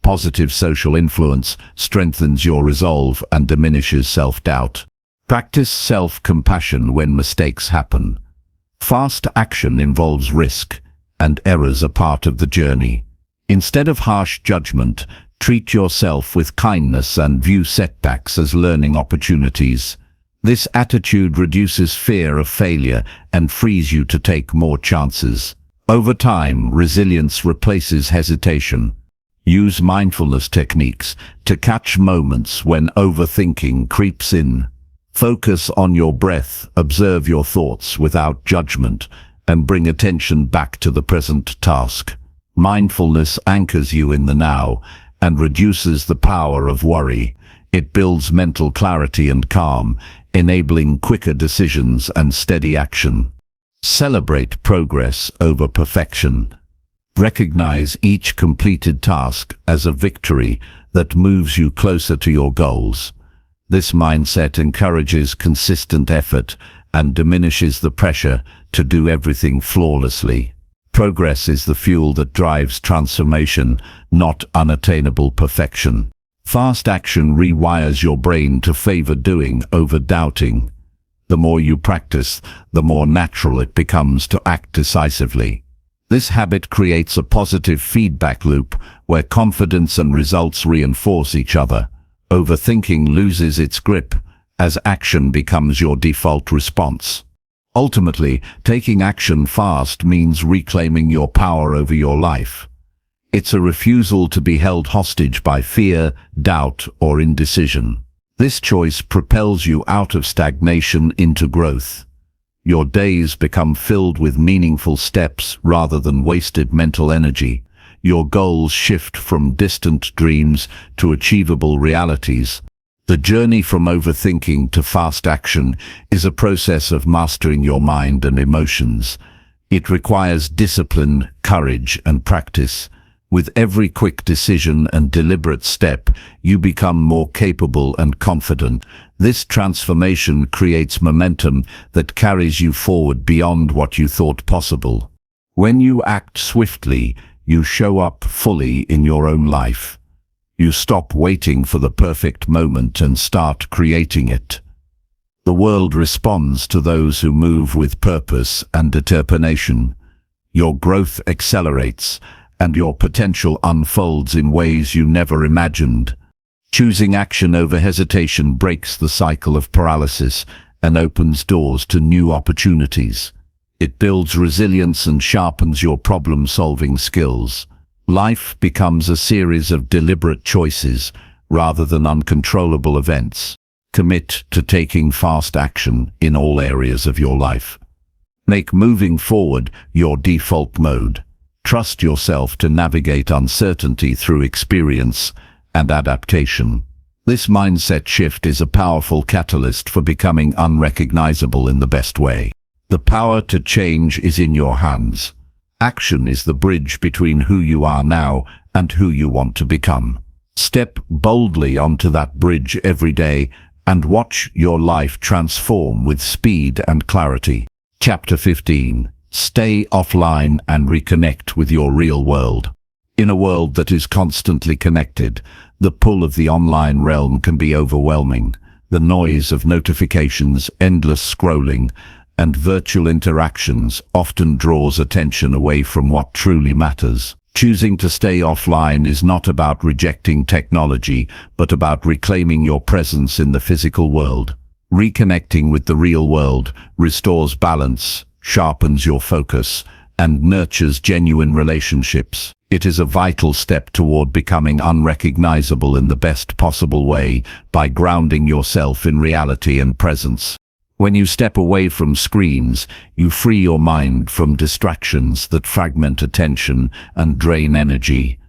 Positive social influence strengthens your resolve and diminishes self-doubt. Practice self-compassion when mistakes happen. Fast action involves risk, and errors are part of the journey. Instead of harsh judgment, treat yourself with kindness and view setbacks as learning opportunities. This attitude reduces fear of failure and frees you to take more chances. Over time, resilience replaces hesitation. Use mindfulness techniques to catch moments when overthinking creeps in. Focus on your breath, observe your thoughts without judgment, and bring attention back to the present task. Mindfulness anchors you in the now and reduces the power of worry. It builds mental clarity and calm, enabling quicker decisions and steady action. Celebrate progress over perfection. Recognize each completed task as a victory that moves you closer to your goals. This mindset encourages consistent effort and diminishes the pressure to do everything flawlessly. Progress is the fuel that drives transformation, not unattainable perfection. Fast action rewires your brain to favor doing over doubting. The more you practice, the more natural it becomes to act decisively. This habit creates a positive feedback loop where confidence and results reinforce each other. Overthinking loses its grip as action becomes your default response. Ultimately, taking action fast means reclaiming your power over your life. It's a refusal to be held hostage by fear, doubt, or indecision. This choice propels you out of stagnation into growth. Your days become filled with meaningful steps rather than wasted mental energy. Your goals shift from distant dreams to achievable realities. The journey from overthinking to fast action is a process of mastering your mind and emotions. It requires discipline, courage, and practice. With every quick decision and deliberate step, you become more capable and confident. This transformation creates momentum that carries you forward beyond what you thought possible. When you act swiftly, you show up fully in your own life. You stop waiting for the perfect moment and start creating it. The world responds to those who move with purpose and determination. Your growth accelerates, and your potential unfolds in ways you never imagined. Choosing action over hesitation breaks the cycle of paralysis and opens doors to new opportunities. It builds resilience and sharpens your problem-solving skills. Life becomes a series of deliberate choices rather than uncontrollable events. Commit to taking fast action in all areas of your life. Make moving forward your default mode. Trust yourself to navigate uncertainty through experience and adaptation. This mindset shift is a powerful catalyst for becoming unrecognizable in the best way. The power to change is in your hands. Action is the bridge between who you are now and who you want to become. Step boldly onto that bridge every day and watch your life transform with speed and clarity. Chapter 15. Stay offline and reconnect with your real world. In a world that is constantly connected, the pull of the online realm can be overwhelming. The noise of notifications, endless scrolling, and virtual interactions often draws attention away from what truly matters. Choosing to stay offline is not about rejecting technology, but about reclaiming your presence in the physical world. Reconnecting with the real world restores balance, sharpens your focus, and nurtures genuine relationships. It is a vital step toward becoming unrecognizable in the best possible way by grounding yourself in reality and presence. When you step away from screens, you free your mind from distractions that fragment attention and drain energy.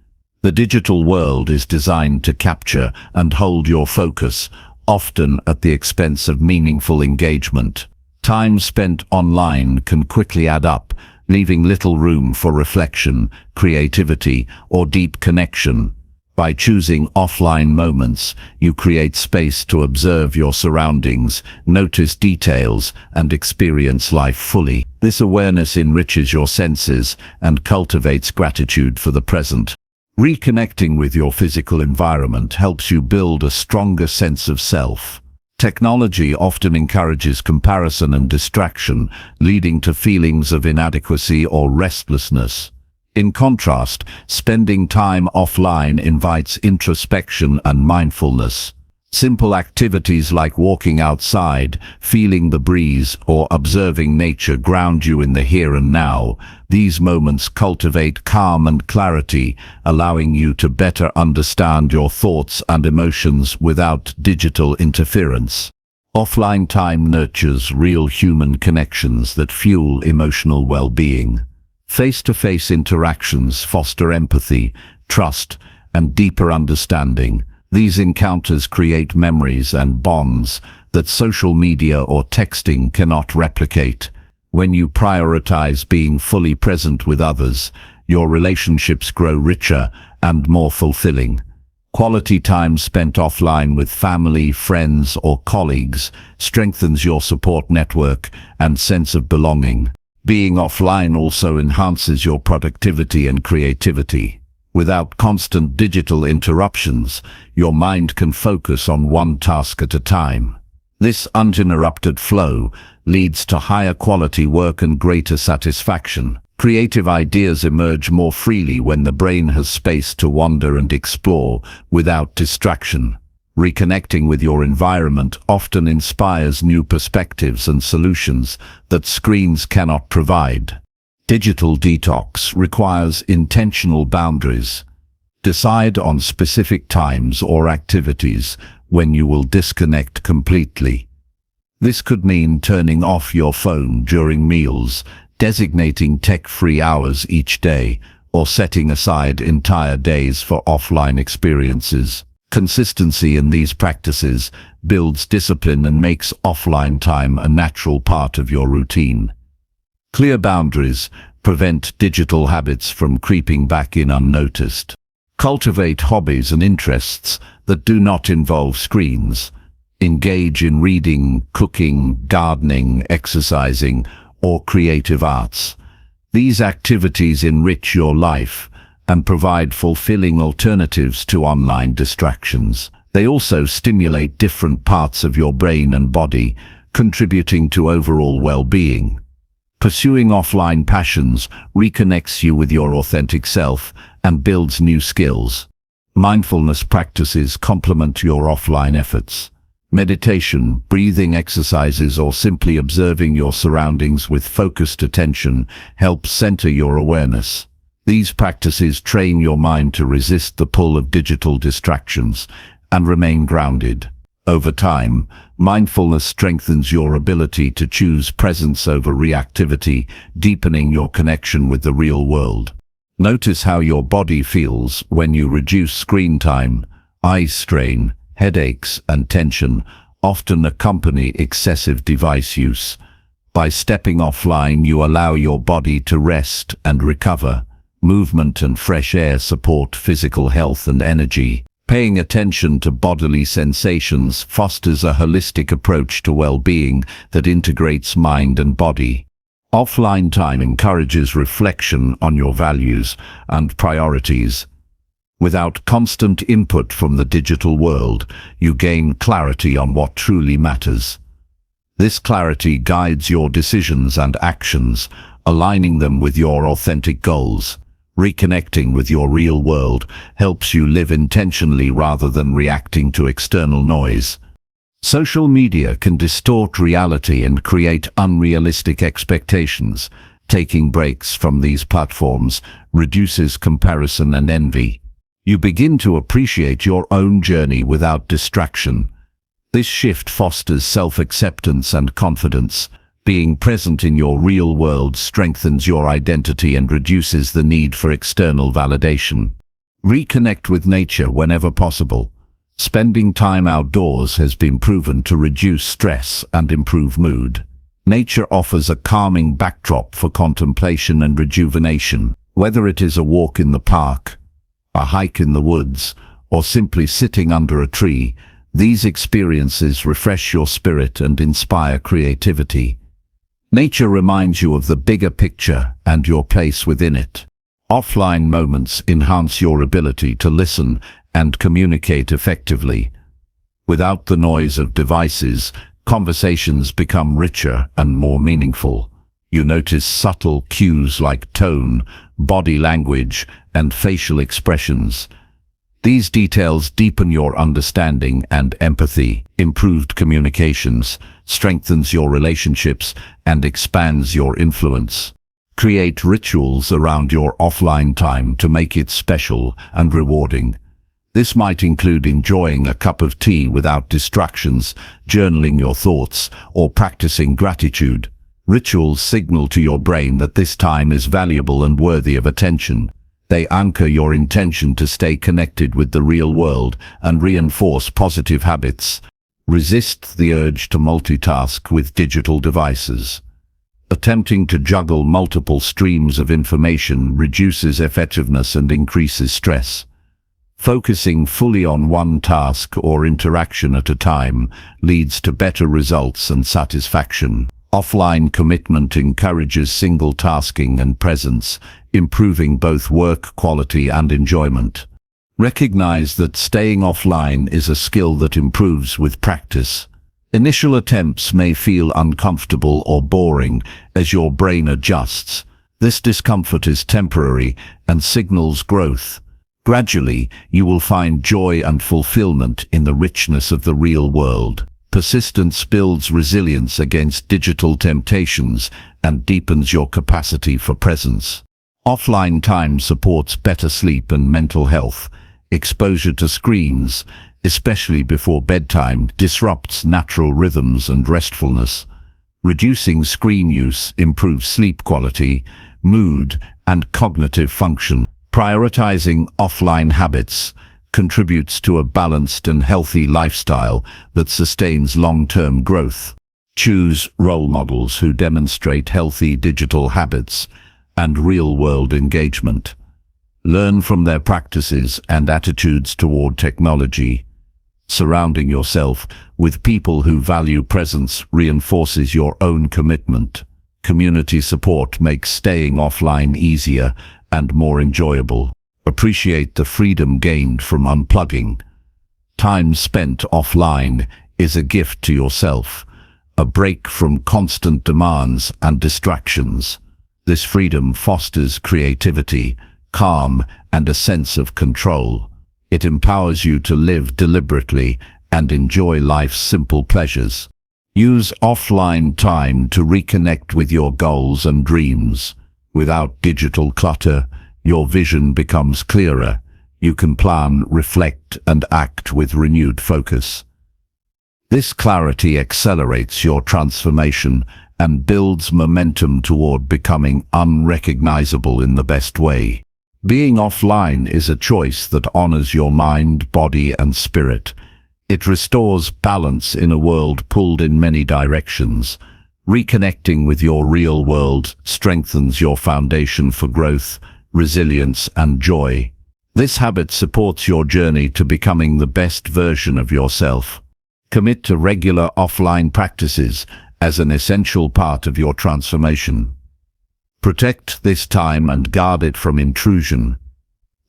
The digital world is designed to capture and hold your focus, often at the expense of meaningful engagement. Time spent online can quickly add up, leaving little room for reflection, creativity, or deep connection. By choosing offline moments, you create space to observe your surroundings, notice details, and experience life fully. This awareness enriches your senses and cultivates gratitude for the present. Reconnecting with your physical environment helps you build a stronger sense of self. Technology often encourages comparison and distraction, leading to feelings of inadequacy or restlessness. In contrast, spending time offline invites introspection and mindfulness. Simple activities like walking outside, feeling the breeze, or observing nature ground you in the here and now. These moments cultivate calm and clarity, allowing you to better understand your thoughts and emotions without digital interference. Offline time nurtures real human connections that fuel emotional well-being. Face-to-face interactions foster empathy, trust, and deeper understanding. These encounters create memories and bonds that social media or texting cannot replicate. When you prioritize being fully present with others, your relationships grow richer and more fulfilling. Quality time spent offline with family, friends, or colleagues strengthens your support network and sense of belonging. Being offline also enhances your productivity and creativity. Without constant digital interruptions, your mind can focus on one task at a time. This uninterrupted flow leads to higher quality work and greater satisfaction. Creative ideas emerge more freely when the brain has space to wander and explore without distraction. Reconnecting with your environment often inspires new perspectives and solutions that screens cannot provide. Digital detox requires intentional boundaries. Decide on specific times or activities when you will disconnect completely. This could mean turning off your phone during meals, designating tech-free hours each day, or setting aside entire days for offline experiences. Consistency in these practices builds discipline and makes offline time a natural part of your routine. Clear boundaries prevent digital habits from creeping back in unnoticed. Cultivate hobbies and interests that do not involve screens. Engage in reading, cooking, gardening, exercising, or creative arts. These activities enrich your life and provide fulfilling alternatives to online distractions. They also stimulate different parts of your brain and body, contributing to overall well-being. Pursuing offline passions reconnects you with your authentic self and builds new skills. Mindfulness practices complement your offline efforts. Meditation, breathing exercises, or simply observing your surroundings with focused attention helps center your awareness. These practices train your mind to resist the pull of digital distractions and remain grounded. Over time, mindfulness strengthens your ability to choose presence over reactivity, deepening your connection with the real world. Notice how your body feels when you reduce screen time. Eye strain, headaches, and tension often accompany excessive device use. By stepping offline, you allow your body to rest and recover. Movement and fresh air support physical health and energy. Paying attention to bodily sensations fosters a holistic approach to well-being that integrates mind and body. Offline time encourages reflection on your values and priorities. Without constant input from the digital world, you gain clarity on what truly matters. This clarity guides your decisions and actions, aligning them with your authentic goals. Reconnecting with your real world helps you live intentionally rather than reacting to external noise. Social media can distort reality and create unrealistic expectations. Taking breaks from these platforms reduces comparison and envy. You begin to appreciate your own journey without distraction. This shift fosters self-acceptance and confidence. Being present in your real world strengthens your identity and reduces the need for external validation. Reconnect with nature whenever possible. Spending time outdoors has been proven to reduce stress and improve mood. Nature offers a calming backdrop for contemplation and rejuvenation. Whether it is a walk in the park, a hike in the woods, or simply sitting under a tree, these experiences refresh your spirit and inspire creativity. Nature reminds you of the bigger picture and your place within it. Offline moments enhance your ability to listen and communicate effectively. Without the noise of devices, conversations become richer and more meaningful. You notice subtle cues like tone, body language, and facial expressions. These details deepen your understanding and empathy. Improved communications strengthens your relationships and expands your influence. Create rituals around your offline time to make it special and rewarding. This might include enjoying a cup of tea without distractions, journaling your thoughts, or practicing gratitude. Rituals signal to your brain that this time is valuable and worthy of attention. They anchor your intention to stay connected with the real world and reinforce positive habits. Resist the urge to multitask with digital devices. Attempting to juggle multiple streams of information reduces effectiveness and increases stress. Focusing fully on one task or interaction at a time leads to better results and satisfaction. Offline commitment encourages single tasking and presence, improving both work quality and enjoyment. Recognize that staying offline is a skill that improves with practice. Initial attempts may feel uncomfortable or boring as your brain adjusts. This discomfort is temporary and signals growth. Gradually, you will find joy and fulfillment in the richness of the real world. Persistence builds resilience against digital temptations and deepens your capacity for presence. Offline time supports better sleep and mental health. Exposure to screens, especially before bedtime, disrupts natural rhythms and restfulness. Reducing screen use improves sleep quality, mood, and cognitive function. Prioritizing offline habits contributes to a balanced and healthy lifestyle that sustains long-term growth. Choose role models who demonstrate healthy digital habits and real-world engagement. Learn from their practices and attitudes toward technology. Surrounding yourself with people who value presence reinforces your own commitment. Community support makes staying offline easier and more enjoyable. Appreciate the freedom gained from unplugging. Time spent offline is a gift to yourself, a break from constant demands and distractions. This freedom fosters creativity, calm, and a sense of control. It empowers you to live deliberately and enjoy life's simple pleasures. Use offline time to reconnect with your goals and dreams. Without digital clutter, your vision becomes clearer. You can plan, reflect, and act with renewed focus. This clarity accelerates your transformation and builds momentum toward becoming unrecognizable in the best way. Being offline is a choice that honors your mind, body, and spirit. It restores balance in a world pulled in many directions. Reconnecting with your real world strengthens your foundation for growth, resilience, and joy. This habit supports your journey to becoming the best version of yourself. Commit to regular offline practices as an essential part of your transformation. Protect this time and guard it from intrusion.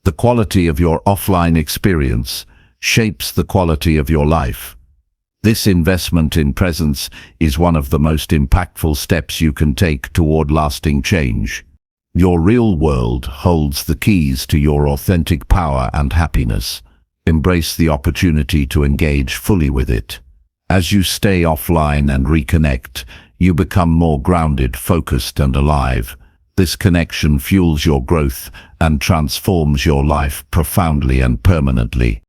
The quality of your offline experience shapes the quality of your life. This investment in presence is one of the most impactful steps you can take toward lasting change. Your real world holds the keys to your authentic power and happiness. Embrace the opportunity to engage fully with it. As you stay offline and reconnect, you become more grounded, focused, and alive. This connection fuels your growth and transforms your life profoundly and permanently.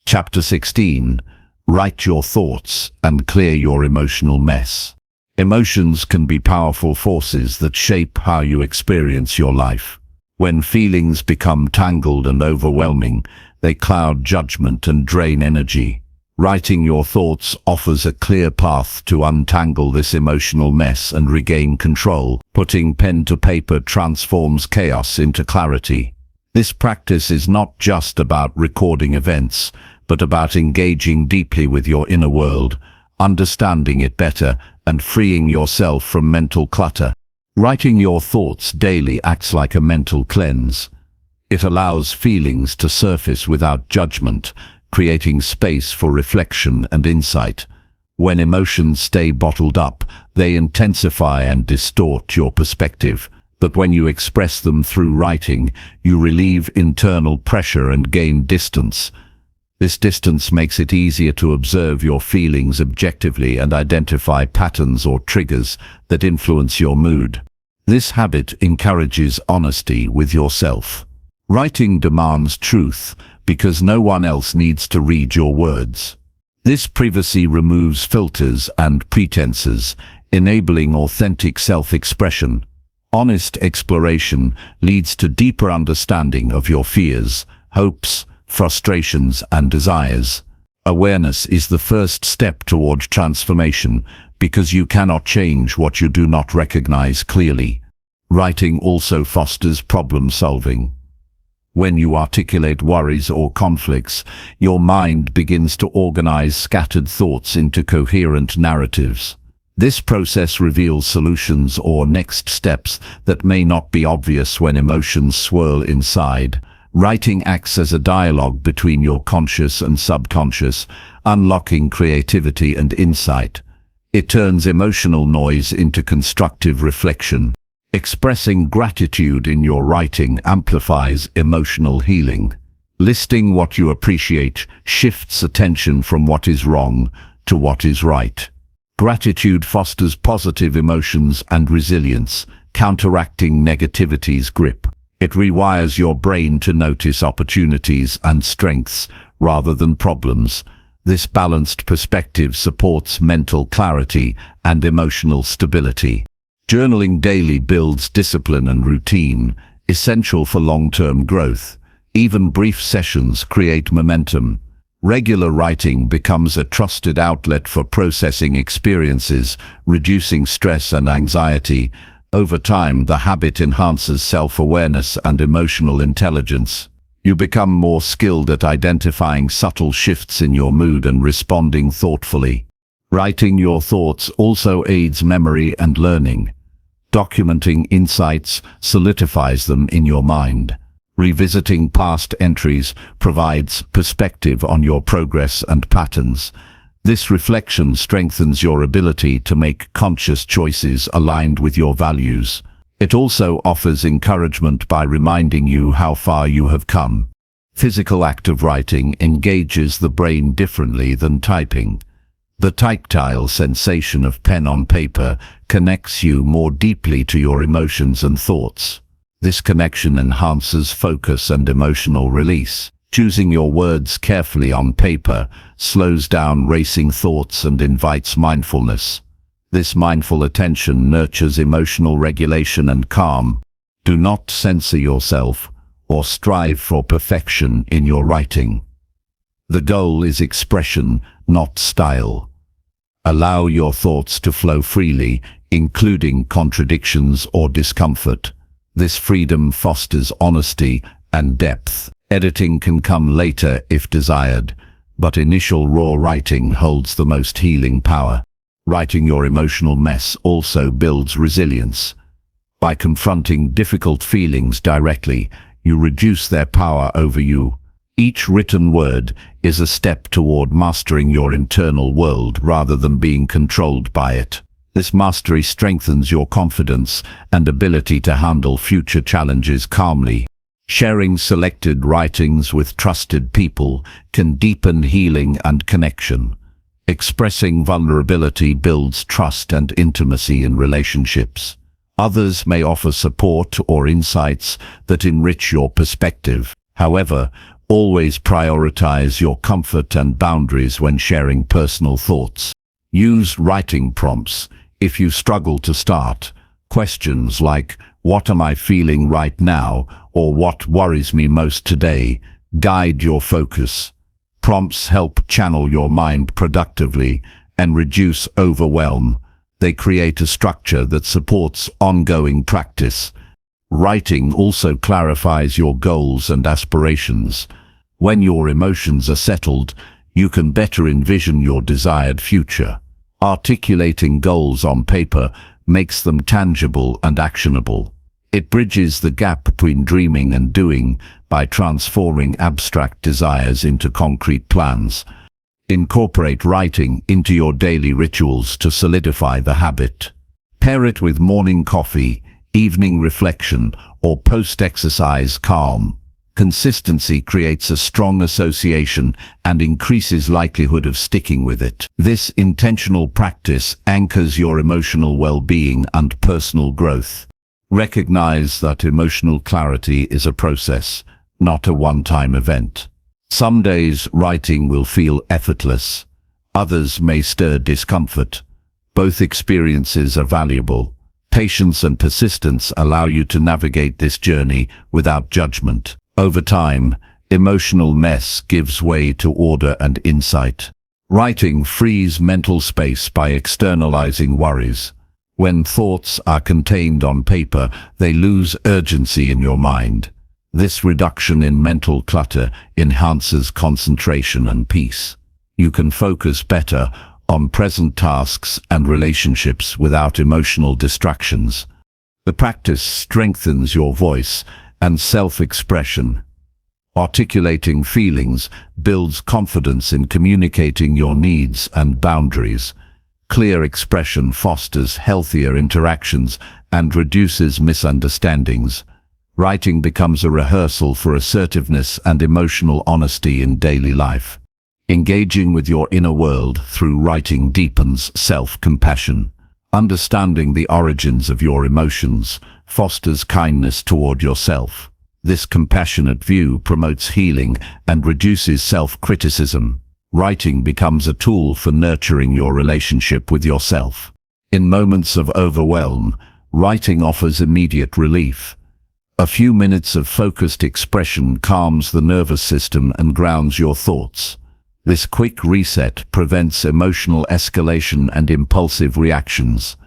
Chapter 16. Write your thoughts and clear your emotional mess. Emotions can be powerful forces that shape how you experience your life. When feelings become tangled and overwhelming, they cloud judgment and drain energy. Writing your thoughts offers a clear path to untangle this emotional mess and regain control. Putting pen to paper transforms chaos into clarity. This practice is not just about recording events, but about engaging deeply with your inner world, understanding it better, and freeing yourself from mental clutter. Writing your thoughts daily acts like a mental cleanse. It allows feelings to surface without judgment, creating space for reflection and insight. When emotions stay bottled up, they intensify and distort your perspective. But when you express them through writing, you relieve internal pressure and gain distance. This distance makes it easier to observe your feelings objectively and identify patterns or triggers that influence your mood. This habit encourages honesty with yourself. Writing demands truth because no one else needs to read your words. This privacy removes filters and pretenses, enabling authentic self-expression. Honest exploration leads to deeper understanding of your fears, hopes, frustrations, and desires. Awareness is the first step toward transformation because you cannot change what you do not recognize clearly. Writing also fosters problem solving. When you articulate worries or conflicts, your mind begins to organize scattered thoughts into coherent narratives. This process reveals solutions or next steps that may not be obvious when emotions swirl inside. Writing acts as a dialogue between your conscious and subconscious, unlocking creativity and insight. It turns emotional noise into constructive reflection. Expressing gratitude in your writing amplifies emotional healing. Listing what you appreciate shifts attention from what is wrong to what is right. Gratitude fosters positive emotions and resilience, counteracting negativity's grip. It rewires your brain to notice opportunities and strengths rather than problems. This balanced perspective supports mental clarity and emotional stability. Journaling daily builds discipline and routine, essential for long-term growth. Even brief sessions create momentum. Regular writing becomes a trusted outlet for processing experiences, reducing stress and anxiety. Over time, the habit enhances self-awareness and emotional intelligence. You become more skilled at identifying subtle shifts in your mood and responding thoughtfully. Writing your thoughts also aids memory and learning. Documenting insights solidifies them in your mind. Revisiting past entries provides perspective on your progress and patterns. This reflection strengthens your ability to make conscious choices aligned with your values. It also offers encouragement by reminding you how far you have come. Physical act of writing engages the brain differently than typing. The tactile sensation of pen on paper connects you more deeply to your emotions and thoughts. This connection enhances focus and emotional release. Choosing your words carefully on paper slows down racing thoughts and invites mindfulness. This mindful attention nurtures emotional regulation and calm. Do not censor yourself or strive for perfection in your writing. The goal is expression, not style. Allow your thoughts to flow freely, including contradictions or discomfort. This freedom fosters honesty and depth. Editing can come later if desired, but initial raw writing holds the most healing power. Writing your emotional mess also builds resilience. By confronting difficult feelings directly, you reduce their power over you. Each written word is a step toward mastering your internal world rather than being controlled by it. This mastery strengthens your confidence and ability to handle future challenges calmly. Sharing selected writings with trusted people can deepen healing and connection. Expressing vulnerability builds trust and intimacy in relationships. Others may offer support or insights that enrich your perspective. However, always prioritize your comfort and boundaries when sharing personal thoughts. Use writing prompts if you struggle to start. Questions like, "What am I feeling right now?" or "What worries me most today?" guide your focus. Prompts help channel your mind productively and reduce overwhelm. They create a structure that supports ongoing practice. Writing also clarifies your goals and aspirations. When your emotions are settled, you can better envision your desired future. Articulating goals on paper makes them tangible and actionable. It bridges the gap between dreaming and doing by transforming abstract desires into concrete plans. Incorporate writing into your daily rituals to solidify the habit. Pair it with morning coffee, evening reflection, or post-exercise calm. Consistency creates a strong association and increases likelihood of sticking with it. This intentional practice anchors your emotional well-being and personal growth. Recognize that emotional clarity is a process, not a one-time event. Some days writing will feel effortless. Others may stir discomfort. Both experiences are valuable. Patience and persistence allow you to navigate this journey without judgment. Over time, emotional mess gives way to order and insight. Writing frees mental space by externalizing worries. When thoughts are contained on paper, they lose urgency in your mind. This reduction in mental clutter enhances concentration and peace. You can focus better on present tasks and relationships without emotional distractions. The practice strengthens your voice and self-expression. Articulating feelings builds confidence in communicating your needs and boundaries. Clear expression fosters healthier interactions and reduces misunderstandings. Writing becomes a rehearsal for assertiveness and emotional honesty in daily life. Engaging with your inner world through writing deepens self-compassion. Understanding the origins of your emotions fosters kindness toward yourself. This compassionate view promotes healing and reduces self-criticism. Writing becomes a tool for nurturing your relationship with yourself. In moments of overwhelm, writing offers immediate relief. A few minutes of focused expression calms the nervous system and grounds your thoughts. This quick reset prevents emotional escalation and impulsive reactions.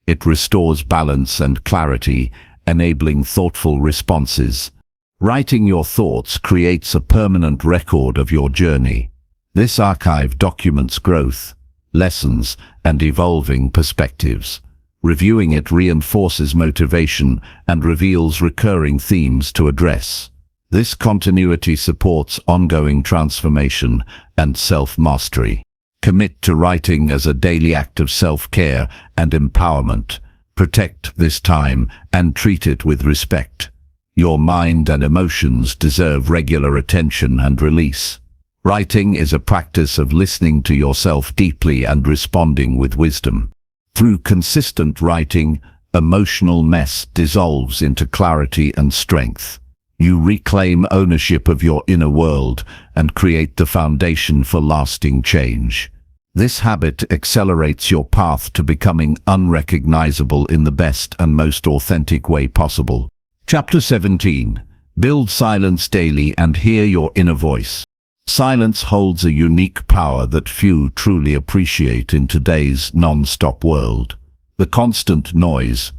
It restores balance and clarity, enabling thoughtful responses. Writing your thoughts creates a permanent record of your journey. This archive documents growth, lessons, and evolving perspectives. Reviewing it reinforces motivation and reveals recurring themes to address. This continuity supports ongoing transformation and self-mastery. Commit to writing as a daily act of self-care and empowerment. Protect this time and treat it with respect. Your mind and emotions deserve regular attention and release. Writing is a practice of listening to yourself deeply and responding with wisdom. Through consistent writing, emotional mess dissolves into clarity and strength. You reclaim ownership of your inner world and create the foundation for lasting change. This habit accelerates your path to becoming unrecognizable in the best and most authentic way possible. Chapter 17. Build silence daily and hear your inner voice. Silence holds a unique power that few truly appreciate in today's non-stop world. The constant noise,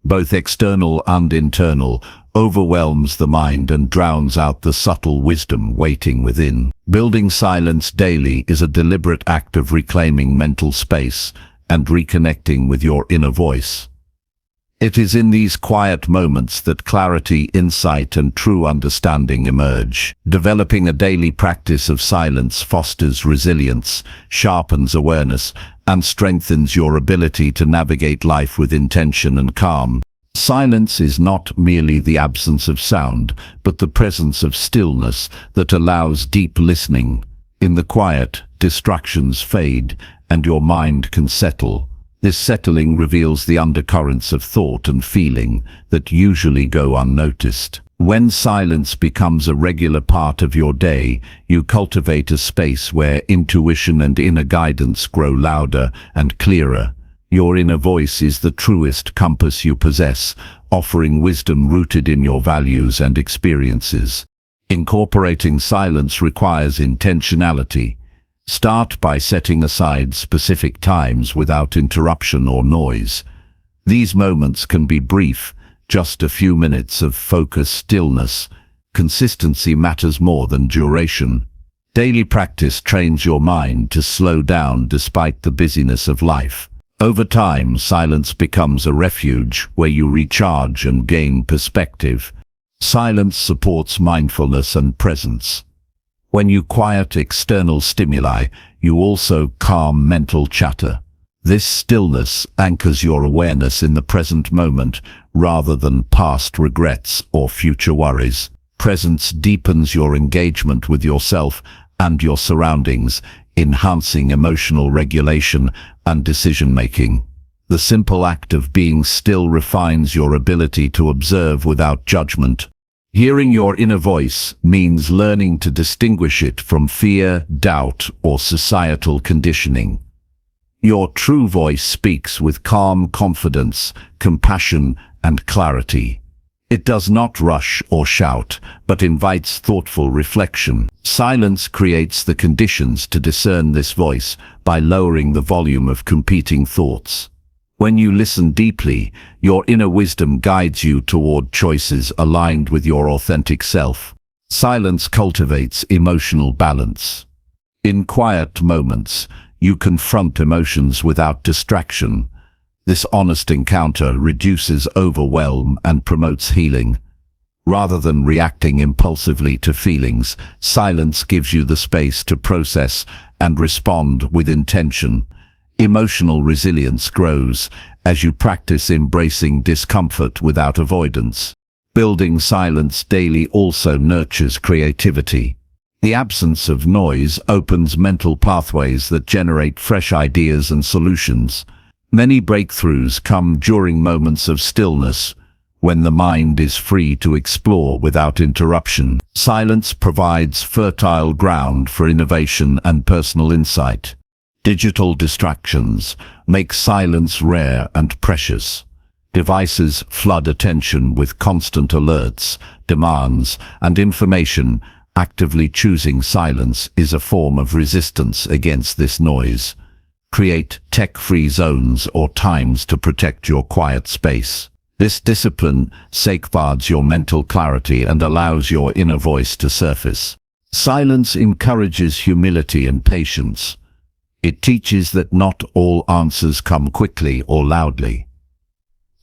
both external and internal, overwhelms the mind and drowns out the subtle wisdom waiting within. Building silence daily is a deliberate act of reclaiming mental space and reconnecting with your inner voice. It is in these quiet moments that clarity, insight, and true understanding emerge. Developing a daily practice of silence fosters resilience, sharpens awareness, and strengthens your ability to navigate life with intention and calm. Silence is not merely the absence of sound, but the presence of stillness that allows deep listening. In the quiet, distractions fade, and your mind can settle. This settling reveals the undercurrents of thought and feeling that usually go unnoticed. When silence becomes a regular part of your day, you cultivate a space where intuition and inner guidance grow louder and clearer. Your inner voice is the truest compass you possess, offering wisdom rooted in your values and experiences. Incorporating silence requires intentionality. Start by setting aside specific times without interruption or noise. These moments can be brief, just a few minutes of focused stillness. Consistency matters more than duration. Daily practice trains your mind to slow down despite the busyness of life. Over time, silence becomes a refuge where you recharge and gain perspective. Silence supports mindfulness and presence. When you quiet external stimuli, you also calm mental chatter. This stillness anchors your awareness in the present moment rather than past regrets or future worries. Presence deepens your engagement with yourself and your surroundings, enhancing emotional regulation and decision-making. The simple act of being still refines your ability to observe without judgment. Hearing your inner voice means learning to distinguish it from fear, doubt, or societal conditioning. Your true voice speaks with calm confidence, compassion, and clarity. It does not rush or shout, but invites thoughtful reflection. Silence creates the conditions to discern this voice by lowering the volume of competing thoughts. When you listen deeply, your inner wisdom guides you toward choices aligned with your authentic self. Silence cultivates emotional balance. In quiet moments, you confront emotions without distraction. This honest encounter reduces overwhelm and promotes healing. Rather than reacting impulsively to feelings, silence gives you the space to process and respond with intention. Emotional resilience grows as you practice embracing discomfort without avoidance. Building silence daily also nurtures creativity. The absence of noise opens mental pathways that generate fresh ideas and solutions. Many breakthroughs come during moments of stillness, when the mind is free to explore without interruption. Silence provides fertile ground for innovation and personal insight. Digital distractions make silence rare and precious. Devices flood attention with constant alerts, demands, and information. Actively choosing silence is a form of resistance against this noise. Create tech-free zones or times to protect your quiet space. This discipline safeguards your mental clarity and allows your inner voice to surface. Silence encourages humility and patience. It teaches that not all answers come quickly or loudly.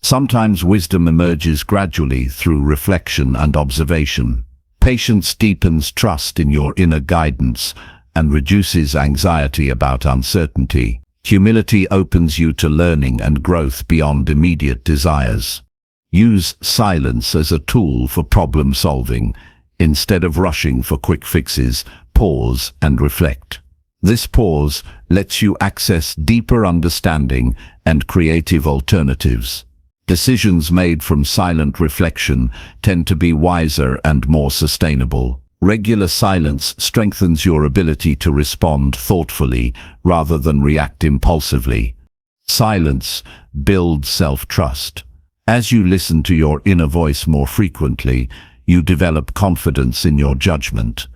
Sometimes wisdom emerges gradually through reflection and observation. Patience deepens trust in your inner guidance and reduces anxiety about uncertainty. Humility opens you to learning and growth beyond immediate desires. Use silence as a tool for problem solving. Instead of rushing for quick fixes, pause and reflect. This pause lets you access deeper understanding and creative alternatives. Decisions made from silent reflection tend to be wiser and more sustainable. Regular silence strengthens your ability to respond thoughtfully rather than react impulsively. Silence builds self-trust. As you listen to your inner voice more frequently, you develop confidence in your judgment.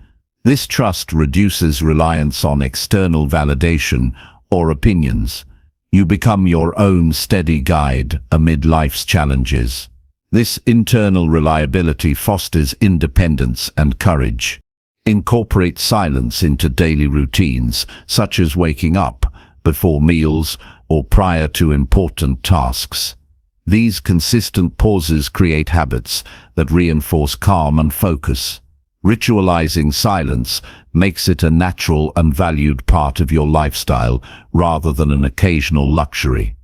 This trust reduces reliance on external validation or opinions. You become your own steady guide amid life's challenges. This internal reliability fosters independence and courage. Incorporate silence into daily routines, such as waking up, before meals, or prior to important tasks. These consistent pauses create habits that reinforce calm and focus. Ritualizing silence makes it a natural and valued part of your lifestyle rather than an occasional luxury.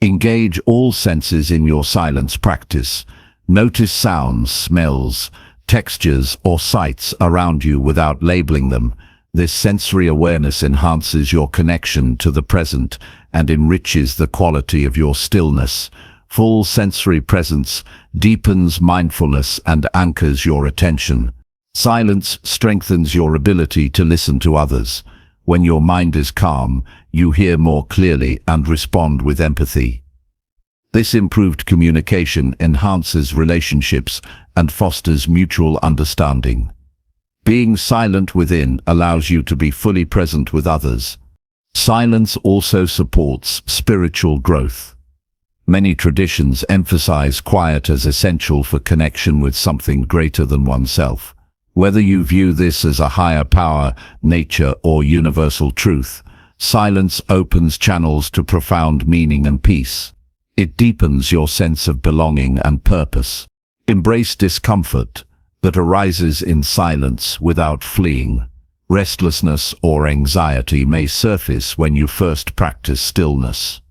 Engage all senses in your silence practice. Notice sounds, smells, textures, or sights around you without labeling them. This sensory awareness enhances your connection to the present and enriches the quality of your stillness. Full sensory presence deepens mindfulness and anchors your attention. Silence strengthens your ability to listen to others. When your mind is calm, you hear more clearly and respond with empathy. This improved communication enhances relationships and fosters mutual understanding. Being silent within allows you to be fully present with others. Silence also supports spiritual growth. Many traditions emphasize quiet as essential for connection with something greater than oneself. Whether you view this as a higher power, nature, or universal truth, silence opens channels to profound meaning and peace. It deepens your sense of belonging and purpose. Embrace discomfort that arises in silence without fleeing. Restlessness or anxiety may surface when you first practice stillness.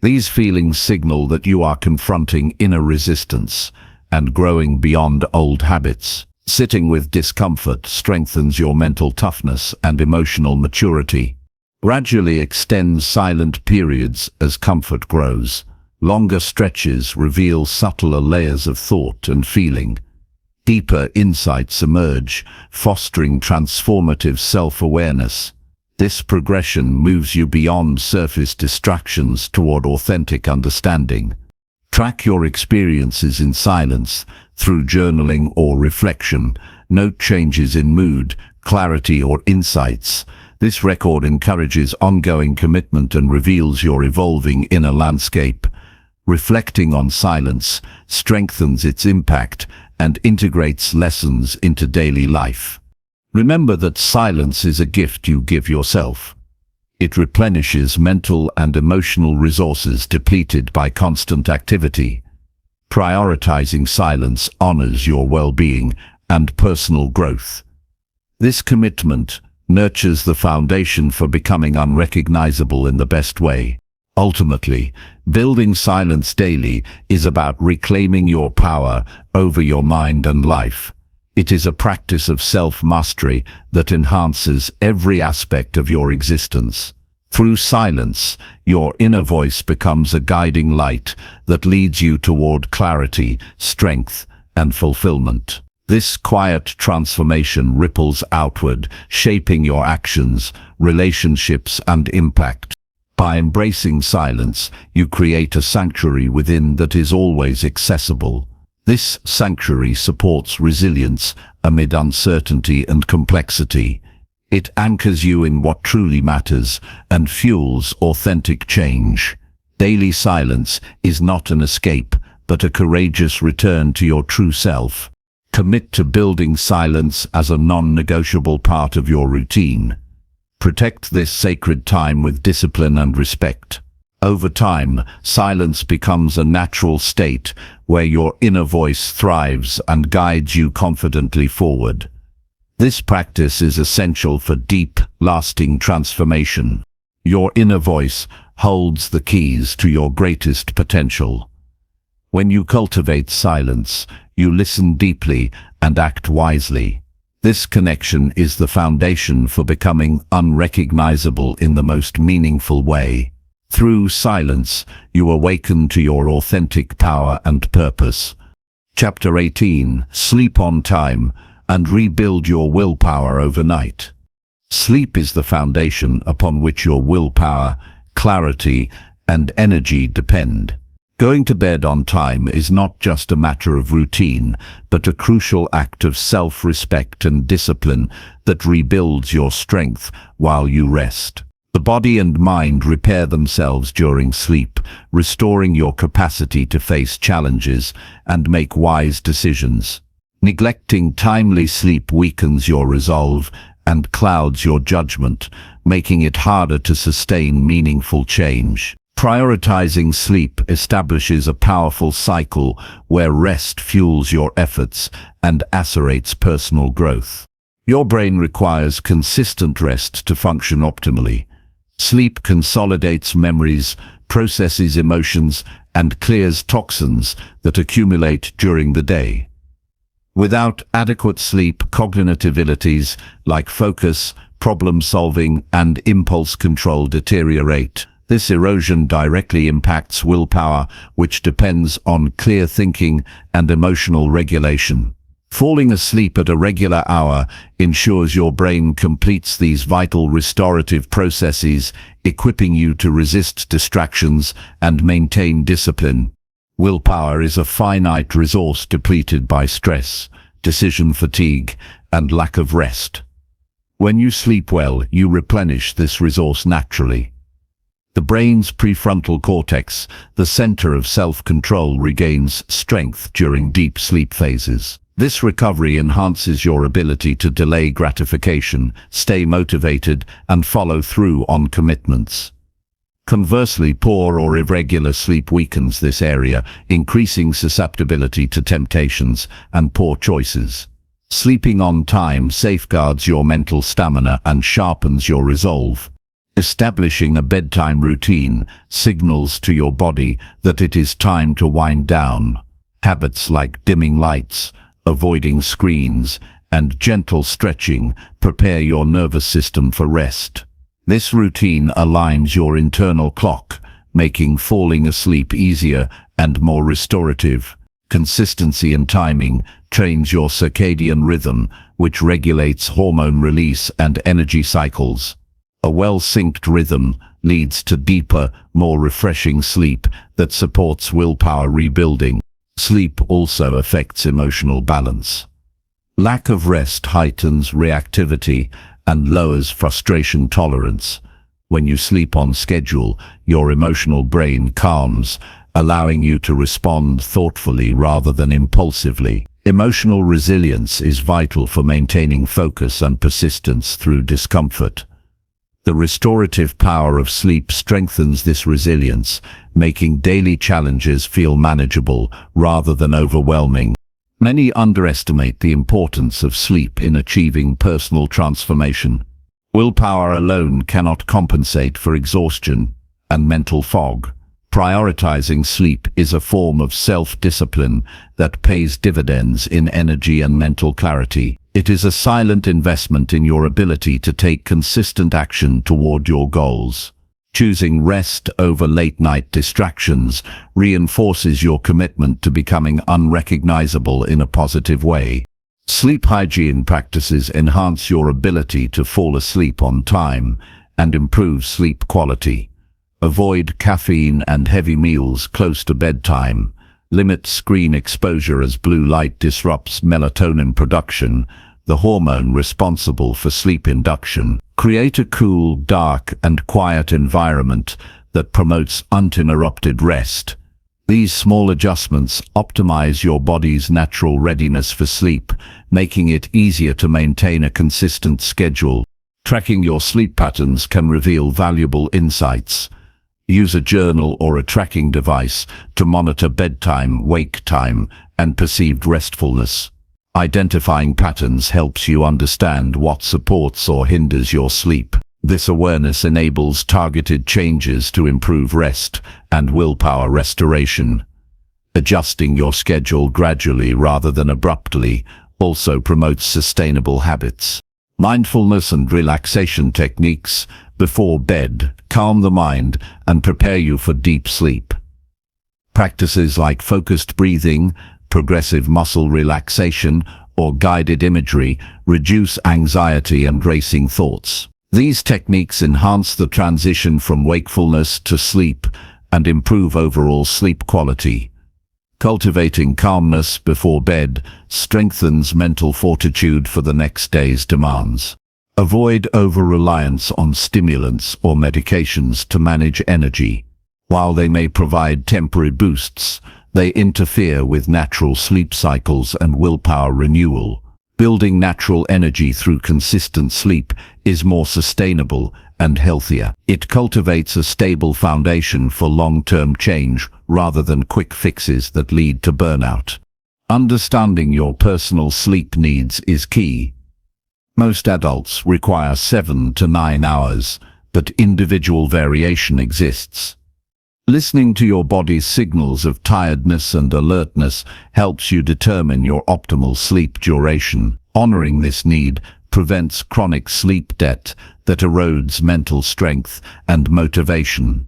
These feelings signal that you are confronting inner resistance and growing beyond old habits. Sitting with discomfort strengthens your mental toughness and emotional maturity. Gradually extend silent periods as comfort grows. Longer stretches reveal subtler layers of thought and feeling. Deeper insights emerge, fostering transformative self-awareness. This progression moves you beyond surface distractions toward authentic understanding. Track your experiences in silence through journaling or reflection. Note changes in mood, clarity, or insights. This record encourages ongoing commitment and reveals your evolving inner landscape. Reflecting on silence strengthens its impact and integrates lessons into daily life. Remember that silence is a gift you give yourself. It replenishes mental and emotional resources depleted by constant activity. Prioritizing silence honors your well-being and personal growth. This commitment nurtures the foundation for becoming unrecognizable in the best way. Ultimately, building silence daily is about reclaiming your power over your mind and life. It is a practice of self-mastery that enhances every aspect of your existence. Through silence, your inner voice becomes a guiding light that leads you toward clarity, strength, and fulfillment. This quiet transformation ripples outward, shaping your actions, relationships, and impact. By embracing silence, you create a sanctuary within that is always accessible. This sanctuary supports resilience amid uncertainty and complexity. It anchors you in what truly matters and fuels authentic change. Daily silence is not an escape, but a courageous return to your true self. Commit to building silence as a non-negotiable part of your routine. Protect this sacred time with discipline and respect. Over time, silence becomes a natural state where your inner voice thrives and guides you confidently forward. This practice is essential for deep, lasting transformation. Your inner voice holds the keys to your greatest potential. When you cultivate silence, you listen deeply and act wisely. This connection is the foundation for becoming unrecognizable in the most meaningful way. Through silence, you awaken to your authentic power and purpose. Chapter 18. Sleep on time and rebuild your willpower overnight. Sleep is the foundation upon which your willpower, clarity, and energy depend. Going to bed on time is not just a matter of routine, but a crucial act of self-respect and discipline that rebuilds your strength while you rest. The body and mind repair themselves during sleep, restoring your capacity to face challenges and make wise decisions. Neglecting timely sleep weakens your resolve and clouds your judgment, making it harder to sustain meaningful change. Prioritizing sleep establishes a powerful cycle where rest fuels your efforts and accelerates personal growth. Your brain requires consistent rest to function optimally. Sleep consolidates memories, processes emotions, and clears toxins that accumulate during the day. Without adequate sleep, cognitive abilities like focus, problem-solving, and impulse control deteriorate. This erosion directly impacts willpower, which depends on clear thinking and emotional regulation. Falling asleep at a regular hour ensures your brain completes these vital restorative processes, equipping you to resist distractions and maintain discipline. Willpower is a finite resource depleted by stress, decision fatigue, and lack of rest. When you sleep well, you replenish this resource naturally. The brain's prefrontal cortex, the center of self-control, regains strength during deep sleep phases. This recovery enhances your ability to delay gratification, stay motivated, and follow through on commitments. Conversely, poor or irregular sleep weakens this area, increasing susceptibility to temptations and poor choices. Sleeping on time safeguards your mental stamina and sharpens your resolve. Establishing a bedtime routine signals to your body that it is time to wind down. Habits like dimming lights, avoiding screens, and gentle stretching prepare your nervous system for rest. This routine aligns your internal clock, making falling asleep easier and more restorative. Consistency and timing trains your circadian rhythm, which regulates hormone release and energy cycles. A well-synced rhythm leads to deeper, more refreshing sleep that supports willpower rebuilding. Sleep also affects emotional balance. Lack of rest heightens reactivity and lowers frustration tolerance. When you sleep on schedule, your emotional brain calms, allowing you to respond thoughtfully rather than impulsively. Emotional resilience is vital for maintaining focus and persistence through discomfort. The restorative power of sleep strengthens this resilience, making daily challenges feel manageable rather than overwhelming. Many underestimate the importance of sleep in achieving personal transformation. Willpower alone cannot compensate for exhaustion and mental fog. Prioritizing sleep is a form of self-discipline that pays dividends in energy and mental clarity. It is a silent investment in your ability to take consistent action toward your goals. Choosing rest over late-night distractions reinforces your commitment to becoming unrecognizable in a positive way. Sleep hygiene practices enhance your ability to fall asleep on time and improve sleep quality. Avoid caffeine and heavy meals close to bedtime. Limit screen exposure as blue light disrupts melatonin production, the hormone responsible for sleep induction. Create a cool, dark, and quiet environment that promotes uninterrupted rest. These small adjustments optimize your body's natural readiness for sleep, making it easier to maintain a consistent schedule. Tracking your sleep patterns can reveal valuable insights. Use a journal or a tracking device to monitor bedtime, wake time, and perceived restfulness. Identifying patterns helps you understand what supports or hinders your sleep. This awareness enables targeted changes to improve rest and willpower restoration. Adjusting your schedule gradually rather than abruptly also promotes sustainable habits. Mindfulness and relaxation techniques before bed calm the mind and prepare you for deep sleep. Practices like focused breathing, progressive muscle relaxation, or guided imagery reduce anxiety and racing thoughts. These techniques enhance the transition from wakefulness to sleep and improve overall sleep quality. Cultivating calmness before bed strengthens mental fortitude for the next day's demands. Avoid over-reliance on stimulants or medications to manage energy. While they may provide temporary boosts, they interfere with natural sleep cycles and willpower renewal. Building natural energy through consistent sleep is more sustainable and healthier. It cultivates a stable foundation for long-term change rather than quick fixes that lead to burnout. Understanding your personal sleep needs is key. Most adults require 7 to 9 hours, but individual variation exists. Listening to your body's signals of tiredness and alertness helps you determine your optimal sleep duration. Honoring this need prevents chronic sleep debt that erodes mental strength and motivation.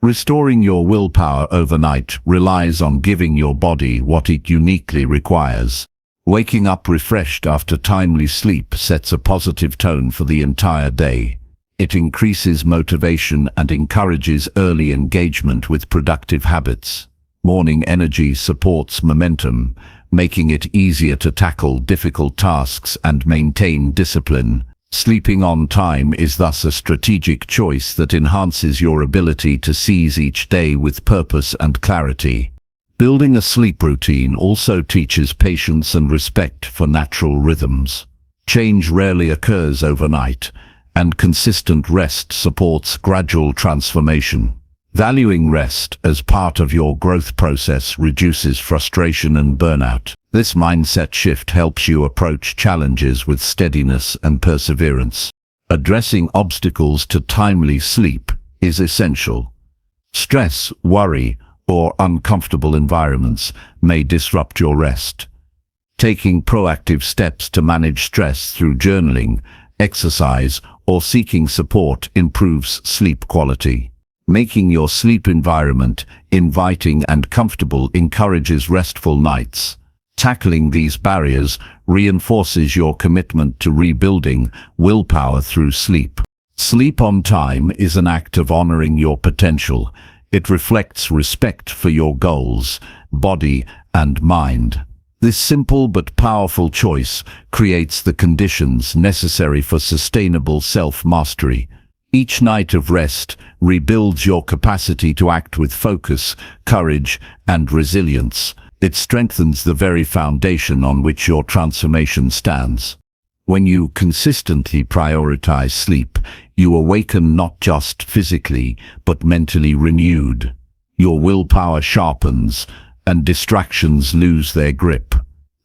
Restoring your willpower overnight relies on giving your body what it uniquely requires. Waking up refreshed after timely sleep sets a positive tone for the entire day. It increases motivation and encourages early engagement with productive habits. Morning energy supports momentum, making it easier to tackle difficult tasks and maintain discipline. Sleeping on time is thus a strategic choice that enhances your ability to seize each day with purpose and clarity. Building a sleep routine also teaches patience and respect for natural rhythms. Change rarely occurs overnight, and consistent rest supports gradual transformation. Valuing rest as part of your growth process reduces frustration and burnout. This mindset shift helps you approach challenges with steadiness and perseverance. Addressing obstacles to timely sleep is essential. Stress, worry, or uncomfortable environments may disrupt your rest. Taking proactive steps to manage stress through journaling, exercise, or seeking support improves sleep quality. Making your sleep environment inviting and comfortable encourages restful nights. Tackling these barriers reinforces your commitment to rebuilding willpower through sleep. Sleep on time is an act of honoring your potential. It reflects respect for your goals, body, and mind. This simple but powerful choice creates the conditions necessary for sustainable self-mastery. Each night of rest rebuilds your capacity to act with focus, courage, and resilience. It strengthens the very foundation on which your transformation stands. When you consistently prioritize sleep, you awaken not just physically, but mentally renewed. Your willpower sharpens, and distractions lose their grip.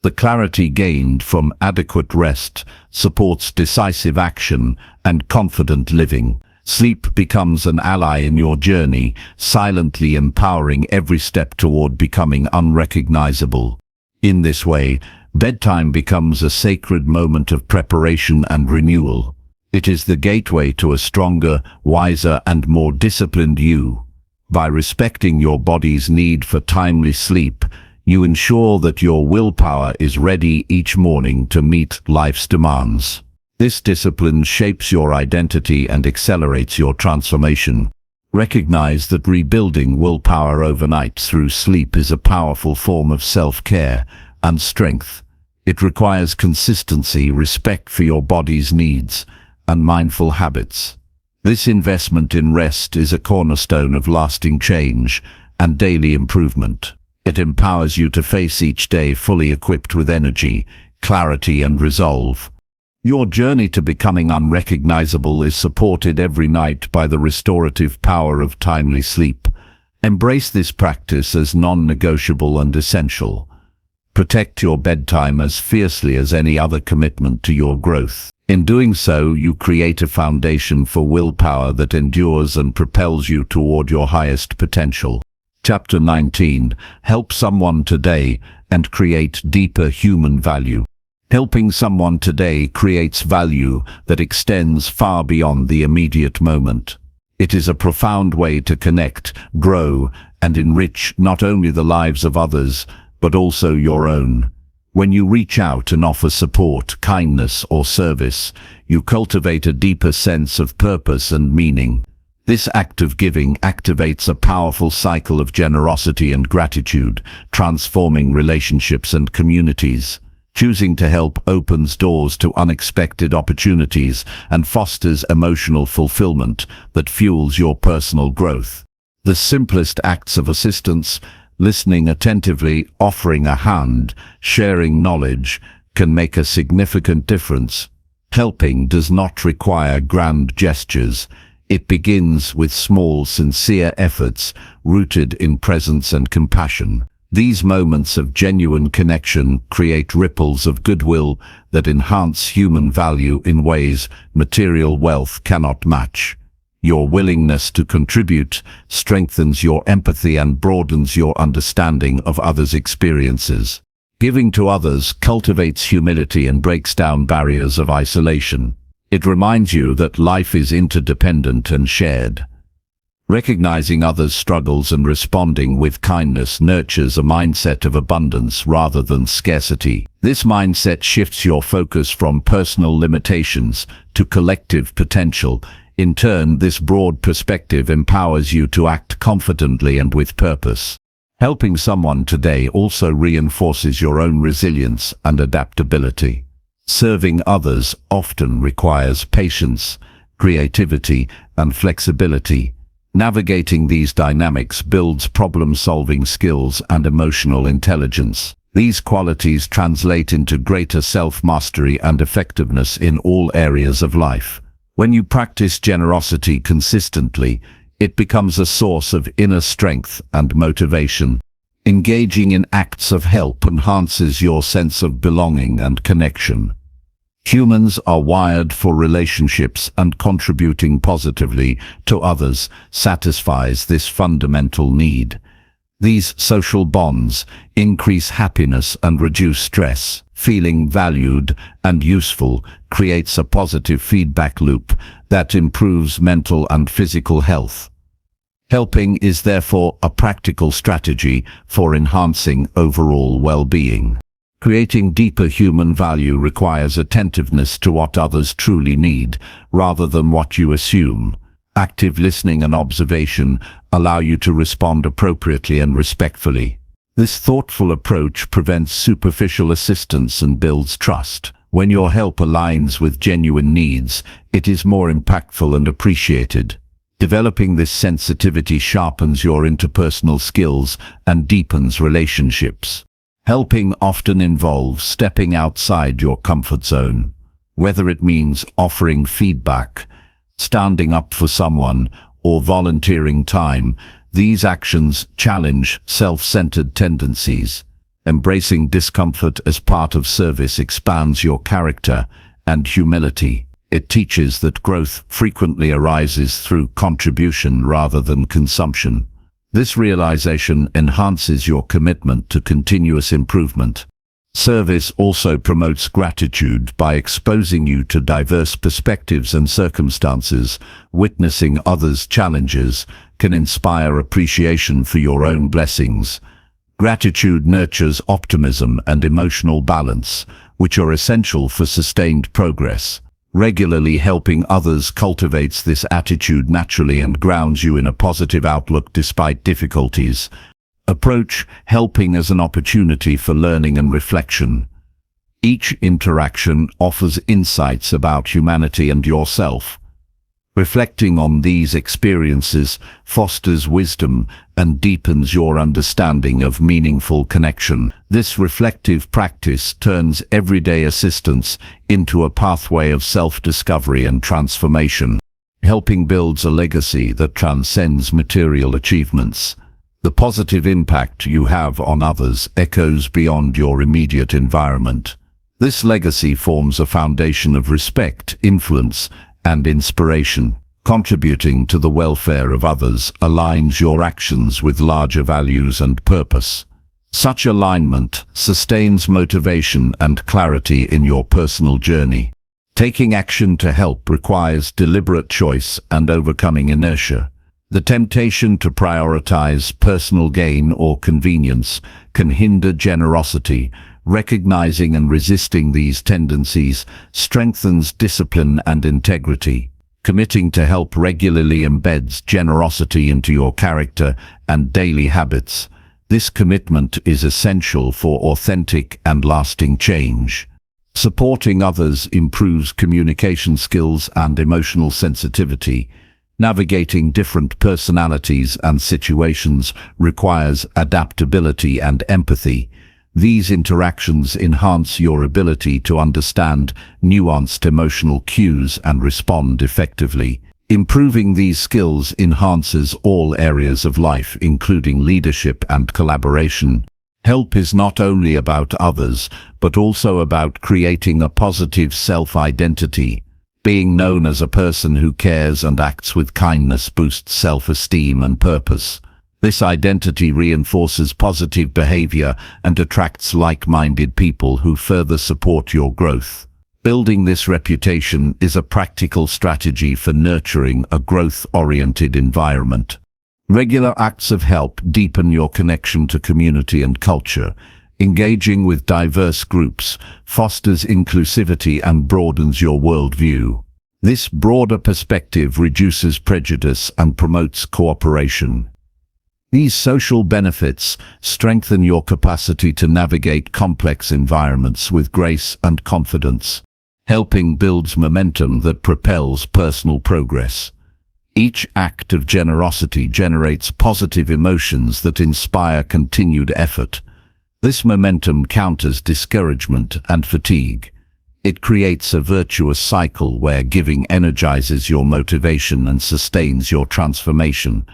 The clarity gained from adequate rest supports decisive action and confident living. Sleep becomes an ally in your journey, silently empowering every step toward becoming unrecognizable. In this way, bedtime becomes a sacred moment of preparation and renewal. It is the gateway to a stronger, wiser, and more disciplined you. By respecting your body's need for timely sleep, you ensure that your willpower is ready each morning to meet life's demands. This discipline shapes your identity and accelerates your transformation. Recognize that rebuilding willpower overnight through sleep is a powerful form of self-care and strength. It requires consistency, respect for your body's needs, and mindful habits. This investment in rest is a cornerstone of lasting change and daily improvement. It empowers you to face each day fully equipped with energy, clarity, and resolve. Your journey to becoming unrecognizable is supported every night by the restorative power of timely sleep. Embrace this practice as non-negotiable and essential. Protect your bedtime as fiercely as any other commitment to your growth. In doing so, you create a foundation for willpower that endures and propels you toward your highest potential. Chapter 19. Help someone today and create deeper human value. Helping someone today creates value that extends far beyond the immediate moment. It is a profound way to connect, grow, and enrich not only the lives of others, but also your own. When you reach out and offer support, kindness, or service, you cultivate a deeper sense of purpose and meaning. This act of giving activates a powerful cycle of generosity and gratitude, transforming relationships and communities. Choosing to help opens doors to unexpected opportunities and fosters emotional fulfillment that fuels your personal growth. The simplest acts of assistance, listening attentively, offering a hand, sharing knowledge, can make a significant difference. Helping does not require grand gestures. It begins with small, sincere efforts rooted in presence and compassion. These moments of genuine connection create ripples of goodwill that enhance human value in ways material wealth cannot match. Your willingness to contribute strengthens your empathy and broadens your understanding of others' experiences. Giving to others cultivates humility and breaks down barriers of isolation. It reminds you that life is interdependent and shared. Recognizing others' struggles and responding with kindness nurtures a mindset of abundance rather than scarcity. This mindset shifts your focus from personal limitations to collective potential. In turn, this broad perspective empowers you to act confidently and with purpose. Helping someone today also reinforces your own resilience and adaptability. Serving others often requires patience, creativity, and flexibility. Navigating these dynamics builds problem-solving skills and emotional intelligence. These qualities translate into greater self-mastery and effectiveness in all areas of life. When you practice generosity consistently, it becomes a source of inner strength and motivation. Engaging in acts of help enhances your sense of belonging and connection. Humans are wired for relationships, and contributing positively to others satisfies this fundamental need. These social bonds increase happiness and reduce stress. Feeling valued and useful creates a positive feedback loop that improves mental and physical health. Helping is therefore a practical strategy for enhancing overall well-being. Creating deeper human value requires attentiveness to what others truly need, rather than what you assume. Active listening and observation allow you to respond appropriately and respectfully. This thoughtful approach prevents superficial assistance and builds trust. When your help aligns with genuine needs, it is more impactful and appreciated. Developing this sensitivity sharpens your interpersonal skills and deepens relationships. Helping often involves stepping outside your comfort zone. Whether it means offering feedback, standing up for someone, or volunteering time, these actions challenge self-centered tendencies. Embracing discomfort as part of service expands your character and humility. It teaches that growth frequently arises through contribution rather than consumption. This realization enhances your commitment to continuous improvement. Service also promotes gratitude by exposing you to diverse perspectives and circumstances. Witnessing others' challenges can inspire appreciation for your own blessings. Gratitude nurtures optimism and emotional balance, which are essential for sustained progress. Regularly helping others cultivates this attitude naturally and grounds you in a positive outlook despite difficulties. Approach helping as an opportunity for learning and reflection. Each interaction offers insights about humanity and yourself. Reflecting on these experiences fosters wisdom and deepens your understanding of meaningful connection. This reflective practice turns everyday assistance into a pathway of self-discovery and transformation. Helping builds a legacy that transcends material achievements. The positive impact you have on others echoes beyond your immediate environment. This legacy forms a foundation of respect, influence, and inspiration. Contributing to the welfare of others aligns your actions with larger values and purpose. Such alignment sustains motivation and clarity in your personal journey. Taking action to help requires deliberate choice and overcoming inertia. The temptation to prioritize personal gain or convenience can hinder generosity. Recognizing and resisting these tendencies strengthens discipline and integrity. Committing to help regularly embeds generosity into your character and daily habits. This commitment is essential for authentic and lasting change. Supporting others improves communication skills and emotional sensitivity. Navigating different personalities and situations requires adaptability and empathy. These interactions enhance your ability to understand nuanced emotional cues and respond effectively. Improving these skills enhances all areas of life, including leadership and collaboration. Help is not only about others, but also about creating a positive self-identity. Being known as a person who cares and acts with kindness boosts self-esteem and purpose. This identity reinforces positive behavior and attracts like-minded people who further support your growth. Building this reputation is a practical strategy for nurturing a growth-oriented environment. Regular acts of help deepen your connection to community and culture. Engaging with diverse groups fosters inclusivity and broadens your worldview. This broader perspective reduces prejudice and promotes cooperation. These social benefits strengthen your capacity to navigate complex environments with grace and confidence. Helping builds momentum that propels personal progress. Each act of generosity generates positive emotions that inspire continued effort. This momentum counters discouragement and fatigue. It creates a virtuous cycle where giving energizes your motivation and sustains your transformation.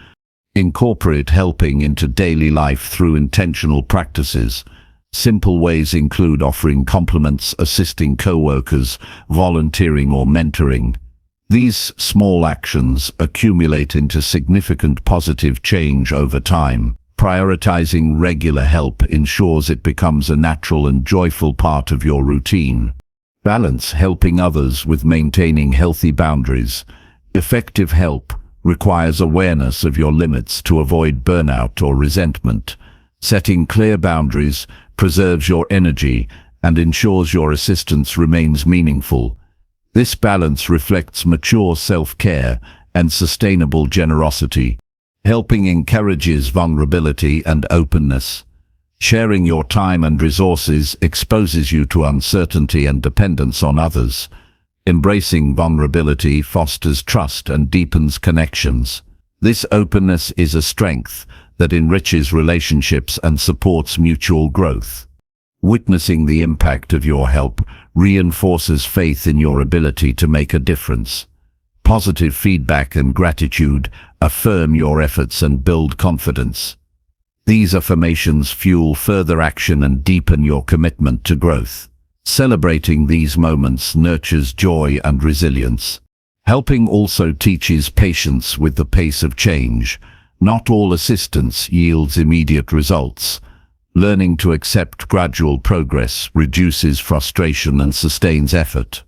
Incorporate helping into daily life through intentional practices. Simple ways include offering compliments, assisting co-workers, volunteering or mentoring. These small actions accumulate into significant positive change over time. Prioritizing regular help ensures it becomes a natural and joyful part of your routine. Balance helping others with maintaining healthy boundaries. Effective help requires awareness of your limits to avoid burnout or resentment. Setting clear boundaries preserves your energy and ensures your assistance remains meaningful. This balance reflects mature self-care and sustainable generosity. Helping encourages vulnerability and openness. Sharing your time and resources exposes you to uncertainty and dependence on others. Embracing vulnerability fosters trust and deepens connections. This openness is a strength that enriches relationships and supports mutual growth. Witnessing the impact of your help reinforces faith in your ability to make a difference. Positive feedback and gratitude affirm your efforts and build confidence. These affirmations fuel further action and deepen your commitment to growth. Celebrating these moments nurtures joy and resilience. Helping also teaches patience with the pace of change. Not all assistance yields immediate results. Learning to accept gradual progress reduces frustration and sustains effort.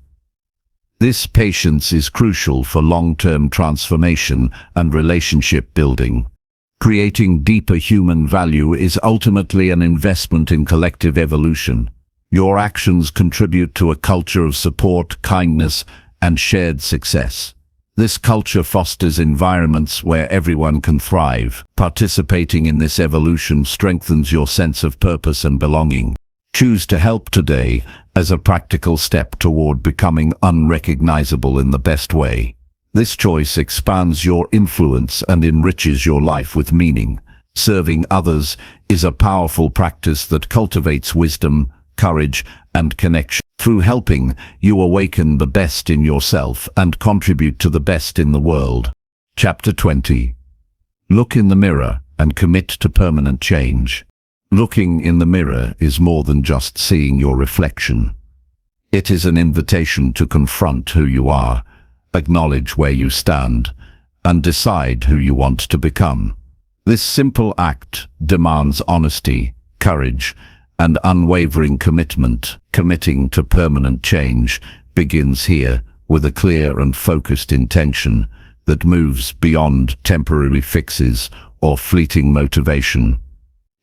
This patience is crucial for long-term transformation and relationship building. Creating deeper human value is ultimately an investment in collective evolution. Your actions contribute to a culture of support, kindness, and shared success. This culture fosters environments where everyone can thrive. Participating in this evolution strengthens your sense of purpose and belonging. Choose to help today as a practical step toward becoming unrecognizable in the best way. This choice expands your influence and enriches your life with meaning. Serving others is a powerful practice that cultivates wisdom, courage, and connection. Through helping, you awaken the best in yourself and contribute to the best in the world. Chapter 20. Look in the mirror and commit to permanent change. Looking in the mirror is more than just seeing your reflection. It is an invitation to confront who you are, acknowledge where you stand, and decide who you want to become. This simple act demands honesty, courage, and unwavering commitment. Committing to permanent change begins here with a clear and focused intention that moves beyond temporary fixes or fleeting motivation.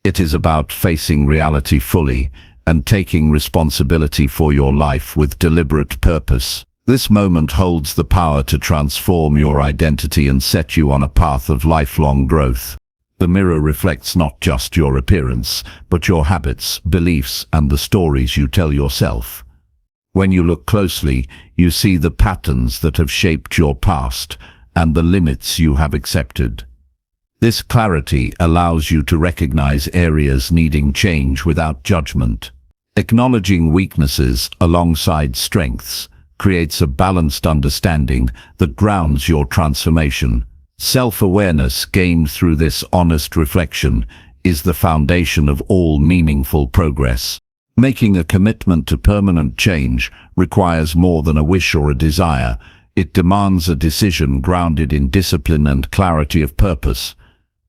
It is about facing reality fully and taking responsibility for your life with deliberate purpose. This moment holds the power to transform your identity and set you on a path of lifelong growth. The mirror reflects not just your appearance, but your habits, beliefs, and the stories you tell yourself. When you look closely, you see the patterns that have shaped your past and the limits you have accepted. This clarity allows you to recognize areas needing change without judgment. Acknowledging weaknesses alongside strengths creates a balanced understanding that grounds your transformation. Self-awareness gained through this honest reflection is the foundation of all meaningful progress. Making a commitment to permanent change requires more than a wish or a desire. It demands a decision grounded in discipline and clarity of purpose.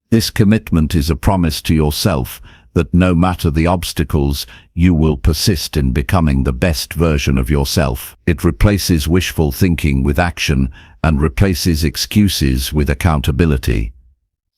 This commitment is a promise to yourself that no matter the obstacles, you will persist in becoming the best version of yourself. It replaces wishful thinking with action and replaces excuses with accountability.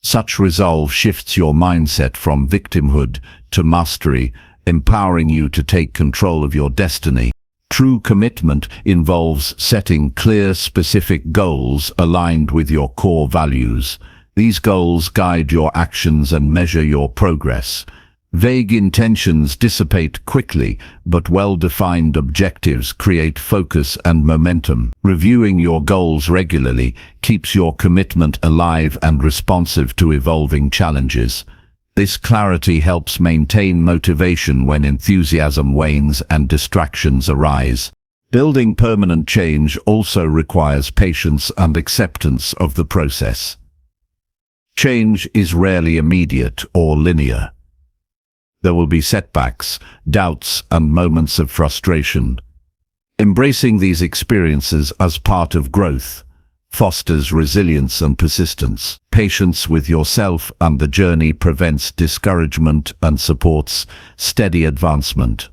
Such resolve shifts your mindset from victimhood to mastery, empowering you to take control of your destiny. True commitment involves setting clear, specific goals aligned with your core values. These goals guide your actions and measure your progress. Vague intentions dissipate quickly, but well-defined objectives create focus and momentum. Reviewing your goals regularly keeps your commitment alive and responsive to evolving challenges. This clarity helps maintain motivation when enthusiasm wanes and distractions arise. Building permanent change also requires patience and acceptance of the process. Change is rarely immediate or linear. There will be setbacks, doubts, and moments of frustration. Embracing these experiences as part of growth fosters resilience and persistence. Patience with yourself and the journey prevents discouragement and supports steady advancement.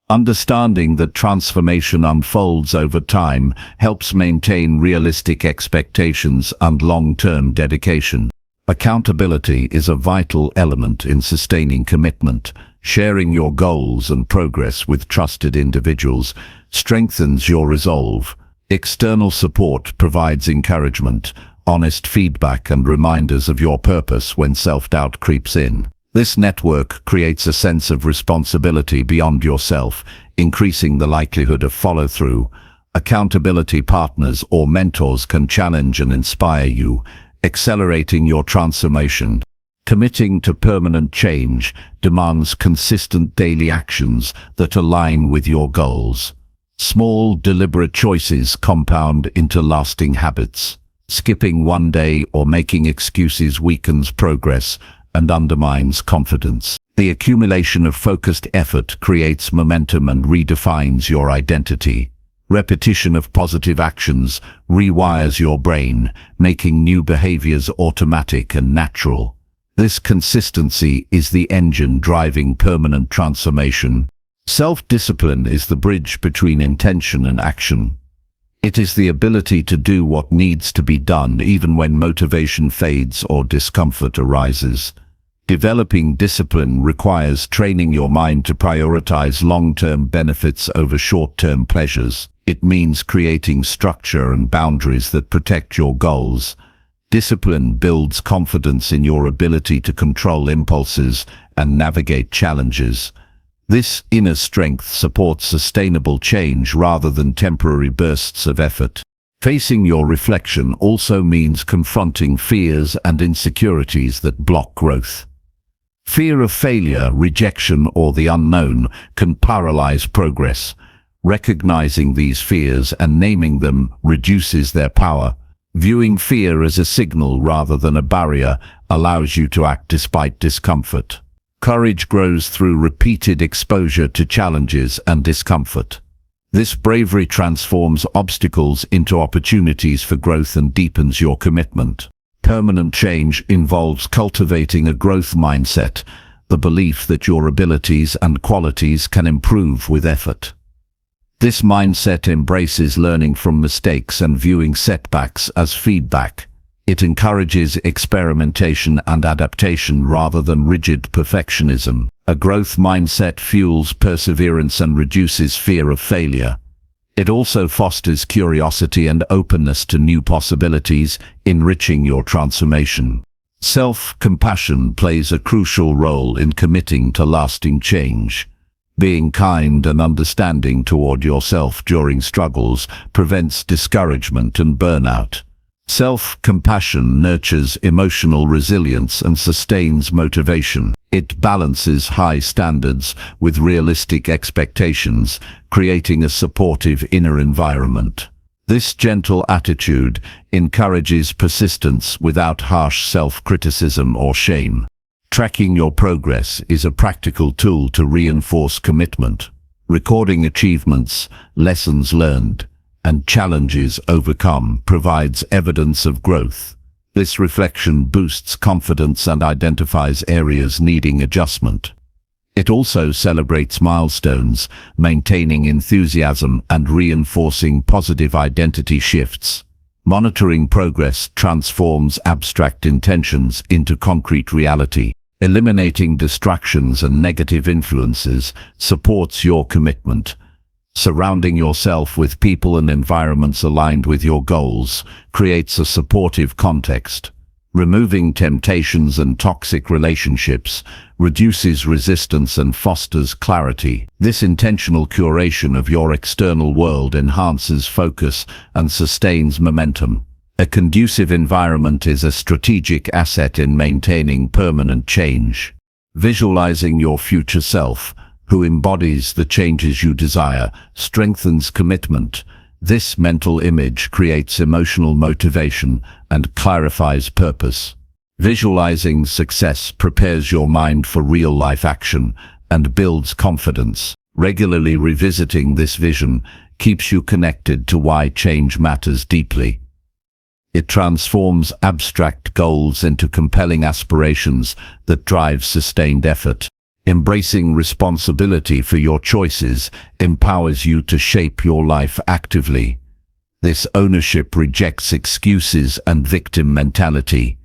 Understanding that transformation unfolds over time helps maintain realistic expectations and long-term dedication. Accountability is a vital element in sustaining commitment. Sharing your goals and progress with trusted individuals strengthens your resolve. External support provides encouragement, honest feedback, and reminders of your purpose when self-doubt creeps in. This network creates a sense of responsibility beyond yourself, increasing the likelihood of follow-through. Accountability partners or mentors can challenge and inspire you, accelerating your transformation. Committing to permanent change demands consistent daily actions that align with your goals. Small, deliberate choices compound into lasting habits. Skipping one day or making excuses weakens progress and undermines confidence. The accumulation of focused effort creates momentum and redefines your identity. Repetition of positive actions rewires your brain, making new behaviors automatic and natural. This consistency is the engine driving permanent transformation. Self-discipline is the bridge between intention and action. It is the ability to do what needs to be done even when motivation fades or discomfort arises. Developing discipline requires training your mind to prioritize long-term benefits over short-term pleasures. It means creating structure and boundaries that protect your goals. Discipline builds confidence in your ability to control impulses and navigate challenges. This inner strength supports sustainable change rather than temporary bursts of effort. Facing your reflection also means confronting fears and insecurities that block growth. Fear of failure, rejection, or the unknown can paralyze progress. Recognizing these fears and naming them reduces their power. Viewing fear as a signal rather than a barrier allows you to act despite discomfort. Courage grows through repeated exposure to challenges and discomfort. This bravery transforms obstacles into opportunities for growth and deepens your commitment. Permanent change involves cultivating a growth mindset, the belief that your abilities and qualities can improve with effort. This mindset embraces learning from mistakes and viewing setbacks as feedback. It encourages experimentation and adaptation rather than rigid perfectionism. A growth mindset fuels perseverance and reduces fear of failure. It also fosters curiosity and openness to new possibilities, enriching your transformation. Self-compassion plays a crucial role in committing to lasting change. Being kind and understanding toward yourself during struggles prevents discouragement and burnout. Self-compassion nurtures emotional resilience and sustains motivation. It balances high standards with realistic expectations, creating a supportive inner environment. This gentle attitude encourages persistence without harsh self-criticism or shame. Tracking your progress is a practical tool to reinforce commitment. Recording achievements, lessons learned, and challenges overcome provides evidence of growth. This reflection boosts confidence and identifies areas needing adjustment. It also celebrates milestones, maintaining enthusiasm and reinforcing positive identity shifts. Monitoring progress transforms abstract intentions into concrete reality. Eliminating distractions and negative influences supports your commitment. Surrounding yourself with people and environments aligned with your goals creates a supportive context. Removing temptations and toxic relationships reduces resistance and fosters clarity. This intentional curation of your external world enhances focus and sustains momentum. A conducive environment is a strategic asset in maintaining permanent change. Visualizing your future self, who embodies the changes you desire, strengthens commitment. This mental image creates emotional motivation and clarifies purpose. Visualizing success prepares your mind for real-life action and builds confidence. Regularly revisiting this vision keeps you connected to why change matters deeply. It transforms abstract goals into compelling aspirations that drive sustained effort. Embracing responsibility for your choices empowers you to shape your life actively. This ownership rejects excuses and victim mentality.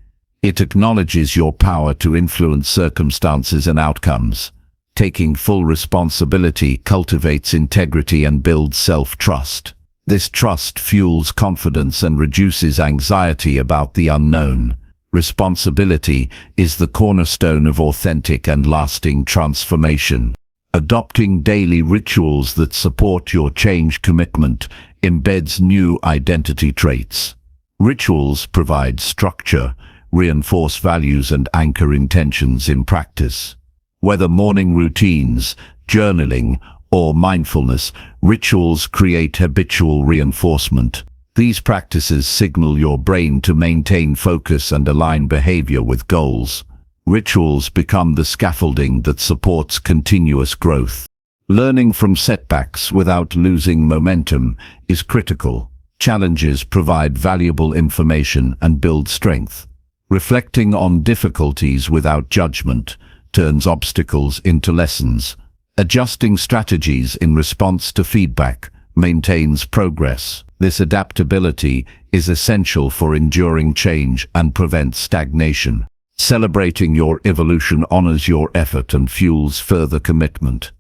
It acknowledges your power to influence circumstances and outcomes. Taking full responsibility cultivates integrity and builds self-trust. This trust fuels confidence and reduces anxiety about the unknown. Responsibility is the cornerstone of authentic and lasting transformation. Adopting daily rituals that support your change commitment embeds new identity traits. Rituals provide structure, reinforce values and anchor intentions in practice. Whether morning routines, journaling, or mindfulness, rituals create habitual reinforcement. These practices signal your brain to maintain focus and align behavior with goals. Rituals become the scaffolding that supports continuous growth. Learning from setbacks without losing momentum is critical. Challenges provide valuable information and build strength. Reflecting on difficulties without judgment turns obstacles into lessons. Adjusting strategies in response to feedback maintains progress. This adaptability is essential for enduring change and prevents stagnation. Celebrating your evolution honors your effort and fuels further commitment.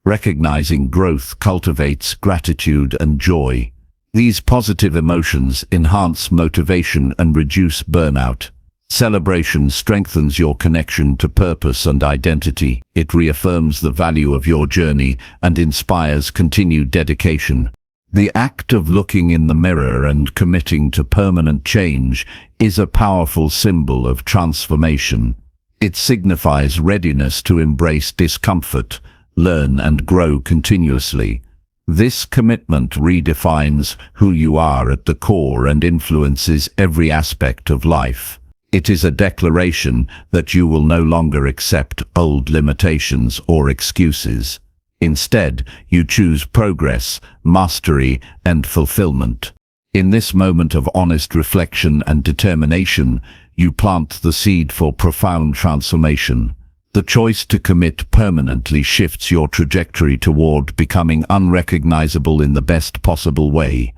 Recognizing growth cultivates gratitude and joy. These positive emotions enhance motivation and reduce burnout. Celebration strengthens your connection to purpose and identity. It reaffirms the value of your journey and inspires continued dedication. The act of looking in the mirror and committing to permanent change is a powerful symbol of transformation. It signifies readiness to embrace discomfort, learn and grow continuously. This commitment redefines who you are at the core and influences every aspect of life. It is a declaration that you will no longer accept old limitations or excuses. Instead, you choose progress, mastery, and fulfillment. In this moment of honest reflection and determination, you plant the seed for profound transformation. The choice to commit permanently shifts your trajectory toward becoming unrecognizable in the best possible way.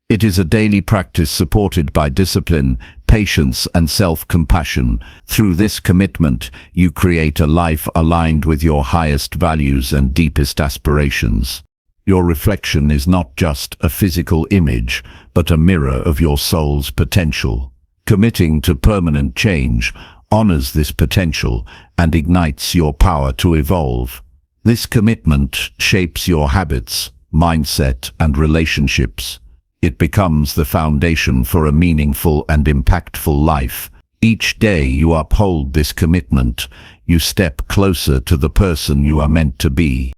It is a daily practice supported by discipline, patience, and self-compassion. Through this commitment, you create a life aligned with your highest values and deepest aspirations. Your reflection is not just a physical image, but a mirror of your soul's potential. Committing to permanent change honors this potential and ignites your power to evolve. This commitment shapes your habits, mindset, and relationships. It becomes the foundation for a meaningful and impactful life. Each day you uphold this commitment, you step closer to the person you are meant to be.